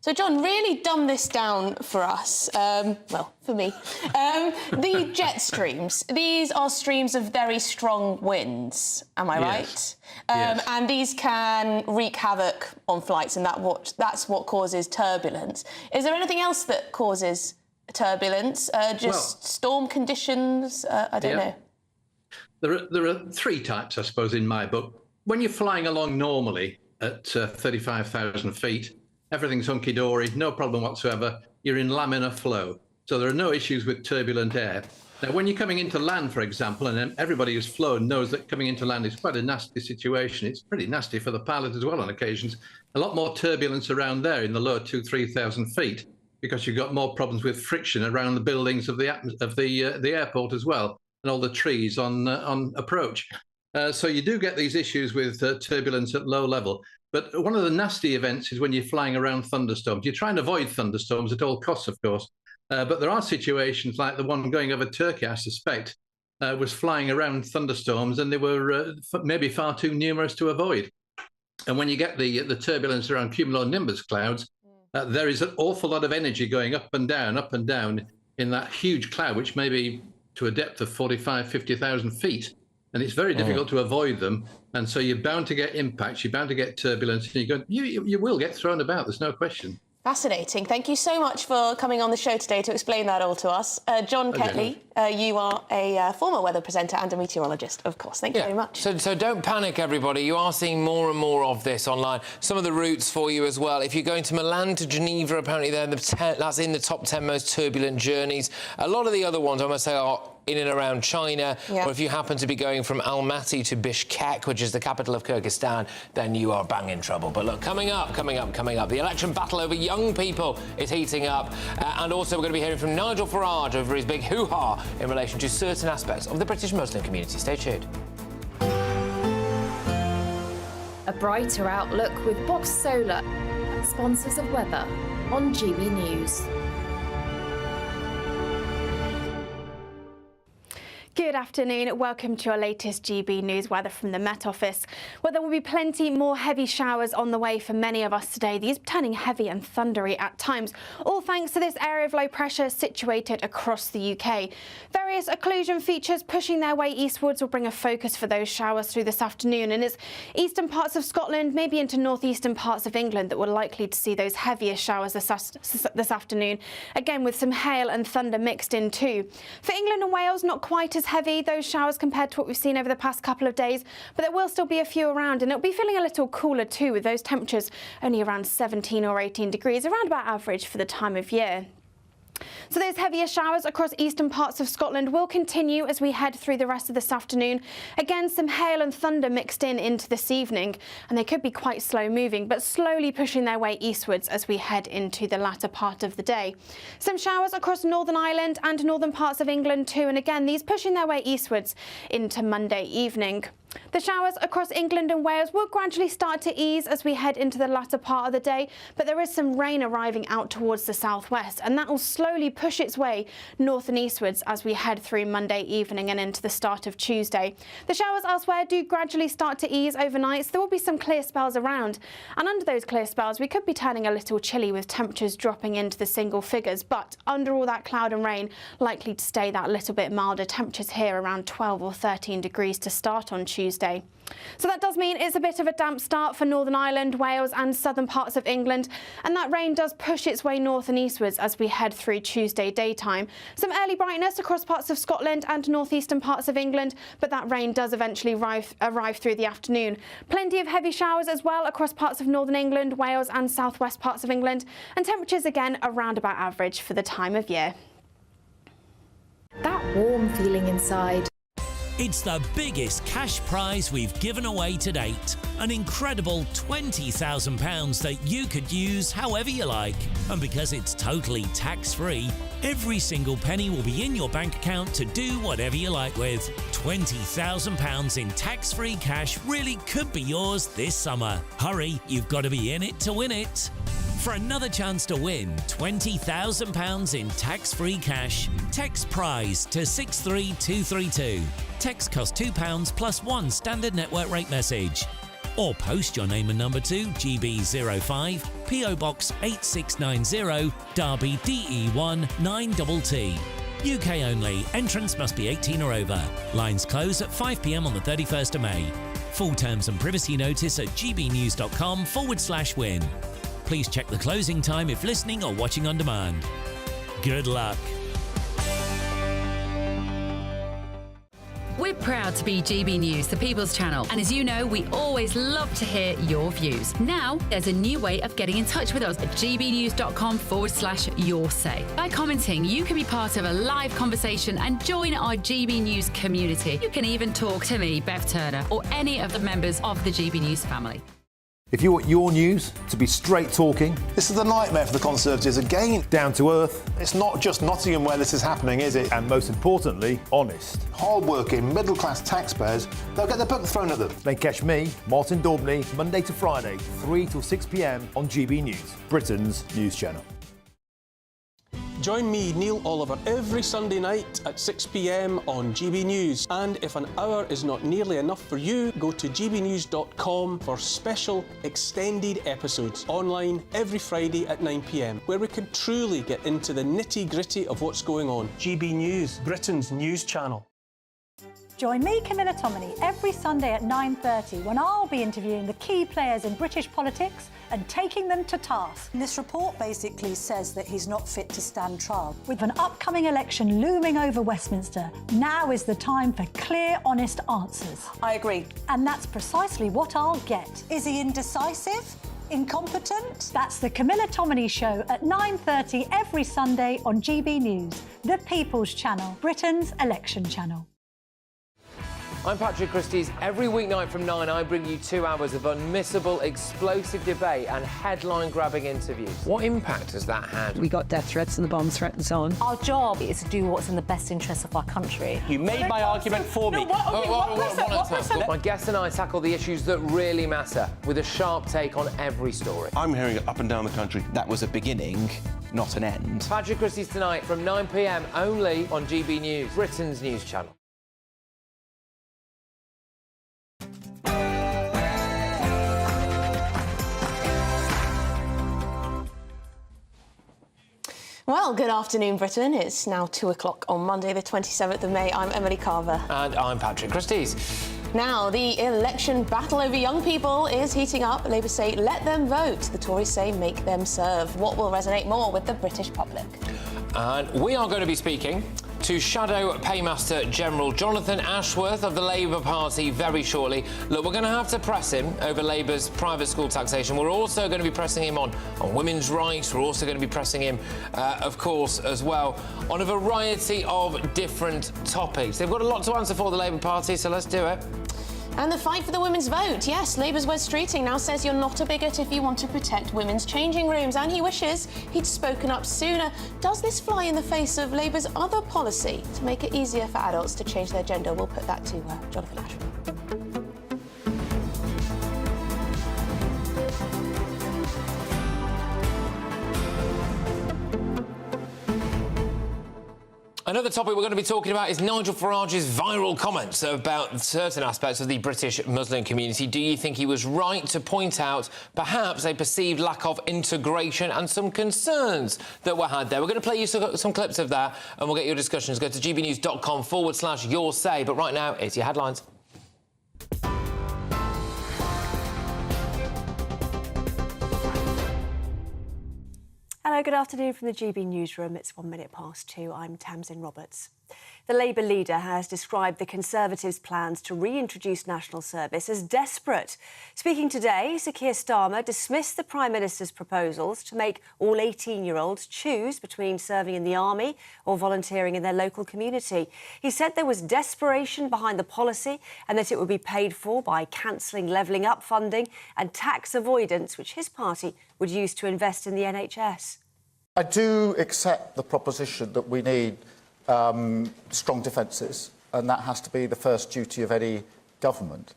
So, John, really dumb this down for us. Well, for me. The jet streams, these are streams of very strong winds, am I right? Yes. And these can wreak havoc on flights, and that's what causes turbulence. Is there anything else that causes turbulence? Storm conditions? I don't know. There are three types, I suppose, in my book. When you're flying along normally at 35,000 feet, everything's hunky-dory, no problem whatsoever. You're in laminar flow, so there are no issues with turbulent air. Now, when you're coming into land, for example, and everybody who's flown knows that coming into land is quite a nasty situation. It's pretty nasty for the pilot as well on occasions. A lot more turbulence around there in the lower 2,000 to 3,000 feet. because you've got more problems with friction around the buildings of the airport as well, and all the trees on approach. So you do get these issues with turbulence at low level. But one of the nasty events is when you're flying around thunderstorms. You try and avoid thunderstorms at all costs, of course. But there are situations like the one going over Turkey, I suspect, was flying around thunderstorms, and they were maybe far too numerous to avoid. And when you get the turbulence around cumulonimbus clouds, there is an awful lot of energy going up and down in that huge cloud, which may be to a depth of 45, 50,000 feet. And it's very difficult to avoid them. And so you're bound to get impacts, you're bound to get turbulence, and you will get thrown about, there's no question. Fascinating. Thank you so much for coming on the show today to explain that all to us. John Ketley, you are a former weather presenter and a meteorologist, of course. Thank you very much. So don't panic, everybody. You are seeing more and more of this online. Some of the routes for you as well. If you're going to Milan to Geneva, apparently that's in the top 10 most turbulent journeys. A lot of the other ones, I must say, are in and around China, or if you happen to be going from Almaty to Bishkek, which is the capital of Kyrgyzstan, then you are bang in trouble. But look, coming up, the election battle over young people is heating up, and also we're going to be hearing from Nigel Farage over his big hoo-ha in relation to certain aspects of the British Muslim community. Stay tuned. A brighter outlook with Box Solar, sponsors of weather on GB News. Good afternoon. Welcome to your latest GB News weather from the Met Office. Well, there will be plenty more heavy showers on the way for many of us today. These turning heavy and thundery at times, all thanks to this area of low pressure situated across the UK. Various occlusion features pushing their way eastwards will bring a focus for those showers through this afternoon, and it's eastern parts of Scotland, maybe into northeastern parts of England, that we're likely to see those heavier showers this afternoon, again with some hail and thunder mixed in too. For England and Wales, not quite as heavy, those showers, compared to what we've seen over the past couple of days, but there will still be a few around, and it'll be feeling a little cooler too, with those temperatures only around 17 or 18 degrees, around about average for the time of year. So those heavier showers across eastern parts of Scotland will continue as we head through the rest of this afternoon. Again, some hail and thunder mixed in into this evening, and they could be quite slow moving, but slowly pushing their way eastwards as we head into the latter part of the day. Some showers across Northern Ireland and northern parts of England too, and again, these pushing their way eastwards into Monday evening. The showers across England and Wales will gradually start to ease as we head into the latter part of the day, but there is some rain arriving out towards the southwest, and that will slowly push its way north and eastwards as we head through Monday evening and into the start of Tuesday. The showers elsewhere do gradually start to ease overnight, so there will be some clear spells around, and under those clear spells we could be turning a little chilly with temperatures dropping into the single figures, but under all that cloud and rain, likely to stay that little bit milder. Temperatures here around 12 or 13 degrees to start on Tuesday. So that does mean it's a bit of a damp start for Northern Ireland, Wales and southern parts of England, and that rain does push its way north and eastwards as we head through Tuesday daytime. Some early brightness across parts of Scotland and northeastern parts of England, but that rain does eventually arrive through the afternoon. Plenty of heavy showers as well across parts of northern England, Wales and southwest parts of England, and temperatures again around about average for the time of year. That warm feeling inside. It's the biggest cash prize we've given away to date. An incredible £20,000 that you could use however you like. And because it's totally tax-free, every single penny will be in your bank account to do whatever you like with. £20,000 in tax-free cash really could be yours this summer. Hurry, you've got to be in it to win it. For another chance to win £20,000 in tax-free cash, text PRIZE to 63232. Text costs £2 plus one standard network rate message. Or post your name and number to GB05, PO Box 8690, Derby DE1 9TT. UK only. Entrance must be 18 or over. Lines close at 5 p.m. on the 31st of May. Full terms and privacy notice at gbnews.com/win. Please check the closing time if listening or watching on demand. Good luck. We're proud to be GB News, the People's Channel, and as you know, we always love to hear your views. Now, there's a new way of getting in touch with us at gbnews.com/yoursay. By commenting, you can be part of a live conversation and join our GB News community. You can even talk to me, Bev Turner, or any of the members of the GB News family. If you want your news to be straight talking... This is a nightmare for the Conservatives again. Down to earth. It's not just Nottingham where this is happening, is it? And most importantly, honest. Hard-working, middle-class taxpayers, they'll get their book thrown at them. Then catch me, Martin Daubney, Monday to Friday, 3 till 6 p.m. on GB News, Britain's news channel. Join me, Neil Oliver, every Sunday night at 6 p.m. on GB News. And if an hour is not nearly enough for you, go to gbnews.com for special extended episodes online every Friday at 9 p.m, where we can truly get into the nitty-gritty of what's going on. GB News, Britain's news channel. Join me, Camilla Tominey, every Sunday at 9:30 when I'll be interviewing the key players in British politics and taking them to task. This report basically says that he's not fit to stand trial. With an upcoming election looming over Westminster, now is the time for clear, honest answers. I agree. And that's precisely what I'll get. Is he indecisive? Incompetent? That's the Camilla Tominey Show at 9:30 every Sunday on GB News, the People's Channel, Britain's election channel. I'm Patrick Christie's. Every weeknight from 9, I bring you 2 hours of unmissable, explosive debate and headline-grabbing interviews. What impact has that had? We got death threats and the bomb threat and so on. Our job is to do what's in the best interest of our country. You made my argument for me. My guests and I tackle the issues that really matter, with a sharp take on every story. I'm hearing it up and down the country. That was a beginning, not an end. Patrick Christie's tonight from 9 p.m. only on GB News, Britain's news channel. Well, good afternoon, Britain. It's now 2 o'clock on Monday, the 27th of May. I'm Emily Carver. And I'm Patrick Christie's. Now, the election battle over young people is heating up. Labour say let them vote. The Tories say make them serve. What will resonate more with the British public? And we are going to be speaking to Shadow Paymaster General Jonathan Ashworth of the Labour Party very shortly. Look, we're going to have to press him over Labour's private school taxation. We're also going to be pressing him on women's rights. We're also going to be pressing him, of course, as well, on a variety of different topics. They've got a lot to answer for, the Labour Party, so let's do it. And the fight for the women's vote. Yes, Labour's Wes Streeting now says you're not a bigot if you want to protect women's changing rooms, and he wishes he'd spoken up sooner. Does this fly in the face of Labour's other policy to make it easier for adults to change their gender? We'll put that to Jonathan Ashworth. Another topic we're going to be talking about is Nigel Farage's viral comments about certain aspects of the British Muslim community. Do you think he was right to point out perhaps a perceived lack of integration and some concerns that were had there? We're going to play you some clips of that and we'll get your discussions. Go to gbnews.com/your say. But right now, it's your headlines. Hello, good afternoon from the GB newsroom. It's 1 minute past 2. I'm Tamsin Roberts. The Labour leader has described the Conservatives' plans to reintroduce national service as desperate. Speaking today, Sir Keir Starmer dismissed the Prime Minister's proposals to make all 18-year-olds choose between serving in the army or volunteering in their local community. He said there was desperation behind the policy and that it would be paid for by cancelling levelling up funding and tax avoidance, which his party would use to invest in the NHS. I do accept the proposition that we need strong defences, and that has to be the first duty of any government.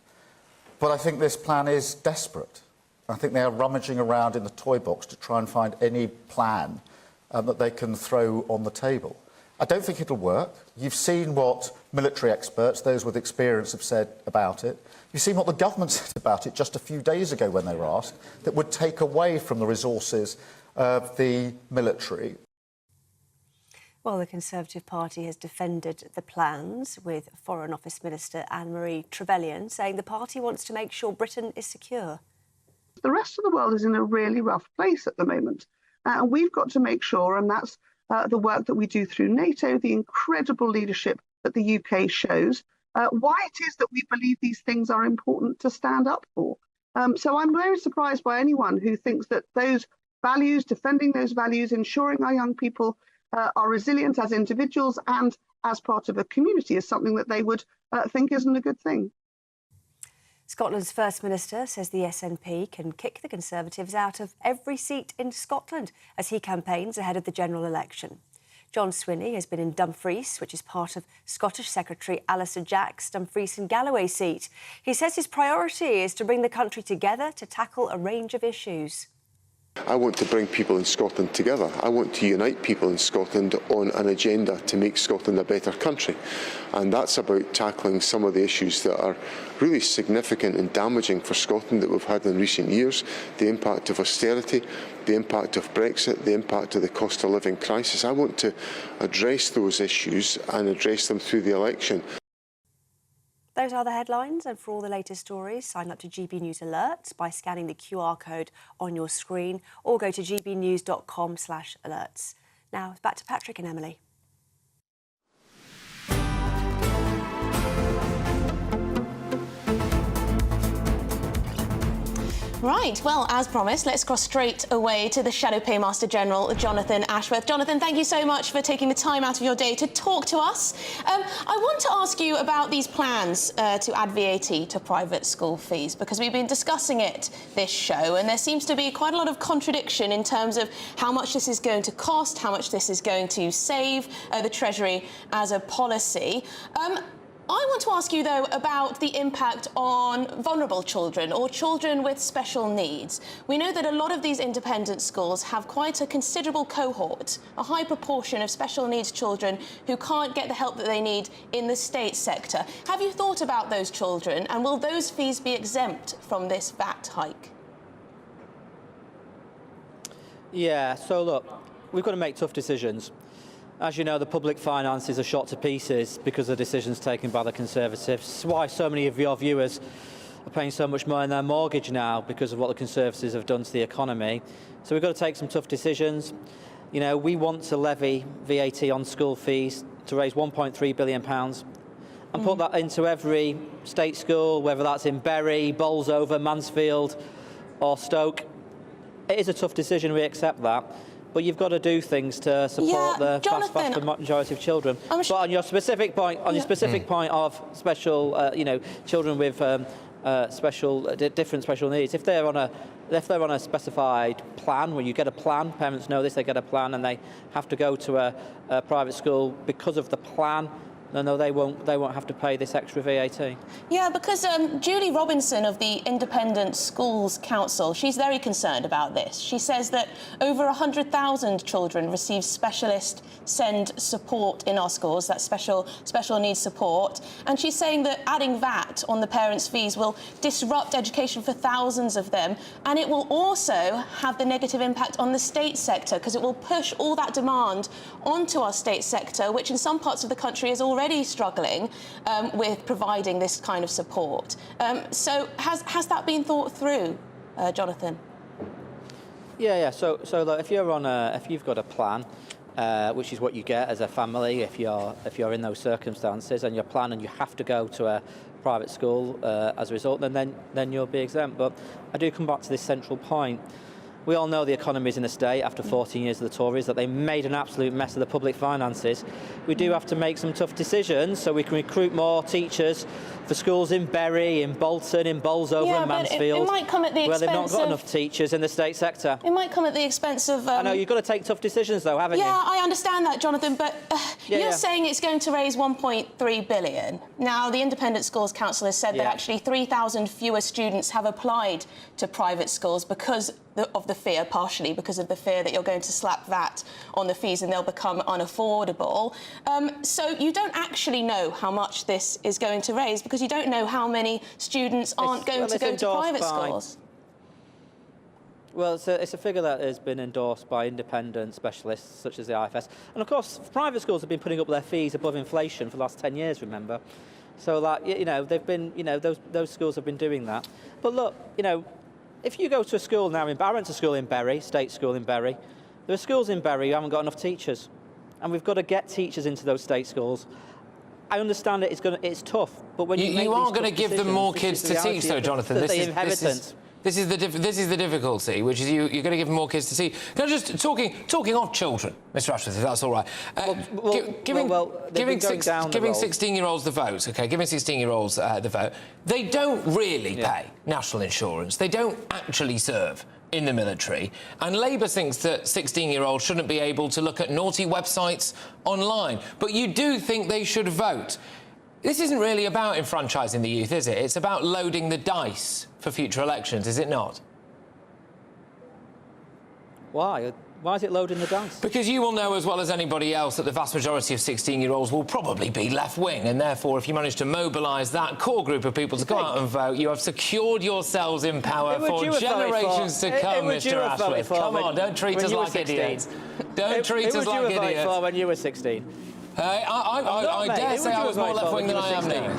But I think this plan is desperate. I think they are rummaging around in the toy box to try and find any plan that they can throw on the table. I don't think it'll work. You've seen what military experts, those with experience, have said about it. You've seen what the government said about it just a few days ago when they were asked, that would take away from the resources of the military. Well, the Conservative Party has defended the plans, with Foreign Office Minister Anne-Marie Trevelyan saying the party wants to make sure Britain is secure. The rest of the world is in a really rough place at the moment. And we've got to make sure, and that's the work that we do through NATO, the incredible leadership that the UK shows, why it is that we believe these things are important to stand up for. So I'm very surprised by anyone who thinks that those values, defending those values, ensuring our young people are resilient as individuals and as part of a community is something that they would think isn't a good thing. Scotland's First Minister says the SNP can kick the Conservatives out of every seat in Scotland as he campaigns ahead of the general election. John Swinney has been in Dumfries, which is part of Scottish Secretary Alistair Jack's Dumfries and Galloway seat. He says his priority is to bring the country together to tackle a range of issues. I want to bring people in Scotland together. I want to unite people in Scotland on an agenda to make Scotland a better country. And that's about tackling some of the issues that are really significant and damaging for Scotland that we've had in recent years. The impact of austerity, the impact of Brexit, the impact of the cost of living crisis. I want to address those issues and address them through the election. Those are the headlines, and for all the latest stories, sign up to GB News Alerts by scanning the QR code on your screen or go to gbnews.com/alerts. Now, back to Patrick and Emily. Right, well, as promised, let's cross straight away to the Shadow Paymaster General, Jonathan Ashworth. Jonathan, thank you so much for taking the time out of your day to talk to us. I want to ask you about these plans to add VAT to private school fees, because we've been discussing it this show, and there seems to be quite a lot of contradiction in terms of how much this is going to cost, how much this is going to save the Treasury as a policy. I want to ask you, though, about the impact on vulnerable children or children with special needs. We know that a lot of these independent schools have quite a considerable cohort, a high proportion of special needs children who can't get the help that they need in the state sector. Have you thought about those children, and will those fees be exempt from this VAT hike? Yeah, so look, we've got to make tough decisions. As you know, the public finances are shot to pieces because of decisions taken by the Conservatives. That's why so many of your viewers are paying so much more in their mortgage now, because of what the Conservatives have done to the economy. So we've got to take some tough decisions. You know, we want to levy VAT on school fees to raise £1.3 billion and put that into every state school, whether that's in Bury, Bolsover, Mansfield or Stoke. It is a tough decision, we accept that. But you've got to do things to support the vast majority of children. But on your specific point, point of special, children with different special needs, if they're on a specified plan, where you get a plan, parents know this, they get a plan, and they have to go to a private school because of the plan, no, they won't have to pay this extra VAT. Yeah, because Julie Robinson of the Independent Schools Council, she's very concerned about this. She says that over 100,000 children receive specialist SEND support in our schools, that's special needs support, and she's saying that adding VAT on the parents' fees will disrupt education for thousands of them, and it will also have the negative impact on the state sector, because it will push all that demand onto our state sector, which in some parts of the country is already struggling with providing this kind of support. So has that been thought through, Jonathan? Yeah. So look, if you've got a plan, which is what you get as a family if you're in those circumstances, and your plan, and you have to go to a private school as a result, then you'll be exempt. But I do come back to this central point. We all know the economy is in a state after 14 years of the Tories, that they made an absolute mess of the public finances. We do have to make some tough decisions so we can recruit more teachers for schools in Bury, in Bolton, in Bolsover and Mansfield, it might come at the where expense they've not got enough teachers in the state sector. It might come at the expense of... I know, you've got to take tough decisions though, haven't you? Yeah, I understand that, Jonathan, but you're saying it's going to raise £1.3 billion. Now, the Independent Schools Council has said that actually 3,000 fewer students have applied to private schools because of the fear, partially because of the fear that you're going to slap VAT on the fees and they'll become unaffordable. So you don't actually know how much this is going to raise, because you don't know how many students aren't going to go to private schools. Well, it's a figure that has been endorsed by independent specialists such as the IFS. And of course, private schools have been putting up their fees above inflation for the last 10 years, remember? So that, they've been, those schools have been doing that. But look, if you go to a school now, I went to school in Bury, state school in Bury. There are schools in Bury who haven't got enough teachers, and we've got to get teachers into those state schools. I understand it's tough, but when you are going to give them more kids to teach, though, Jonathan. The inheritance. This is the difficulty, which is you're going to give them more kids to see. Can I just talking of children, Mr. Ashworth, if that's all right? Giving 16-year-olds the vote, okay? Giving 16-year-olds the vote. They don't really pay national insurance. They don't actually serve in the military. And Labour thinks that 16-year-olds shouldn't be able to look at naughty websites online. But you do think they should vote. This isn't really about enfranchising the youth, is it? It's about loading the dice for future elections, is it not? Why? Why is it loading the dice? Because you will know as well as anybody else that the vast majority of 16-year-olds will probably be left-wing, and therefore, if you manage to mobilise that core group of people to go out and vote, you have secured yourselves in power for generations to come, Mr. Ashworth. Come on, don't treat us like idiots. Don't treat us like idiots. Who would you vote for when you were 16? I dare say I was more left-wing than I am now.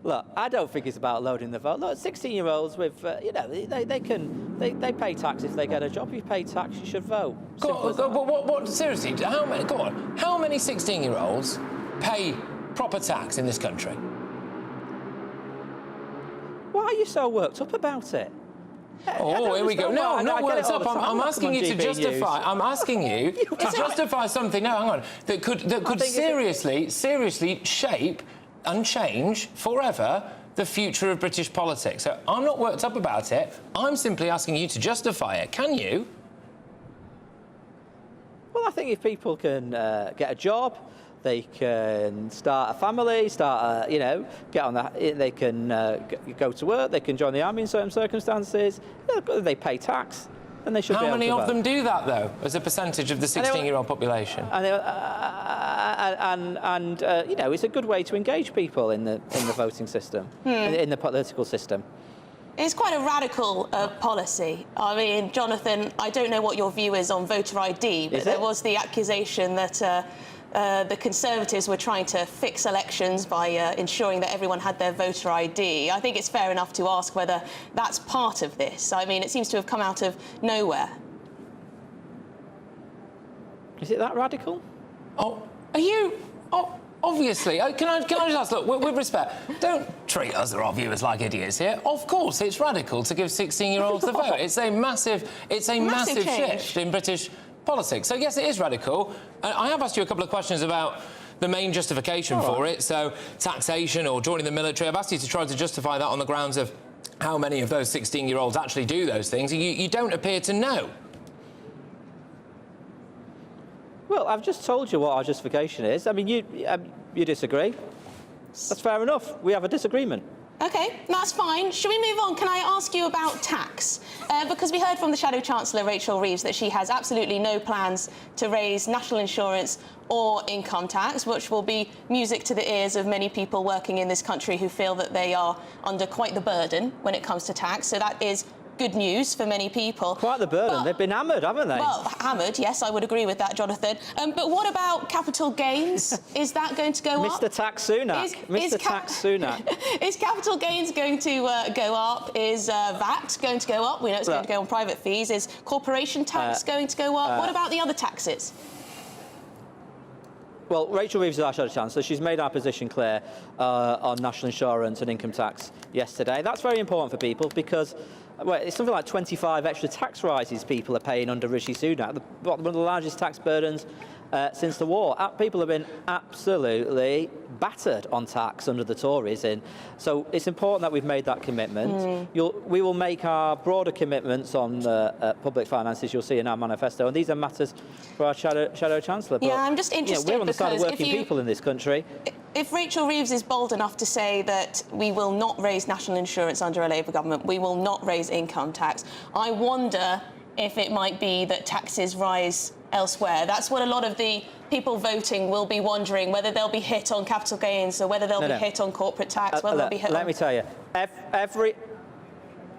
Look, I don't think it's about loading the vote. Look, 16-year-olds with, they pay tax if they get a job. If you pay tax, you should vote. Seriously, how many 16-year-olds pay proper tax in this country? Why are you so worked up about it? Oh, here we go. No, I'm not worked up. I'm asking you to justify. I'm asking you to justify something. No, hang on. That could seriously shape and change forever the future of British politics. So I'm not worked up about it. I'm simply asking you to justify it. Can you? Well, I think if people can get a job, they can start a family, get on they can go to work, they can join the army in certain circumstances, they pay tax, and they should be able to vote. How many of them do that, though, as a percentage of the 16-year-old population? And it's a good way to engage people in the voting system, in the political system. It's quite a radical policy. I mean, Jonathan, I don't know what your view is on voter ID, but there was the accusation that the Conservatives were trying to fix elections by ensuring that everyone had their voter ID. I think it's fair enough to ask whether that's part of this. I mean, it seems to have come out of nowhere. Is it that radical? Oh, are you... Oh, obviously. Can I just ask, look, with respect, don't treat us or our viewers like idiots here. Of course, it's radical to give 16-year-olds the vote. It's a massive shift in British politics. So, yes, it is radical. I have asked you a couple of questions about the main justification for it, so taxation or joining the military. I've asked you to try to justify that on the grounds of how many of those 16-year-olds actually do those things. You don't appear to know. Well, I've just told you what our justification is. I mean, you disagree. That's fair enough. We have a disagreement. OK, that's fine. Should we move on? Can I ask you about tax? Because we heard from the Shadow Chancellor, Rachel Reeves, that she has absolutely no plans to raise national insurance or income tax, which will be music to the ears of many people working in this country who feel that they are under quite the burden when it comes to tax. So that is good news for many people. Quite the burden. They've been hammered, haven't they? Well, hammered, yes, I would agree with that, Jonathan. But what about capital gains? Is that going to go up? Mr. Tax Sunak. Mr. Tax Sunak. Is capital gains going to go up? Is VAT going to go up? We know it's going to go on private fees. Is corporation tax going to go up? What about the other taxes? Well, Rachel Reeves is our Shadow Chancellor. She's made our position clear on national insurance and income tax yesterday. That's very important for people because it's something like 25 extra tax rises people are paying under Rishi Sunak, one of the largest tax burdens since the war. People have been absolutely battered on tax under the Tories. So it's important that we've made that commitment. We will make our broader commitments on public finances, you'll see in our manifesto, and these are matters for our Shadow Chancellor. But, I'm just interested we're on the side of working people in this country. If Rachel Reeves is bold enough to say that we will not raise national insurance under a Labour government, we will not raise income tax, I wonder if it might be that taxes rise elsewhere. That's what a lot of the people voting will be wondering, whether they'll be hit on capital gains or whether they'll be hit on corporate tax, whether they'll be hit on... Let me tell you,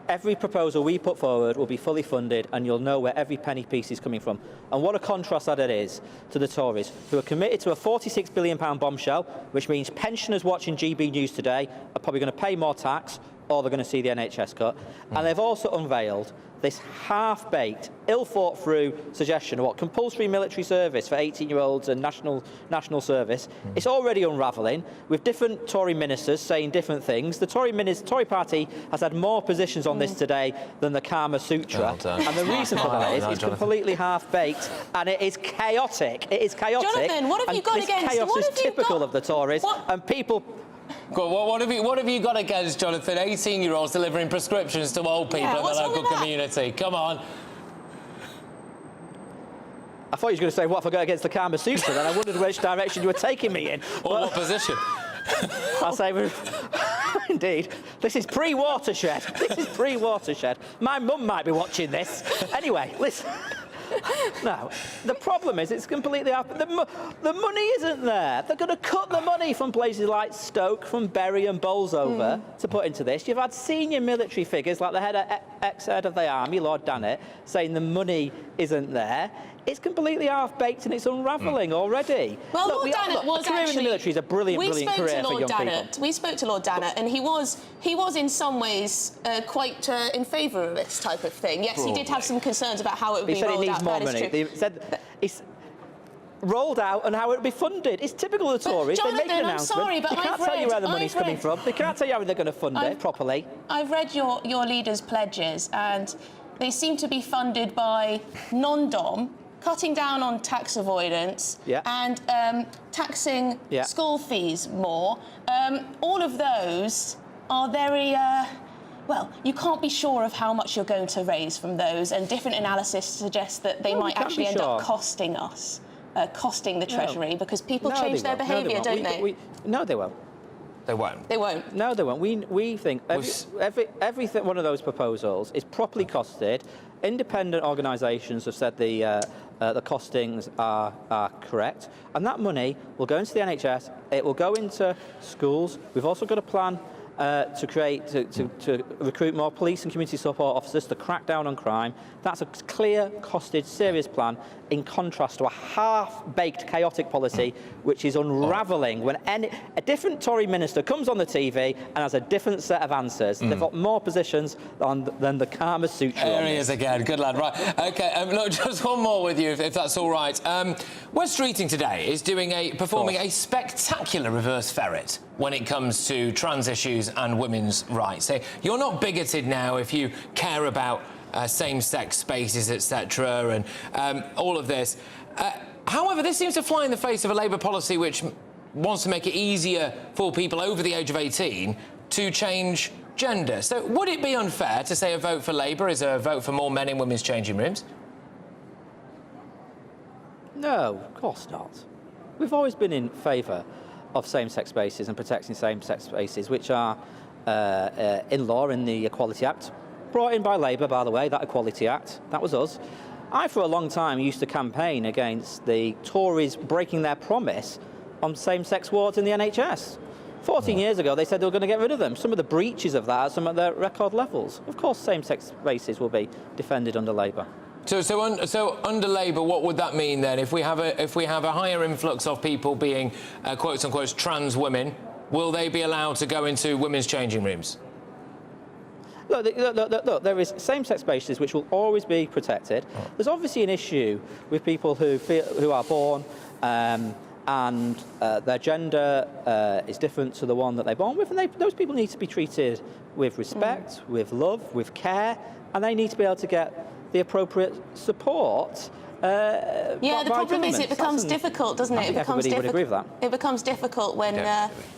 every proposal we put forward will be fully funded and you'll know where every penny piece is coming from. And what a contrast that it is to the Tories, who are committed to a £46 billion bombshell, which means pensioners watching GB News today are probably going to pay more tax or they're going to see the NHS cut. And they've also unveiled this half-baked, ill-thought-through suggestion of what compulsory military service for 18-year-olds and national service. It's already unravelling, with different Tory ministers saying different things. The Tory party has had more positions on this today than the Kama Sutra, and the reason for that is it's completely half-baked and it is chaotic. It is chaotic. Jonathan, what have you got against? Chaos is typical of the Tories, and people. What have you got against, Jonathan? 18-year-olds delivering prescriptions to old people in the local community. Come on. I thought you were going to say, what have I got against the Kama Sutra? Then I wondered which direction you were taking me in. Or what position? I'll say, indeed, this is pre-watershed. This is pre-watershed. My mum might be watching this. Anyway, listen. No, the problem is it's completely up. The money isn't there. They're going to cut the money from places like Stoke, from Bury and Bolsover to put into this. You've had senior military figures like the ex-head of the army, Lord Dannett, saying the money isn't there. It's completely half-baked and it's unravelling already. Well, Lord Dannett was a career in the military is a brilliant career for young people. We spoke to Lord Dannett, and he was in some ways quite in favour of this type of thing. Yes, he did have some concerns about how it would be rolled out. More money. He said it's rolled out and how it would be funded. It's typical of the Tories. Jonathan, they make an announcement. I'm sorry, but they can't tell you where the money's coming from. They can't tell you how they're going to fund it properly. I've read your leaders' pledges, and they seem to be funded by non-dom, cutting down on tax avoidance and taxing school fees more. All of those are very... well, you can't be sure of how much you're going to raise from those, and different analysis suggests that they might actually end up costing us, costing the Treasury, because people change their behaviour, don't they? No, they won't. They won't. They won't. No, they won't. We think every one of those proposals is properly costed. Independent organisations have said the costings are correct, and that money will go into the NHS. It will go into schools. We've also got a plan to recruit more police and community support officers to crack down on crime. That's a clear, costed, serious plan, in contrast to a half-baked, chaotic policy which is unravelling when a different Tory minister comes on the TV and has a different set of answers. They've got more positions than the Kama Sutra. There he is again. Good lad. Right. OK, look, just one more with you, if that's all right. West Streeting today is performing a spectacular reverse ferret when it comes to trans issues and women's rights. So you're not bigoted now if you care about same-sex spaces, etc., and all of this. However, this seems to fly in the face of a Labour policy which wants to make it easier for people over the age of 18 to change gender. So would it be unfair to say a vote for Labour is a vote for more men in women's changing rooms? No, of course not. We've always been in favour of same-sex spaces and protecting same-sex spaces, which are in law in the Equality Act, brought in by Labour, by the way, that Equality Act. That was us. I, for a long time, used to campaign against the Tories breaking their promise on same-sex wards in the NHS. 14 years ago, they said they were going to get rid of them. Some of the breaches of that are some of their record levels. Of course, same-sex spaces will be defended under Labour. So under Labour, what would that mean then? If we have a higher influx of people being quote unquote trans women, will they be allowed to go into women's changing rooms? Look, there is same-sex spaces which will always be protected. There's obviously an issue with people who are born and their gender is different to the one that they're born with, and those people need to be treated with respect, with love, with care, and they need to be able to get the appropriate support. The problem is it becomes difficult, doesn't it? Everybody would agree with that. It becomes difficult when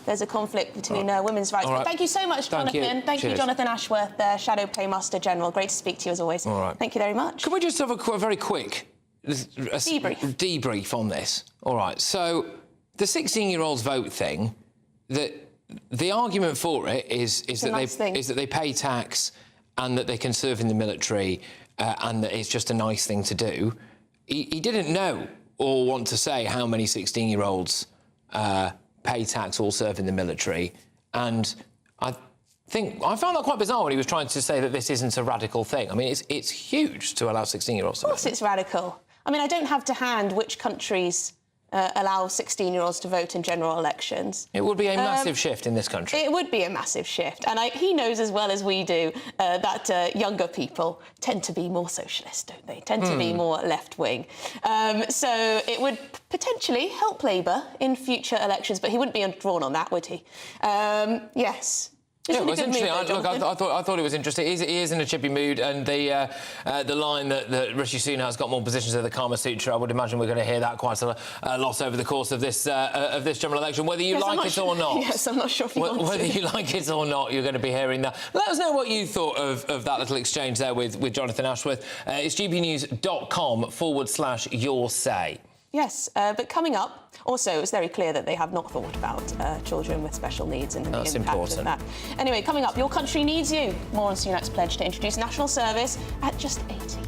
there's a conflict between women's rights. Right. Thank you so much, Jonathan. Thank you, Jonathan Ashworth, Shadow Paymaster General. Great to speak to you as always. All right. Thank you very much. Can we just have a very quick debrief on this? All right. So the 16-year-olds vote thing, the argument for it is that they pay tax and that they can serve in the military and that it's just a nice thing to do. He didn't know or want to say how many 16-year-olds pay tax or serve in the military. And I found that quite bizarre when he was trying to say that this isn't a radical thing. I mean, it's huge to allow 16-year-olds to vote. Of course it's radical. I mean, I don't have to hand which countries allow 16-year-olds to vote in general elections. It would be a massive shift in this country. It would be a massive shift. And he knows as well as we do that younger people tend to be more socialist, don't they? Tend to be more left-wing. So it would potentially help Labour in future elections, but he wouldn't be drawn on that, would he? Yes. Yeah, it was interesting. I thought it was interesting. He is in a chippy mood, and the line that Rishi Sunak's got more positions of the Kama Sutra, I would imagine we're going to hear that quite a lot over the course of this general election, whether you like it or not. Yes, I'm not sure if you want whether to. you like it or not, you're going to be hearing that. Let us know what you thought of that little exchange there with Jonathan Ashworth. It's gbnews.com/your say. Yes, but coming up, also, it's very clear that they have not thought about children with special needs and the impact of that. Anyway, coming up, your country needs you. More on Sunak's pledge to introduce national service at just 18.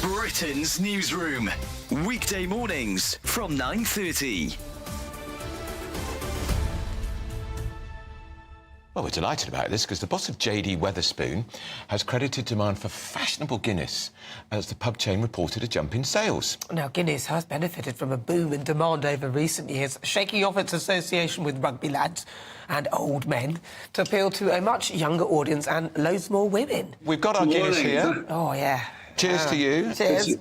Britain's newsroom, weekday mornings from 9:30. Well, we're delighted about this because the boss of JD Wetherspoon has credited demand for fashionable Guinness as the pub chain reported a jump in sales. Now, Guinness has benefited from a boom in demand over recent years, shaking off its association with rugby lads and old men to appeal to a much younger audience and loads more women. We've got our Guinness here. Oh, yeah. Cheers to you. Cheers.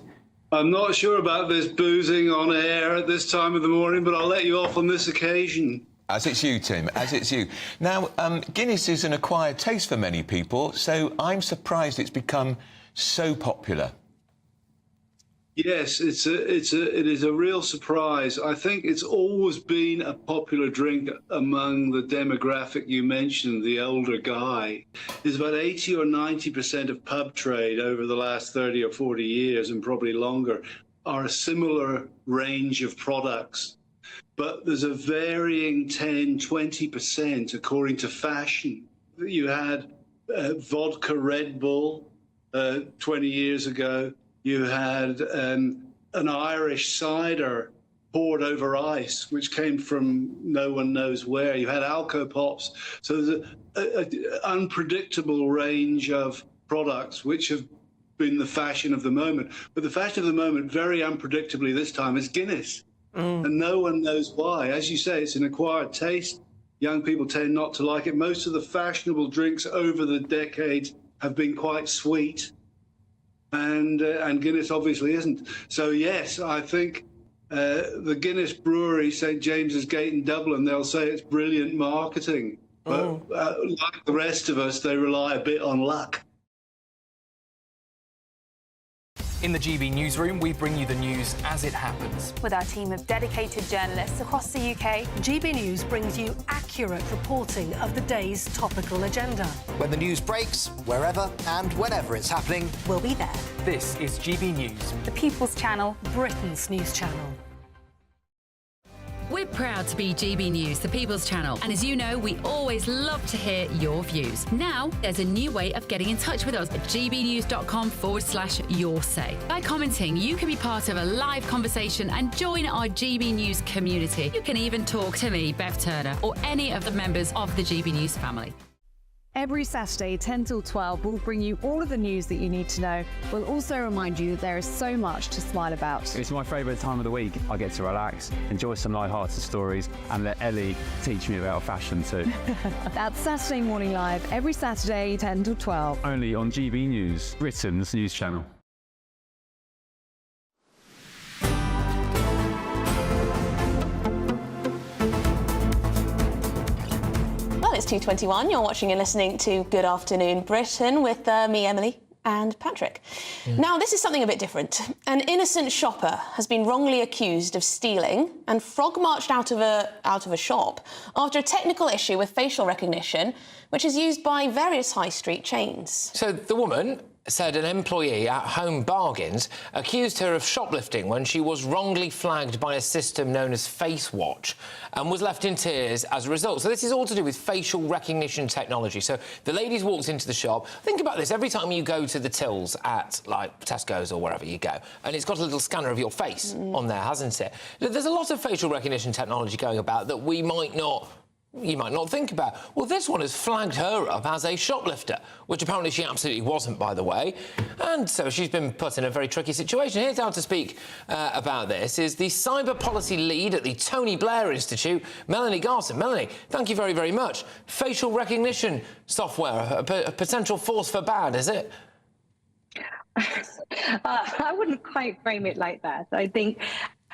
I'm not sure about this boozing on air at this time of the morning, but I'll let you off on this occasion. As it's you, Tim, as it's you. Now, Guinness is an acquired taste for many people, so I'm surprised it's become so popular. Yes, it is a real surprise. I think it's always been a popular drink among the demographic you mentioned, the older guy. There's about 80 or 90% of pub trade over the last 30 or 40 years, and probably longer, are a similar range of products. But there's a varying 10, 20% according to fashion. You had vodka Red Bull 20 years ago. You had an Irish cider poured over ice, which came from no one knows where. You had Alco Pops. So there's an unpredictable range of products which have been the fashion of the moment. But the fashion of the moment, very unpredictably this time, is Guinness. And no one knows why. As you say, it's an acquired taste. Young people tend not to like it. Most of the fashionable drinks over the decades have been quite sweet, and Guinness obviously isn't. So yes, I think the Guinness brewery, St James's Gate in Dublin, they'll say it's brilliant marketing. But like the rest of us, they rely a bit on luck. In the GB newsroom, we bring you the news as it happens. With our team of dedicated journalists across the UK, GB News brings you accurate reporting of the day's topical agenda. When the news breaks, wherever and whenever it's happening, we'll be there. This is GB News, the People's Channel, Britain's news channel. We're proud to be GB News, the People's Channel. And as you know, we always love to hear your views. Now, there's a new way of getting in touch with us at gbnews.com/your say. By commenting, you can be part of a live conversation and join our GB News community. You can even talk to me, Bev Turner, or any of the members of the GB News family. Every Saturday, 10 till 12, we'll bring you all of the news that you need to know. We'll also remind you that there is so much to smile about. It's my favourite time of the week. I get to relax, enjoy some light-hearted stories, and let Ellie teach me about fashion too. That's Saturday Morning Live, every Saturday, 10 till 12. Only on GB News, Britain's news channel. It's 2:21. You're watching and listening to Good Afternoon Britain with me, Emily, and Patrick. Now, this is something a bit different. An innocent shopper has been wrongly accused of stealing and frog-marched out of a shop after a technical issue with facial recognition, which is used by various high street chains. So the woman said an employee at Home Bargains accused her of shoplifting when she was wrongly flagged by a system known as Face Watch and was left in tears as a result. So this is all to do with facial recognition technology. So the lady's walked into the shop. Think about this. Every time you go to the tills at, like, Tesco's or wherever you go, and it's got a little scanner of your face on there, hasn't it? There's a lot of facial recognition technology going about that we might not you might not think about. Well, this one has flagged her up as a shoplifter, which apparently she absolutely wasn't, by the way. And so she's been put in a very tricky situation. Here now to speak about this is the cyber policy lead at the Tony Blair Institute, Melanie Garson. Melanie, thank you very, very much. Facial recognition software, a potential force for bad, is it? I wouldn't quite frame it like that. I think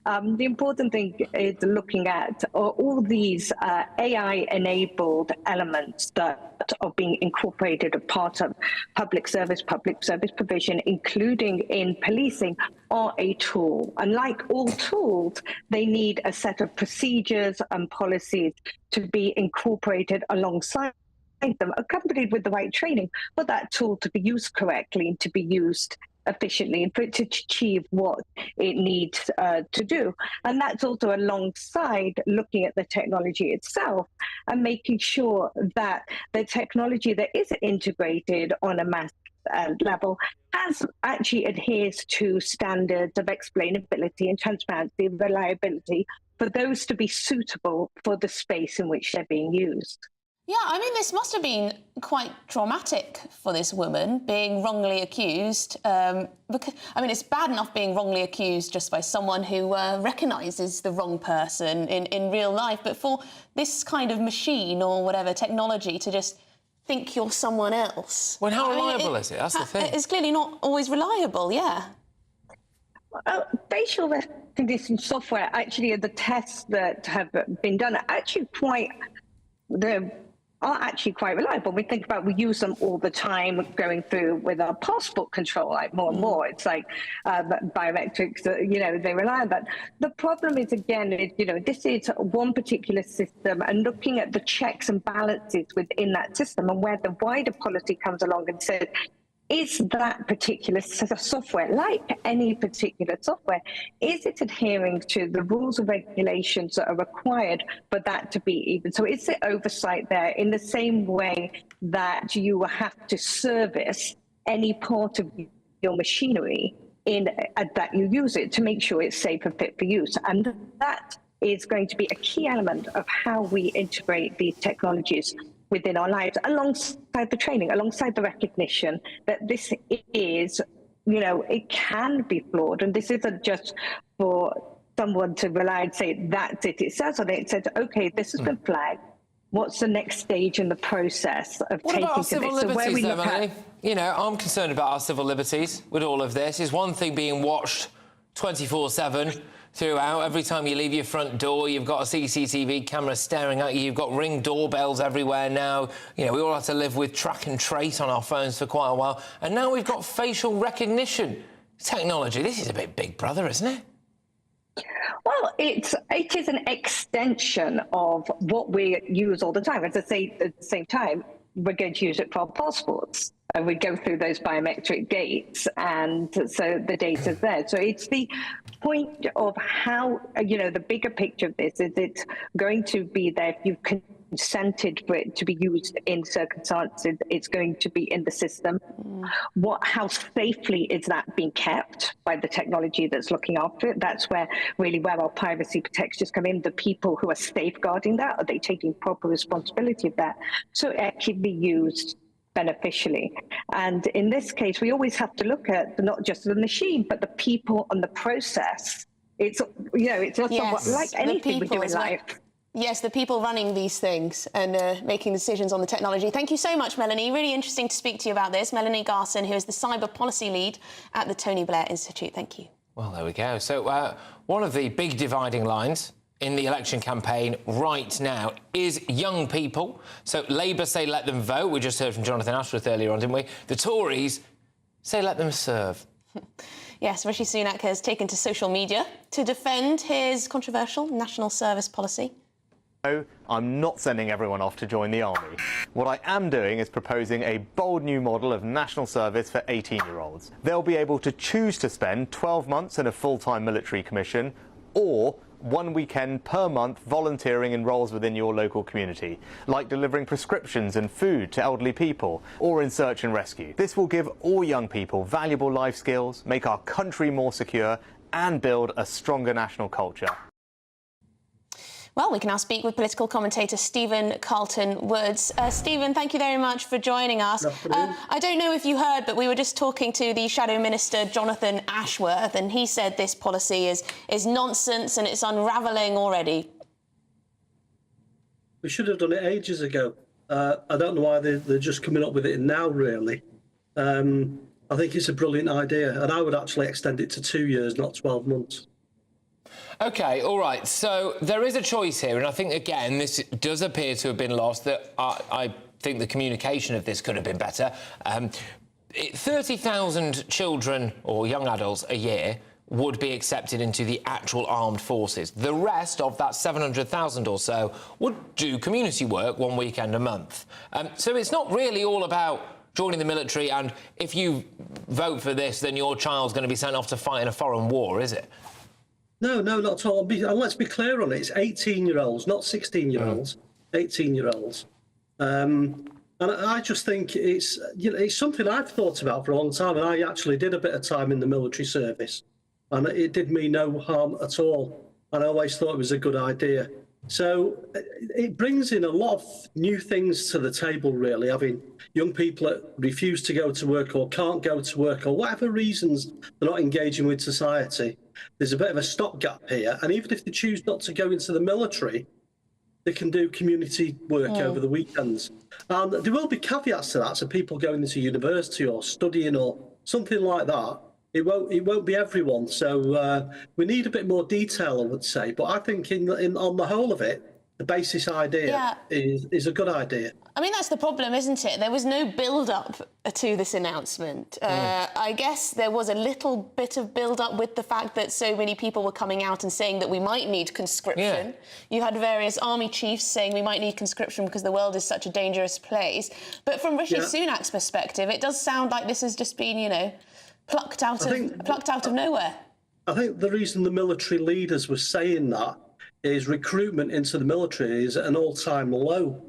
the important thing is looking at all these AI-enabled elements that are being incorporated as part of public service provision, including in policing, are a tool. And like all tools, they need a set of procedures and policies to be incorporated alongside them, accompanied with the right training for that tool to be used correctly and to be used efficiently and for it to achieve what it needs to do. And that's also alongside looking at the technology itself and making sure that the technology that is integrated on a mass level actually adheres to standards of explainability and transparency and reliability for those to be suitable for the space in which they're being used. Yeah, I mean, this must have been quite traumatic for this woman, being wrongly accused. Because, I mean, it's bad enough being wrongly accused just by someone who recognises the wrong person in real life, but for this kind of machine or whatever technology to just think you're someone else. Well, how reliable is it? That's the thing. It's clearly not always reliable, yeah. Facial recognition software, actually, the tests that have been done are actually quite reliable. We think about, we use them all the time going through with our passport control, like more and more. It's like biometrics, they rely on that. The problem is, again, this is one particular system, and looking at the checks and balances within that system and where the wider policy comes along and says, is that particular software, like any particular software, is it adhering to the rules and regulations that are required for that to be even? So is there oversight there in the same way that you have to service any part of your machinery that you use it to make sure it's safe and fit for use? And that is going to be a key element of how we integrate these technologies within our lives, alongside the training, alongside the recognition that this is, it can be flawed. And this isn't just for someone to rely and say, that's it. It says on it, it says, OK, this has been flagged. What's the next stage in the process of taking to this? What about our civil liberties, though, Melanie? I'm concerned about our civil liberties with all of this. Is one thing being watched 24/7 throughout. Every time you leave your front door, you've got a CCTV camera staring at you. You've got Ring doorbells everywhere now. We all have to live with track and trace on our phones for quite a while. And now we've got facial recognition technology. This is a bit Big Brother, isn't it? Well, it is an extension of what we use all the time. As I say, at the same time, we're going to use it for our passports. We go through those biometric gates, and so the data's there. So it's the point of how, the bigger picture of this is it's going to be there if you've consented for it to be used in circumstances. It's going to be in the system. How safely is that being kept by the technology that's looking after it? That's where our privacy protections come in. The people who are safeguarding that, are they taking proper responsibility of that? So it can be used beneficially. And in this case, we always have to look at not just the machine, but the people and the process. It's, it's not somewhat like anything we do in life. Yes, the people running these things and making decisions on the technology. Thank you so much, Melanie. Really interesting to speak to you about this. Melanie Garson, who is the cyber policy lead at the Tony Blair Institute. Thank you. Well, there we go. So one of the big dividing lines in the election campaign right now is young people. So Labour say let them vote. We just heard from Jonathan Ashworth earlier on, didn't we? The Tories say let them serve. Yes, Rishi Sunak has taken to social media to defend his controversial national service policy. I'm not sending everyone off to join the army. What I am doing is proposing a bold new model of national service for 18-year-olds. They'll be able to choose to spend 12 months in a full-time military commission or 1 weekend per month volunteering in roles within your local community, like delivering prescriptions and food to elderly people or in search and rescue. This will give all young people valuable life skills, make our country more secure and build a stronger national culture. Well, we can now speak with political commentator Stephen Carlton-Woods. Stephen, thank you very much for joining us. I don't know if you heard, but we were just talking to the Shadow Minister, Jonathan Ashworth, and he said this policy is nonsense and it's unravelling already. We should have done it ages ago. I don't know why they're just coming up with it now, really. I think it's a brilliant idea, and I would actually extend it to 2 years, not 12 months. OK, all right, so there is a choice here, and I think, again, this does appear to have been lost, that I think the communication of this could have been better. 30,000 children or young adults a year would be accepted into the actual armed forces. The rest of that 700,000 or so would do community work 1 weekend a month. So it's not really all about joining the military and if you vote for this, then your child's going to be sent off to fight in a foreign war, is it? No, not at all. And let's be clear on it. It's 18-year-olds, not 16-year-olds, 18-year-olds. And I just think it's something I've thought about for a long time, and I actually did a bit of time in the military service, and it did me no harm at all. And I always thought it was a good idea. So it brings in a lot of new things to the table, really. I mean, young people that refuse to go to work or can't go to work or whatever reasons they're not engaging with society. There's a bit of a stopgap here. And even if they choose not to go into the military, they can do community work over the weekends. And there will be caveats to that. So people going into university or studying or something like that, it won't be everyone. So we need a bit more detail, I would say. But I think on the whole of it, the basis idea is a good idea. I mean, that's the problem, isn't it? There was no build-up to this announcement. I guess there was a little bit of build-up with the fact that so many people were coming out and saying that we might need conscription. You had various army chiefs saying we might need conscription because the world is such a dangerous place. But from Rishi Sunak's perspective, it does sound like this has just been, plucked out of nowhere. I think the reason the military leaders were saying that is recruitment into the military is at an all-time low.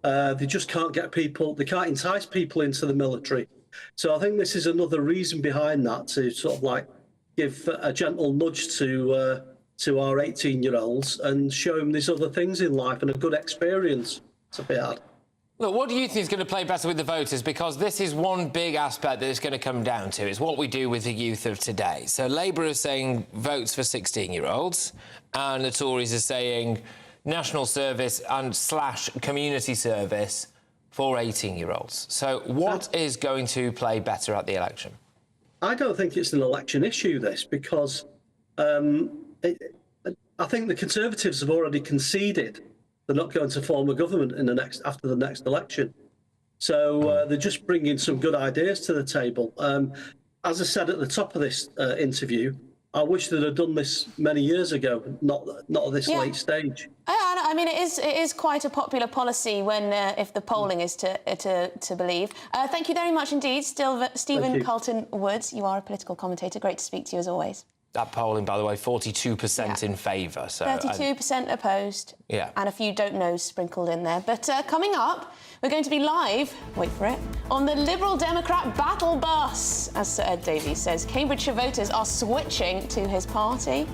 They just can't get people, they can't entice people into the military. So I think this is another reason behind that, to sort of like give a gentle nudge to our 18-year-olds and show them there's other things in life and a good experience to be had. Look, what do you think is going to play better with the voters? Because this is one big aspect that it's going to come down to. It's what we do with the youth of today. So Labour is saying votes for 16-year-olds, and the Tories are saying national service and / community service for 18-year-olds. So what is going to play better at the election? I don't think it's an election issue, this, because I think the Conservatives have already conceded they're not going to form a government after the next election. So they're just bringing some good ideas to the table. As I said at the top of this interview, I wish they'd have done this many years ago, not at this late stage. I mean, it is quite a popular policy when, if the polling is to believe. Thank you very much indeed, Stephen Carlton-Woods. You are a political commentator. Great to speak to you as always. That polling, by the way, 42% in favour. So 32% opposed. Yeah. And a few don't knows sprinkled in there. But coming up, we're going to be live, wait for it, on the Liberal Democrat battle bus. As Sir Ed Davies says, Cambridgeshire voters are switching to his party.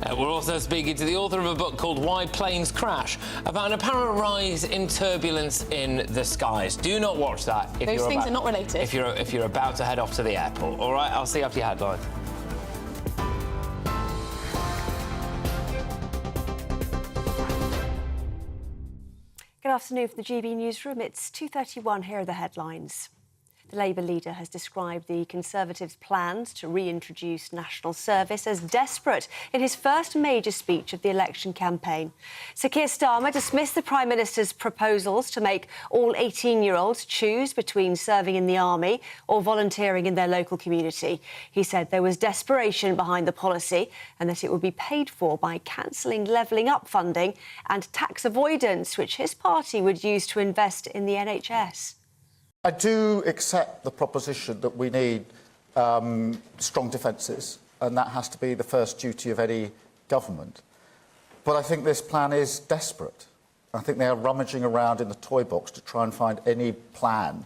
We're also speaking to the author of a book called Why Planes Crash, about an apparent rise in turbulence in the skies. Do not watch that. Those things are not related. If you're about to head off to the airport. All right, I'll see you after your headline. Good afternoon from the GB Newsroom. It's 2:31. Here are the headlines. The Labour leader has described the Conservatives' plans to reintroduce national service as desperate in his first major speech of the election campaign. Sir Keir Starmer dismissed the Prime Minister's proposals to make all 18-year-olds choose between serving in the army or volunteering in their local community. He said there was desperation behind the policy and that it would be paid for by cancelling levelling up funding and tax avoidance, which his party would use to invest in the NHS. I do accept the proposition that we need strong defences, and that has to be the first duty of any government. But I think this plan is desperate. I think they are rummaging around in the toy box to try and find any plan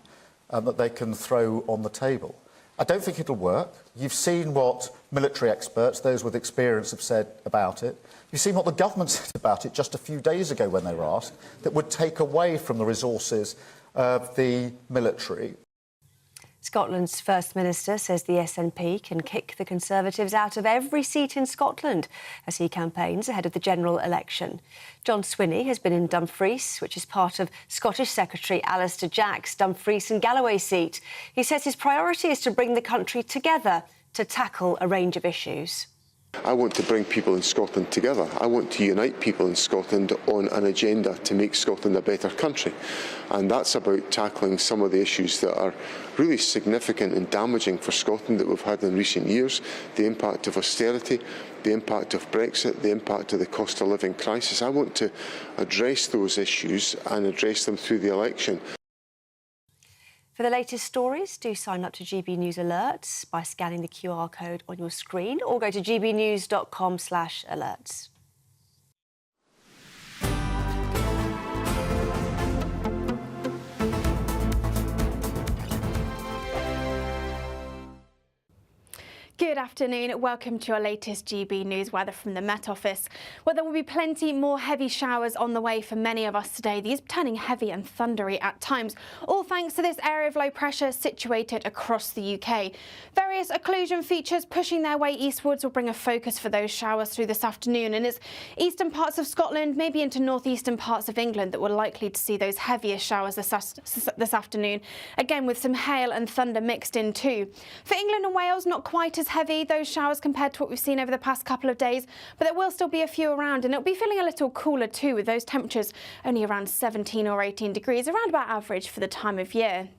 that they can throw on the table. I don't think it'll work. You've seen what military experts, those with experience, have said about it. You've seen what the government said about it just a few days ago when they were asked, that would take away from the resources of the military. Scotland's First Minister says the SNP can kick the Conservatives out of every seat in Scotland as he campaigns ahead of the general election. John Swinney has been in Dumfries, which is part of Scottish Secretary Alistair Jack's Dumfries and Galloway seat. He says his priority is to bring the country together to tackle a range of issues. I want to bring people in Scotland together. I want to unite people in Scotland on an agenda to make Scotland a better country. And that's about tackling some of the issues that are really significant and damaging for Scotland that we've had in recent years. The impact of austerity, the impact of Brexit, the impact of the cost of living crisis. I want to address those issues and address them through the election. For the latest stories, do sign up to GB News Alerts by scanning the QR code on your screen or go to gbnews.com/alerts. Good afternoon. Welcome to your latest GB News weather from the Met Office. Well, there will be plenty more heavy showers on the way for many of us today. These turning heavy and thundery at times, all thanks to this area of low pressure situated across the UK. Various occlusion features pushing their way eastwards will bring a focus for those showers through this afternoon, and it's eastern parts of Scotland, maybe into northeastern parts of England, that we're likely to see those heaviest showers this afternoon, again with some hail and thunder mixed in too. For England and Wales, not quite as heavy, those showers, compared to what we've seen over the past couple of days, but there will still be a few around, and it'll be feeling a little cooler too, with those temperatures only around 17 or 18 degrees, around about average for the time of year.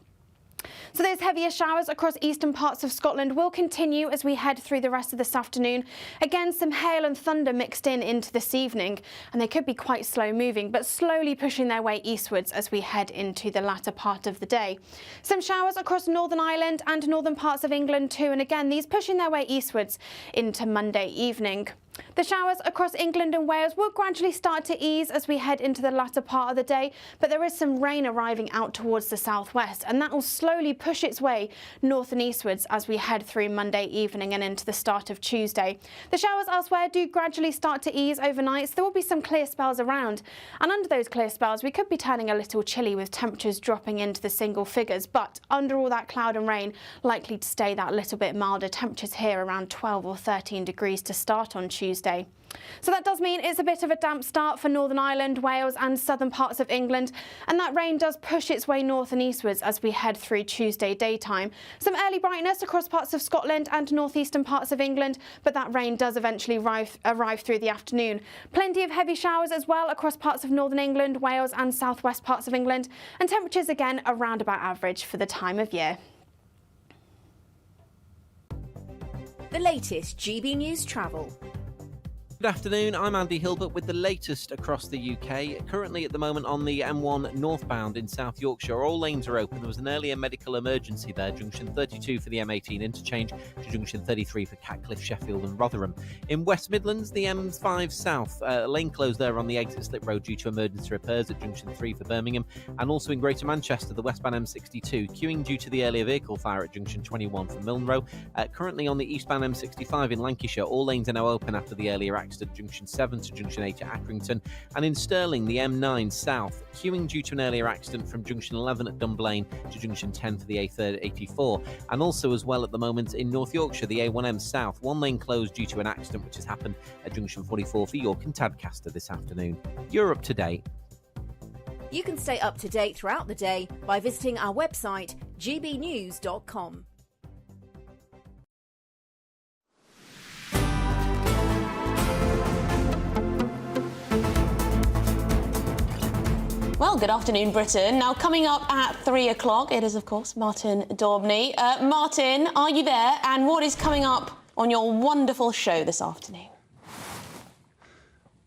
So those heavier showers across eastern parts of Scotland will continue as we head through the rest of this afternoon. Again, some hail and thunder mixed in into this evening, and they could be quite slow moving, but slowly pushing their way eastwards as we head into the latter part of the day. Some showers across Northern Ireland and northern parts of England too, and again, these pushing their way eastwards into Monday evening. The showers across England and Wales will gradually start to ease as we head into the latter part of the day, but there is some rain arriving out towards the southwest, and that will slowly push its way north and eastwards as we head through Monday evening and into the start of Tuesday. The showers elsewhere do gradually start to ease overnight, so there will be some clear spells around, and under those clear spells we could be turning a little chilly with temperatures dropping into the single figures, but under all that cloud and rain, likely to stay that little bit milder. Temperatures here around 12 or 13 degrees to start on Tuesday. So that does mean it's a bit of a damp start for Northern Ireland, Wales and southern parts of England, and that rain does push its way north and eastwards as we head through Tuesday daytime. Some early brightness across parts of Scotland and northeastern parts of England, but that rain does eventually arrive through the afternoon. Plenty of heavy showers as well across parts of northern England, Wales and southwest parts of England, and temperatures again around about average for the time of year. The latest GB News travel. Good afternoon, I'm Andy Hilbert with the latest across the UK. Currently at the moment on the M1 northbound in South Yorkshire, all lanes are open. There was an earlier medical emergency there, junction 32 for the M18 interchange to junction 33 for Catcliffe, Sheffield and Rotherham. In West Midlands, the M5 south, lane closed there on the exit slip road due to emergency repairs at junction 3 for Birmingham, and also in Greater Manchester, the westbound M62, queuing due to the earlier vehicle fire at junction 21 for Milnrow. Currently on the eastbound M65 in Lancashire, all lanes are now open after the earlier accident. Junction 7 to junction 8 at Accrington, and in Stirling the M9 south, queuing due to an earlier accident from junction 11 at Dunblane to junction 10 for the A84, and also as well at the moment in North Yorkshire the A1M south, one lane closed due to an accident which has happened at junction 44 for York and Tadcaster this afternoon. You're up to date. You can stay up to date throughout the day by visiting our website gbnews.com. Well, good afternoon, Britain. Now, coming up at 3 o'clock, it is, of course, Martin Daubney. Martin, are you there? And what is coming up on your wonderful show this afternoon?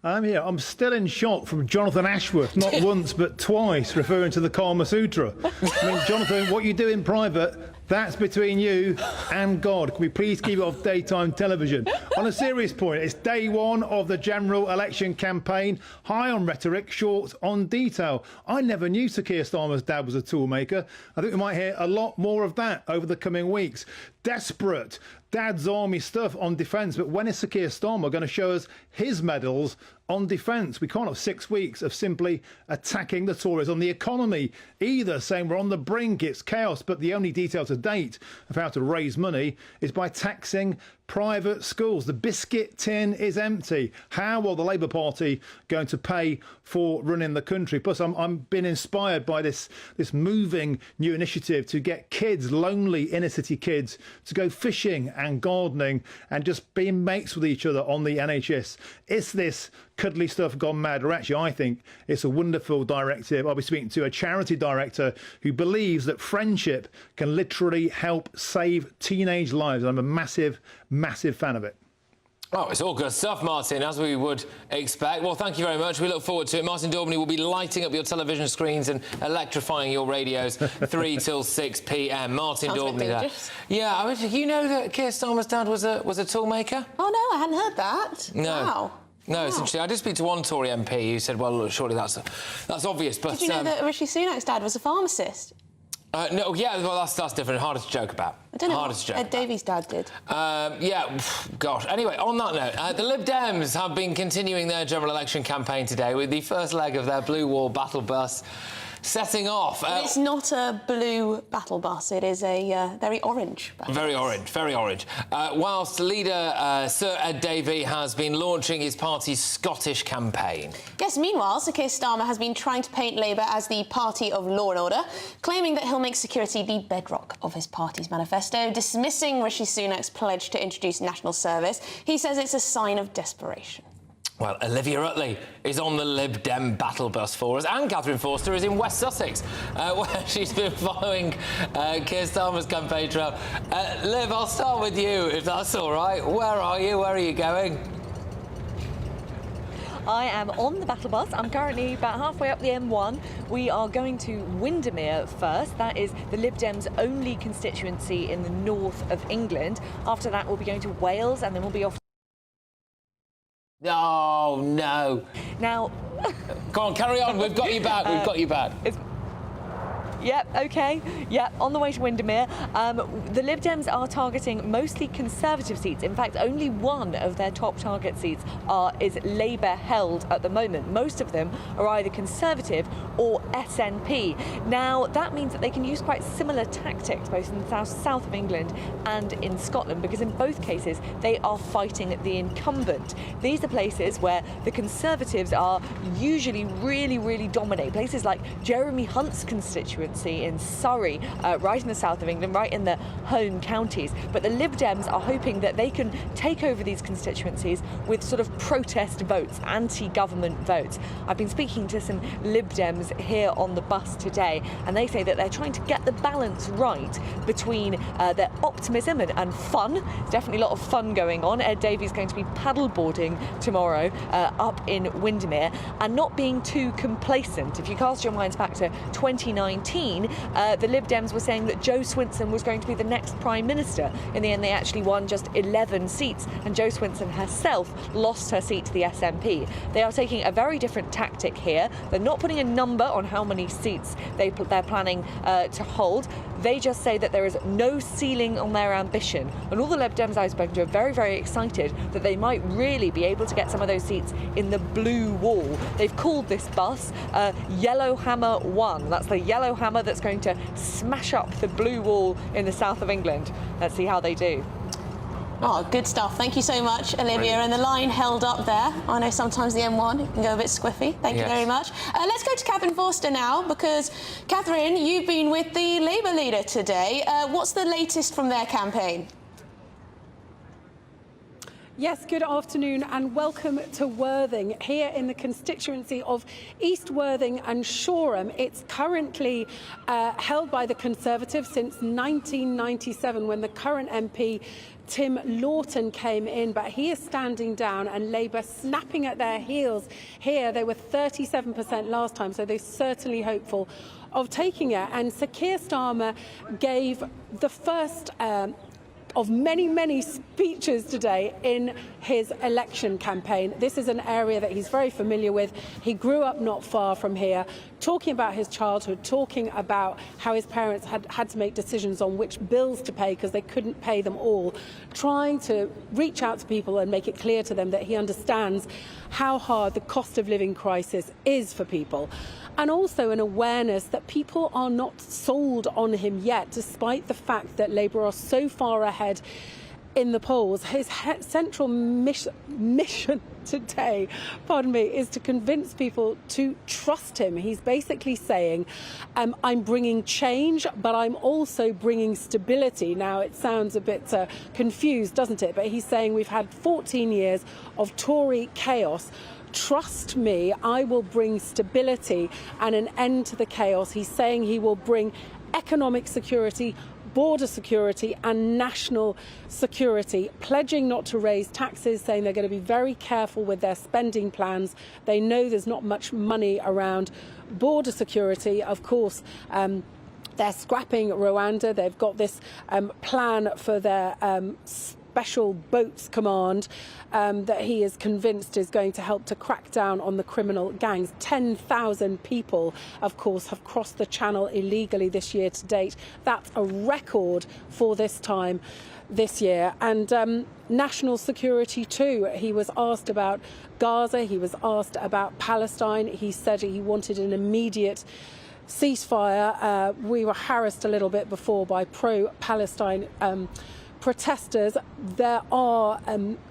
I'm here. I'm still in shock from Jonathan Ashworth, not once but twice, referring to the Kama Sutra. I mean, Jonathan, what you do in private, that's between you and God. Can we please keep it off daytime television? On a serious point, it's day one of the general election campaign. High on rhetoric, short on detail. I never knew Sir Keir Starmer's dad was a toolmaker. I think we might hear a lot more of that over the coming weeks. Desperate. Dad's army stuff on defence, but when is Sir Keir Starmer going to show us his medals on defence? We can't have 6 weeks of simply attacking the Tories on the economy either, saying we're on the brink, it's chaos, but the only detail to date of how to raise money is by taxing private schools. The biscuit tin is empty. How will the Labour Party going to pay for running the country? Plus, I'm been inspired by this moving new initiative to get kids, lonely inner city kids, to go fishing and gardening and just being mates with each other on the NHS. Is this cuddly stuff gone mad? Or actually, I think it's a wonderful directive. I'll be speaking to a charity director who believes that friendship can literally help save teenage lives. I'm a massive fan of it. Oh, it's all good stuff, Martin, as we would expect. Well, thank you very much. We look forward to it. Martin Daubney will be lighting up your television screens and electrifying your radios 3 till 6 p.m. Martin Daubney there. Yeah, I mean, you know that Keir Starmer's dad was a toolmaker? Oh, no, I hadn't heard that. No. Wow. No, it's interesting. I did speak to one Tory MP who said, well, look, surely that's obvious, but... Did you know that Rishi Sunak's dad was a pharmacist? No, yeah, well, that's different. Harder to joke about. I don't know Harder what to joke Ed Davies' dad did. Yeah, gosh. Anyway, on that note, the Lib Dems have been continuing their general election campaign today with the first leg of their Blue Wall battle bus setting off. It's not a blue battle bus, it is a very orange battle bus. Very orange. Whilst leader Sir Ed Davey has been launching his party's Scottish campaign. Yes, meanwhile, Sir Keir Starmer has been trying to paint Labour as the party of law and order, claiming that he'll make security the bedrock of his party's manifesto, dismissing Rishi Sunak's pledge to introduce national service. He says it's a sign of desperation. Well, Olivia Utley is on the Lib Dem battle bus for us, and Catherine Forster is in West Sussex, where she's been following Keir Starmer's campaign trail. Liv, I'll start with you, if that's all right. Where are you? Where are you going? I am on the battle bus. I'm currently about halfway up the M1. We are going to Windermere first. That is the Lib Dems' only constituency in the north of England. After that, we'll be going to Wales, and then we'll be off. Oh, no. Now... Come on, carry on. We've got you back. We've got you back. Yep, OK. Yep, on the way to Windermere. The Lib Dems are targeting mostly Conservative seats. In fact, only one of their top target seats is Labour held at the moment. Most of them are either Conservative or SNP. Now, that means that they can use quite similar tactics, both in the south of England and in Scotland, because in both cases, they are fighting the incumbent. These are places where the Conservatives are usually really dominate. Places like Jeremy Hunt's constituency in Surrey, right in the south of England, right in the home counties. But the Lib Dems are hoping that they can take over these constituencies with sort of protest votes, anti-government votes. I've been speaking to some Lib Dems here on the bus today, and they say that they're trying to get the balance right between their optimism and fun. There's definitely a lot of fun going on. Ed Davey's going to be paddleboarding tomorrow up in Windermere, and not being too complacent. If you cast your minds back to 2019, the Lib Dems were saying that Jo Swinson was going to be the next Prime Minister. In the end, they actually won just 11 seats, and Jo Swinson herself lost her seat to the SNP. They are taking a very different tactic here. They're not putting a number on how many seats they're planning to hold. They just say that there is no ceiling on their ambition. And all the Lib Dems I've spoken to are very excited that they might really be able to get some of those seats in the Blue Wall. They've called this bus Yellowhammer 1. That's the yellow hammer that's going to smash up the Blue Wall in the south of England. Let's see how they do. Oh, good stuff. Thank you so much, Olivia. Brilliant. And the line held up there. I know sometimes the M1 can go a bit squiffy. Thank you very much. Let's go to Catherine Forster now, because, Catherine, you've been with the Labour leader today. What's the latest from their campaign? Yes, good afternoon and welcome to Worthing, here in the constituency of East Worthing and Shoreham. It's currently held by the Conservatives since 1997, when the current MP Tim Lawton came in, but he is standing down and Labour snapping at their heels here. They were 37% last time, so they're certainly hopeful of taking it. And Sir Keir Starmer gave the first of many, many speeches today in his election campaign. This is an area that he's very familiar with. He grew up not far from here, talking about his childhood, talking about how his parents had to make decisions on which bills to pay because they couldn't pay them all, trying to reach out to people and make it clear to them that he understands how hard the cost of living crisis is for people. And also an awareness that people are not sold on him yet, despite the fact that Labour are so far ahead in the polls. His central mission today, is to convince people to trust him. He's basically saying, I'm bringing change, but I'm also bringing stability. Now, it sounds a bit confused, doesn't it? But he's saying we've had 14 years of Tory chaos. Trust me, I will bring stability and an end to the chaos. He's saying he will bring economic security, border security and national security, pledging not to raise taxes, saying they're going to be very careful with their spending plans. They know there's not much money around border security. Of course, they're scrapping Rwanda. They've got this plan for their Special Boats Command that he is convinced is going to help to crack down on the criminal gangs. 10,000 people, of course, have crossed the channel illegally this year to date. That's a record for this time this year. And national security too. He was asked about Gaza. He was asked about Palestine. He said he wanted an immediate ceasefire. We were harassed a little bit before by pro-Palestine protesters. There are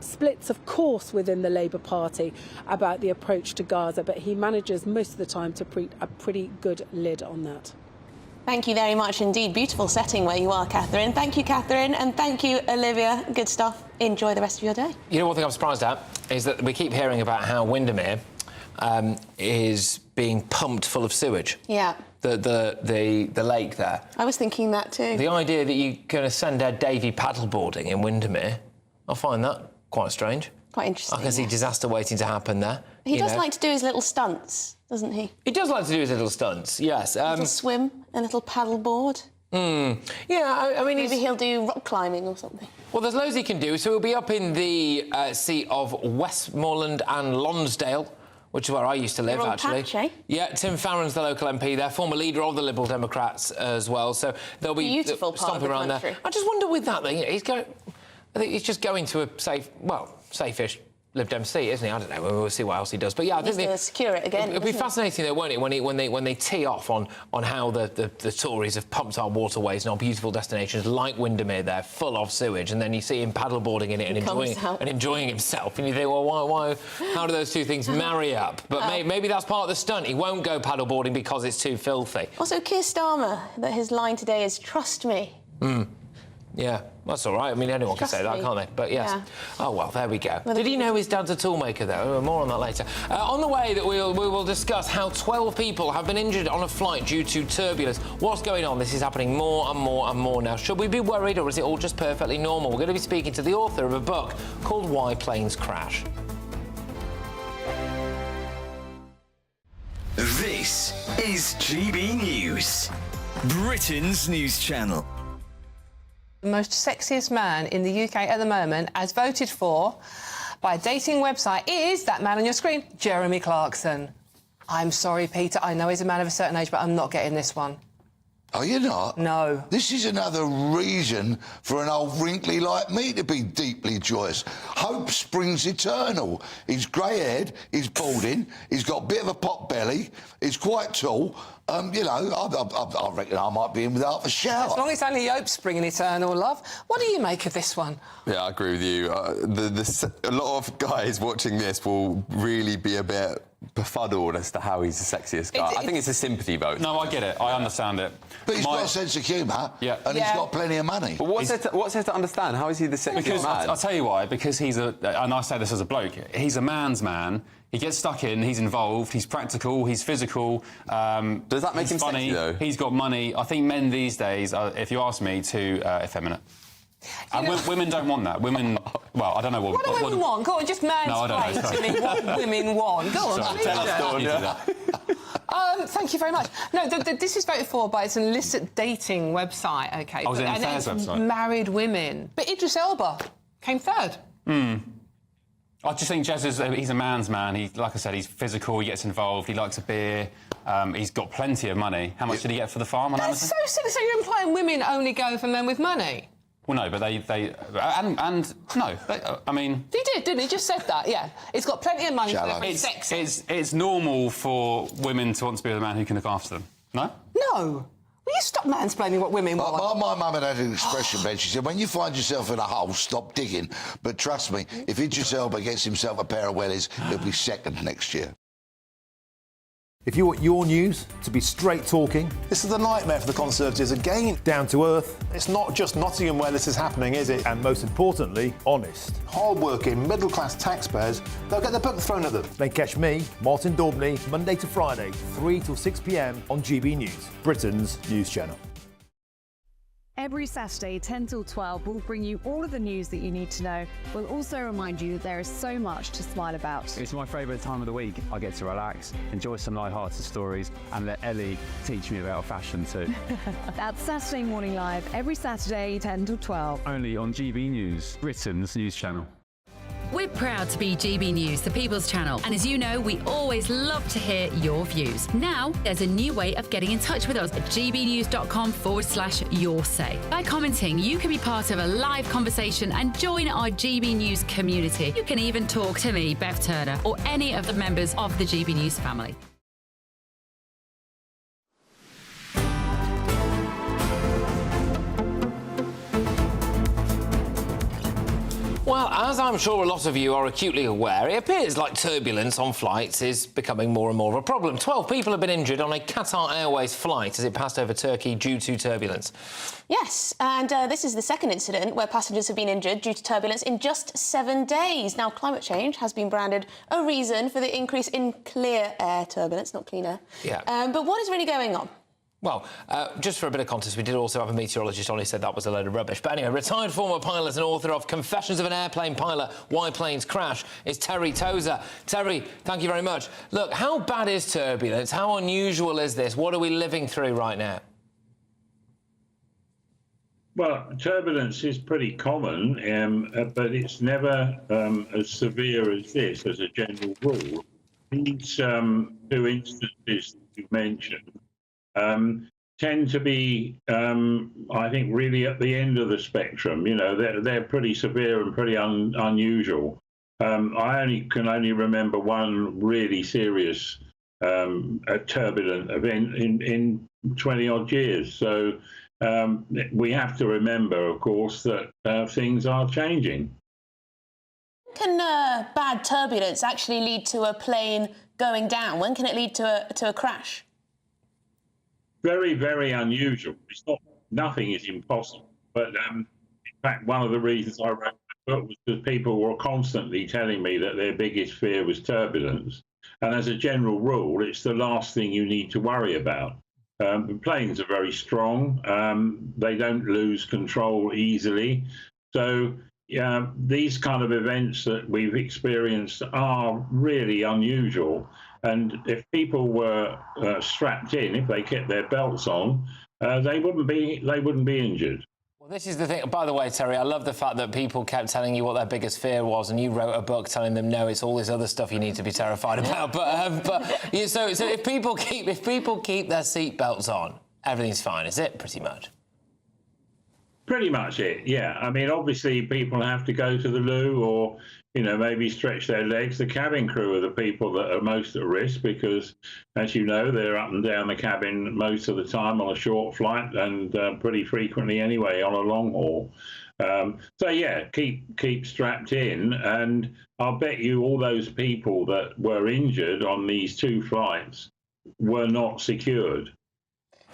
splits, of course, within the Labour Party about the approach to Gaza, but he manages most of the time to put a pretty good lid on that. Thank you very much indeed. Beautiful setting where you are, Catherine. Thank you, Catherine, and thank you, Olivia. Good stuff. Enjoy the rest of your day. You know, one thing I'm surprised at is that we keep hearing about how Windermere is being pumped full of sewage. Yeah. The lake there. I was thinking that too. The idea that you're going to send Ed Davey paddleboarding in Windermere, I find that quite strange. Quite interesting. I can see disaster waiting to happen there. He does like to do his little stunts, doesn't he? He does like to do his little stunts, yes. A little swim, a little paddleboard. Yeah, I mean... Maybe he'll do rock climbing or something. Well, there's loads he can do. So he'll be up in the seat of Westmoreland and Lonsdale, which is where I used to live, actually. Patch, eh? Yeah, Tim Farron's the local MP there, former leader of the Liberal Democrats as well. So they'll be beautiful stomping around country. there. I just wonder with that, though, you know, I think he's just going to a safe-ish Lib Dem seat, isn't he? I don't know. We'll see what else he does. But yeah, I think they'll secure it again. It'll be fascinating, though, won't it, when they tee off on how the Tories have pumped our waterways and our beautiful destinations like Windermere there, full of sewage, and then you see him paddleboarding in it and enjoying himself, and you think, well, why? How do those two things marry up? But maybe that's part of the stunt. He won't go paddleboarding because it's too filthy. Also, Keir Starmer, that his line today is "Trust me." Yeah, that's all right. I mean, anyone can say that, can't they? But yes. Yeah. Oh, well, there we go. Did he know his dad's a toolmaker, though? More on that later. On the way, we will discuss how 12 people have been injured on a flight due to turbulence. What's going on? This is happening more and more and more now. Should we be worried, or is it all just perfectly normal? We're going to be speaking to the author of a book called Why Planes Crash. This is GB News, Britain's news channel. The most sexiest man in the UK at the moment, as voted for by a dating website, is that man on your screen, Jeremy Clarkson. I'm sorry, Peter, I know he's a man of a certain age, but I'm not getting this one. Are you not? No. This is another reason for an old wrinkly like me to be deeply joyous. Hope springs eternal. He's grey-haired, he's balding, he's got a bit of a pot belly, he's quite tall. You know, I reckon I might be in without a shower. As long as it's only hope springing eternal, love. What do you make of this one? Yeah, I agree with you. A lot of guys watching this will really be a bit befuddled as to how he's the sexiest guy. I think it's a sympathy vote. No, I get it. I understand it. But he's got a sense of humour, and he's got plenty of money. But what's there to understand? How is he the sexiest man? I'll tell you why. Because he's and I say this as a bloke, he's a man's man. He gets stuck in, he's involved, he's practical, he's physical. Does that make him funny, sexy, though? He's got money. I think men these days, if you ask me, too effeminate. And women don't want that. Women, well, I don't know What do women want? Go on, just mansplain to me what women want. Go on, Sorry, tell us, thank you very much. No, this is voted for by its illicit dating website, OK? Oh, was it an and affairs it's website? married women. But Idris Elba came third. I just think Jez he's a man's man. Like I said, he's physical, he gets involved, he likes a beer, he's got plenty of money. How much did he get for the farm on That's Amazon? so silly. So you're implying women only go for men with money? Well, no, but I mean... He did, didn't he? Just said that, yeah. He's got plenty of money. It's normal for women to want to be with a man who can look after them, no? No. Will you stop mansplaining what women want? My mum had an expression, Ben. She said, when you find yourself in a hole, stop digging. But trust me, if Idris Elba gets himself a pair of wellies, he'll be second next year. If you want your news to be straight talking, this is a nightmare for the Conservatives again. Down to earth. It's not just Nottingham where this is happening, is it? And most importantly, honest. Hard-working, middle-class taxpayers, they'll get the book thrown at them. Then catch me, Martin Daubney, Monday to Friday, 3 till 6 p.m. on GB News, Britain's news channel. Every Saturday, 10 till 12, we'll bring you all of the news that you need to know. We'll also remind you that there is so much to smile about. It's my favourite time of the week. I get to relax, enjoy some light-hearted stories, and let Ellie teach me about fashion too. That's Saturday Morning Live, every Saturday, 10 till 12. Only on GB News, Britain's news channel. We're proud to be GB News, the People's Channel. And as you know, we always love to hear your views. Now, there's a new way of getting in touch with us at gbnews.com/your say. By commenting, you can be part of a live conversation and join our GB News community. You can even talk to me, Bev Turner, or any of the members of the GB News family. Well, as I'm sure a lot of you are acutely aware, it appears like turbulence on flights is becoming more and more of a problem. 12 people have been injured on a Qatar Airways flight as it passed over Turkey due to turbulence. Yes, and this is the second incident where passengers have been injured due to turbulence in just 7 days. Now, climate change has been branded a reason for the increase in clear air turbulence, not clean air. Yeah. But what is really going on? Well, just for a bit of context, we did also have a meteorologist on who said that was a load of rubbish. But anyway, retired former pilot and author of Confessions of an Airplane Pilot, Why Planes Crash, is Terry Tozer. Terry, thank you very much. Look, how bad is turbulence? How unusual is this? What are we living through right now? Well, turbulence is pretty common, but it's never as severe as this as a general rule. These two instances that you mentioned tend to be, I think, really at the end of the spectrum. You know, they're pretty severe and pretty unusual. I can only remember one really serious turbulent event in 20-odd years. So we have to remember, of course, that things are changing. Can bad turbulence actually lead to a plane going down? When can it lead to a crash? Very, very unusual. It's not. Nothing is impossible. But in fact, one of the reasons I wrote the book was because people were constantly telling me that their biggest fear was turbulence. And as a general rule, it's the last thing you need to worry about. The planes are very strong. They don't lose control easily. So these kind of events that we've experienced are really unusual. And if people were strapped in, if they kept their belts on, they wouldn't be injured. Well, this is the thing. By the way, Terry, I love the fact that people kept telling you what their biggest fear was, and you wrote a book telling them, no, it's all this other stuff you need to be terrified about. So if people keep their seatbelts on, everything's fine, is it? Pretty much. Pretty much it, yeah. I mean, obviously, people have to go to the loo or, you know, maybe stretch their legs. The cabin crew are the people that are most at risk because, as you know, they're up and down the cabin most of the time on a short flight and pretty frequently anyway on a long haul. So yeah, keep strapped in, and I'll bet you all those people that were injured on these 2 flights were not secured.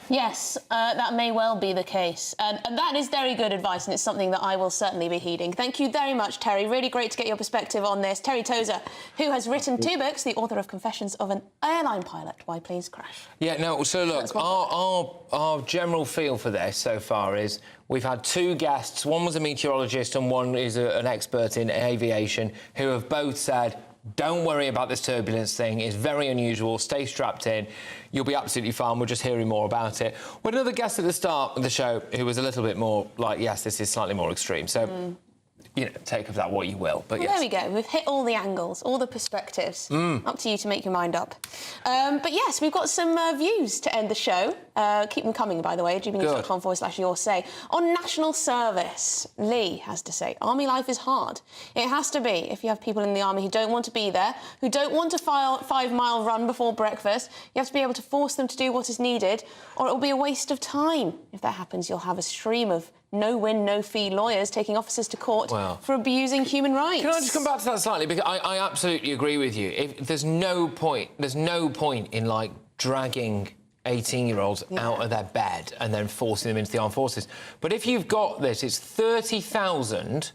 Yes, that may well be the case. And that is very good advice, and it's something that I will certainly be heeding. Thank you very much, Terry. Really great to get your perspective on this. Terry Tozer, who has written 2 books, the author of Confessions of an Airline Pilot, Why Planes Crash. Yeah, no, so look, our general feel for this so far is we've had 2 guests. One was a meteorologist and one is an expert in aviation, who have both said, don't worry about this turbulence thing. It's very unusual. Stay strapped in. You'll be absolutely fine. We're just hearing more about it. We had another guest at the start of the show who was a little bit more like, yes, this is slightly more extreme. So, you know, take of that what you will. But well, yes. there we go. We've hit all the angles, all the perspectives. Up to you to make your mind up. But yes, we've got some views to end the show. Keep them coming, by the way, gbnews.com/your say. On national service, Lee has to say, army life is hard. It has to be if you have people in the army who don't want to be there, who don't want to 5-mile run before breakfast. You have to be able to force them to do what is needed, or it will be a waste of time. If that happens, you'll have a stream of no-win, no-fee lawyers taking officers to court for abusing human rights. Can I just come back to that slightly? Because I absolutely agree with you. If there's no point in, like, dragging 18-year-olds out of their bed and then forcing them into the armed forces. But if you've got this, it's 30,000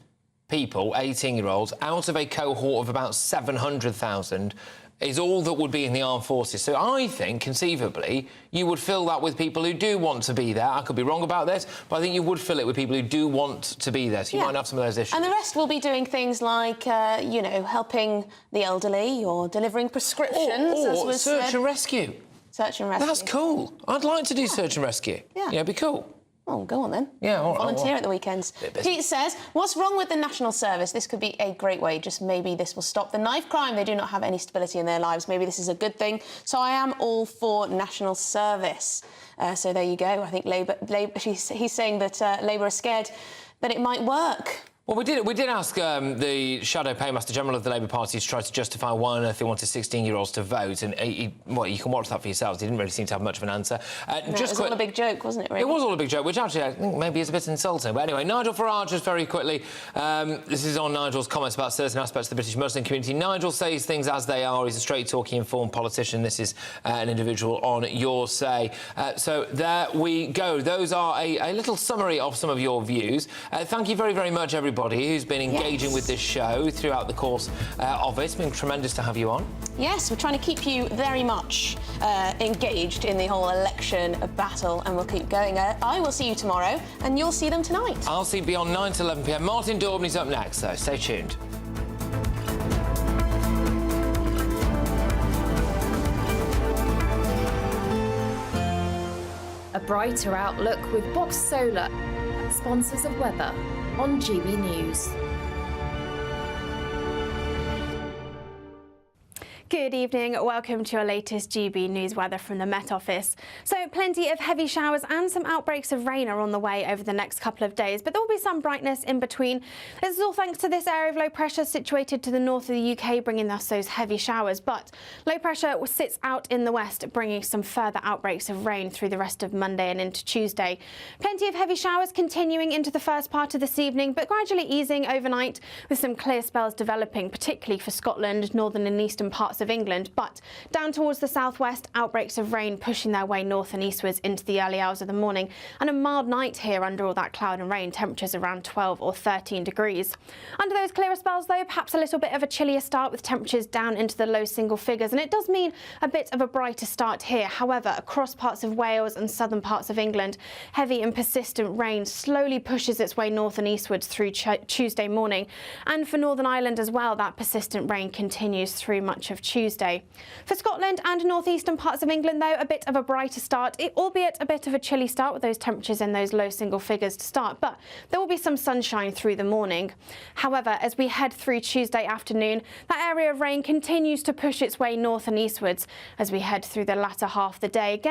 people, 18-year-olds, out of a cohort of about 700,000, is all that would be in the armed forces. So I think, conceivably, you would fill that with people who do want to be there. I could be wrong about this, but I think you would fill it with people who do want to be there. So you might have some of those issues. And the rest will be doing things like, you know, helping the elderly or delivering prescriptions. Or search and rescue. Search and rescue. That's cool. I'd like to do search and rescue. Yeah, it'd be cool. Oh, go on then. Yeah, all right. Volunteer at the weekends. Pete says, what's wrong with the national service? This could be a great way. Just maybe this will stop the knife crime. They do not have any stability in their lives. Maybe this is a good thing. So I am all for national service. So there you go. I think he's saying that Labour are scared that it might work. Well, we did ask the Shadow Paymaster General of the Labour Party to try to justify why on earth they wanted 16-year-olds to vote, and well, you can watch that for yourselves. He didn't really seem to have much of an answer. It was all a big joke, wasn't it, really? It was all a big joke, which actually I think maybe is a bit insulting. But anyway, Nigel Farage, just very quickly, this is on Nigel's comments about certain aspects of the British Muslim community. Nigel says things as they are. He's a straight-talking, informed politician. This is an individual on Your Say. So there we go. Those are a little summary of some of your views. Thank you very, very much, everybody who's been engaging with this show throughout the course of it. It's been tremendous to have you on. Yes, we're trying to keep you very much engaged in the whole election battle, and we'll keep going. I will see you tomorrow, and you'll see them tonight. I'll see you on 9 to 11 p.m. Martin Daubney's up next, so stay tuned. A brighter outlook with Box Solar, sponsors of weather on GB News. Good evening, welcome to your latest GB News weather from the Met Office. So plenty of heavy showers and some outbreaks of rain are on the way over the next couple of days, but there will be some brightness in between. This is all thanks to this area of low pressure situated to the north of the UK, bringing us those heavy showers. But low pressure sits out in the west, bringing some further outbreaks of rain through the rest of Monday and into Tuesday. Plenty of heavy showers continuing into the first part of this evening, but gradually easing overnight with some clear spells developing, particularly for Scotland, northern and eastern parts of England, but down towards the southwest, outbreaks of rain pushing their way north and eastwards into the early hours of the morning, and a mild night here under all that cloud and rain, temperatures around 12 or 13 degrees. Under those clearer spells though, perhaps a little bit of a chillier start with temperatures down into the low single figures, and it does mean a bit of a brighter start here. However, across parts of Wales and southern parts of England, heavy and persistent rain slowly pushes its way north and eastwards through Tuesday morning, and for Northern Ireland as well, that persistent rain continues through much of Tuesday. For Scotland and northeastern parts of England though, a bit of a brighter start, albeit a bit of a chilly start with those temperatures in those low single figures to start, but there will be some sunshine through the morning. However, as we head through Tuesday afternoon, that area of rain continues to push its way north and eastwards as we head through the latter half of the day. Again,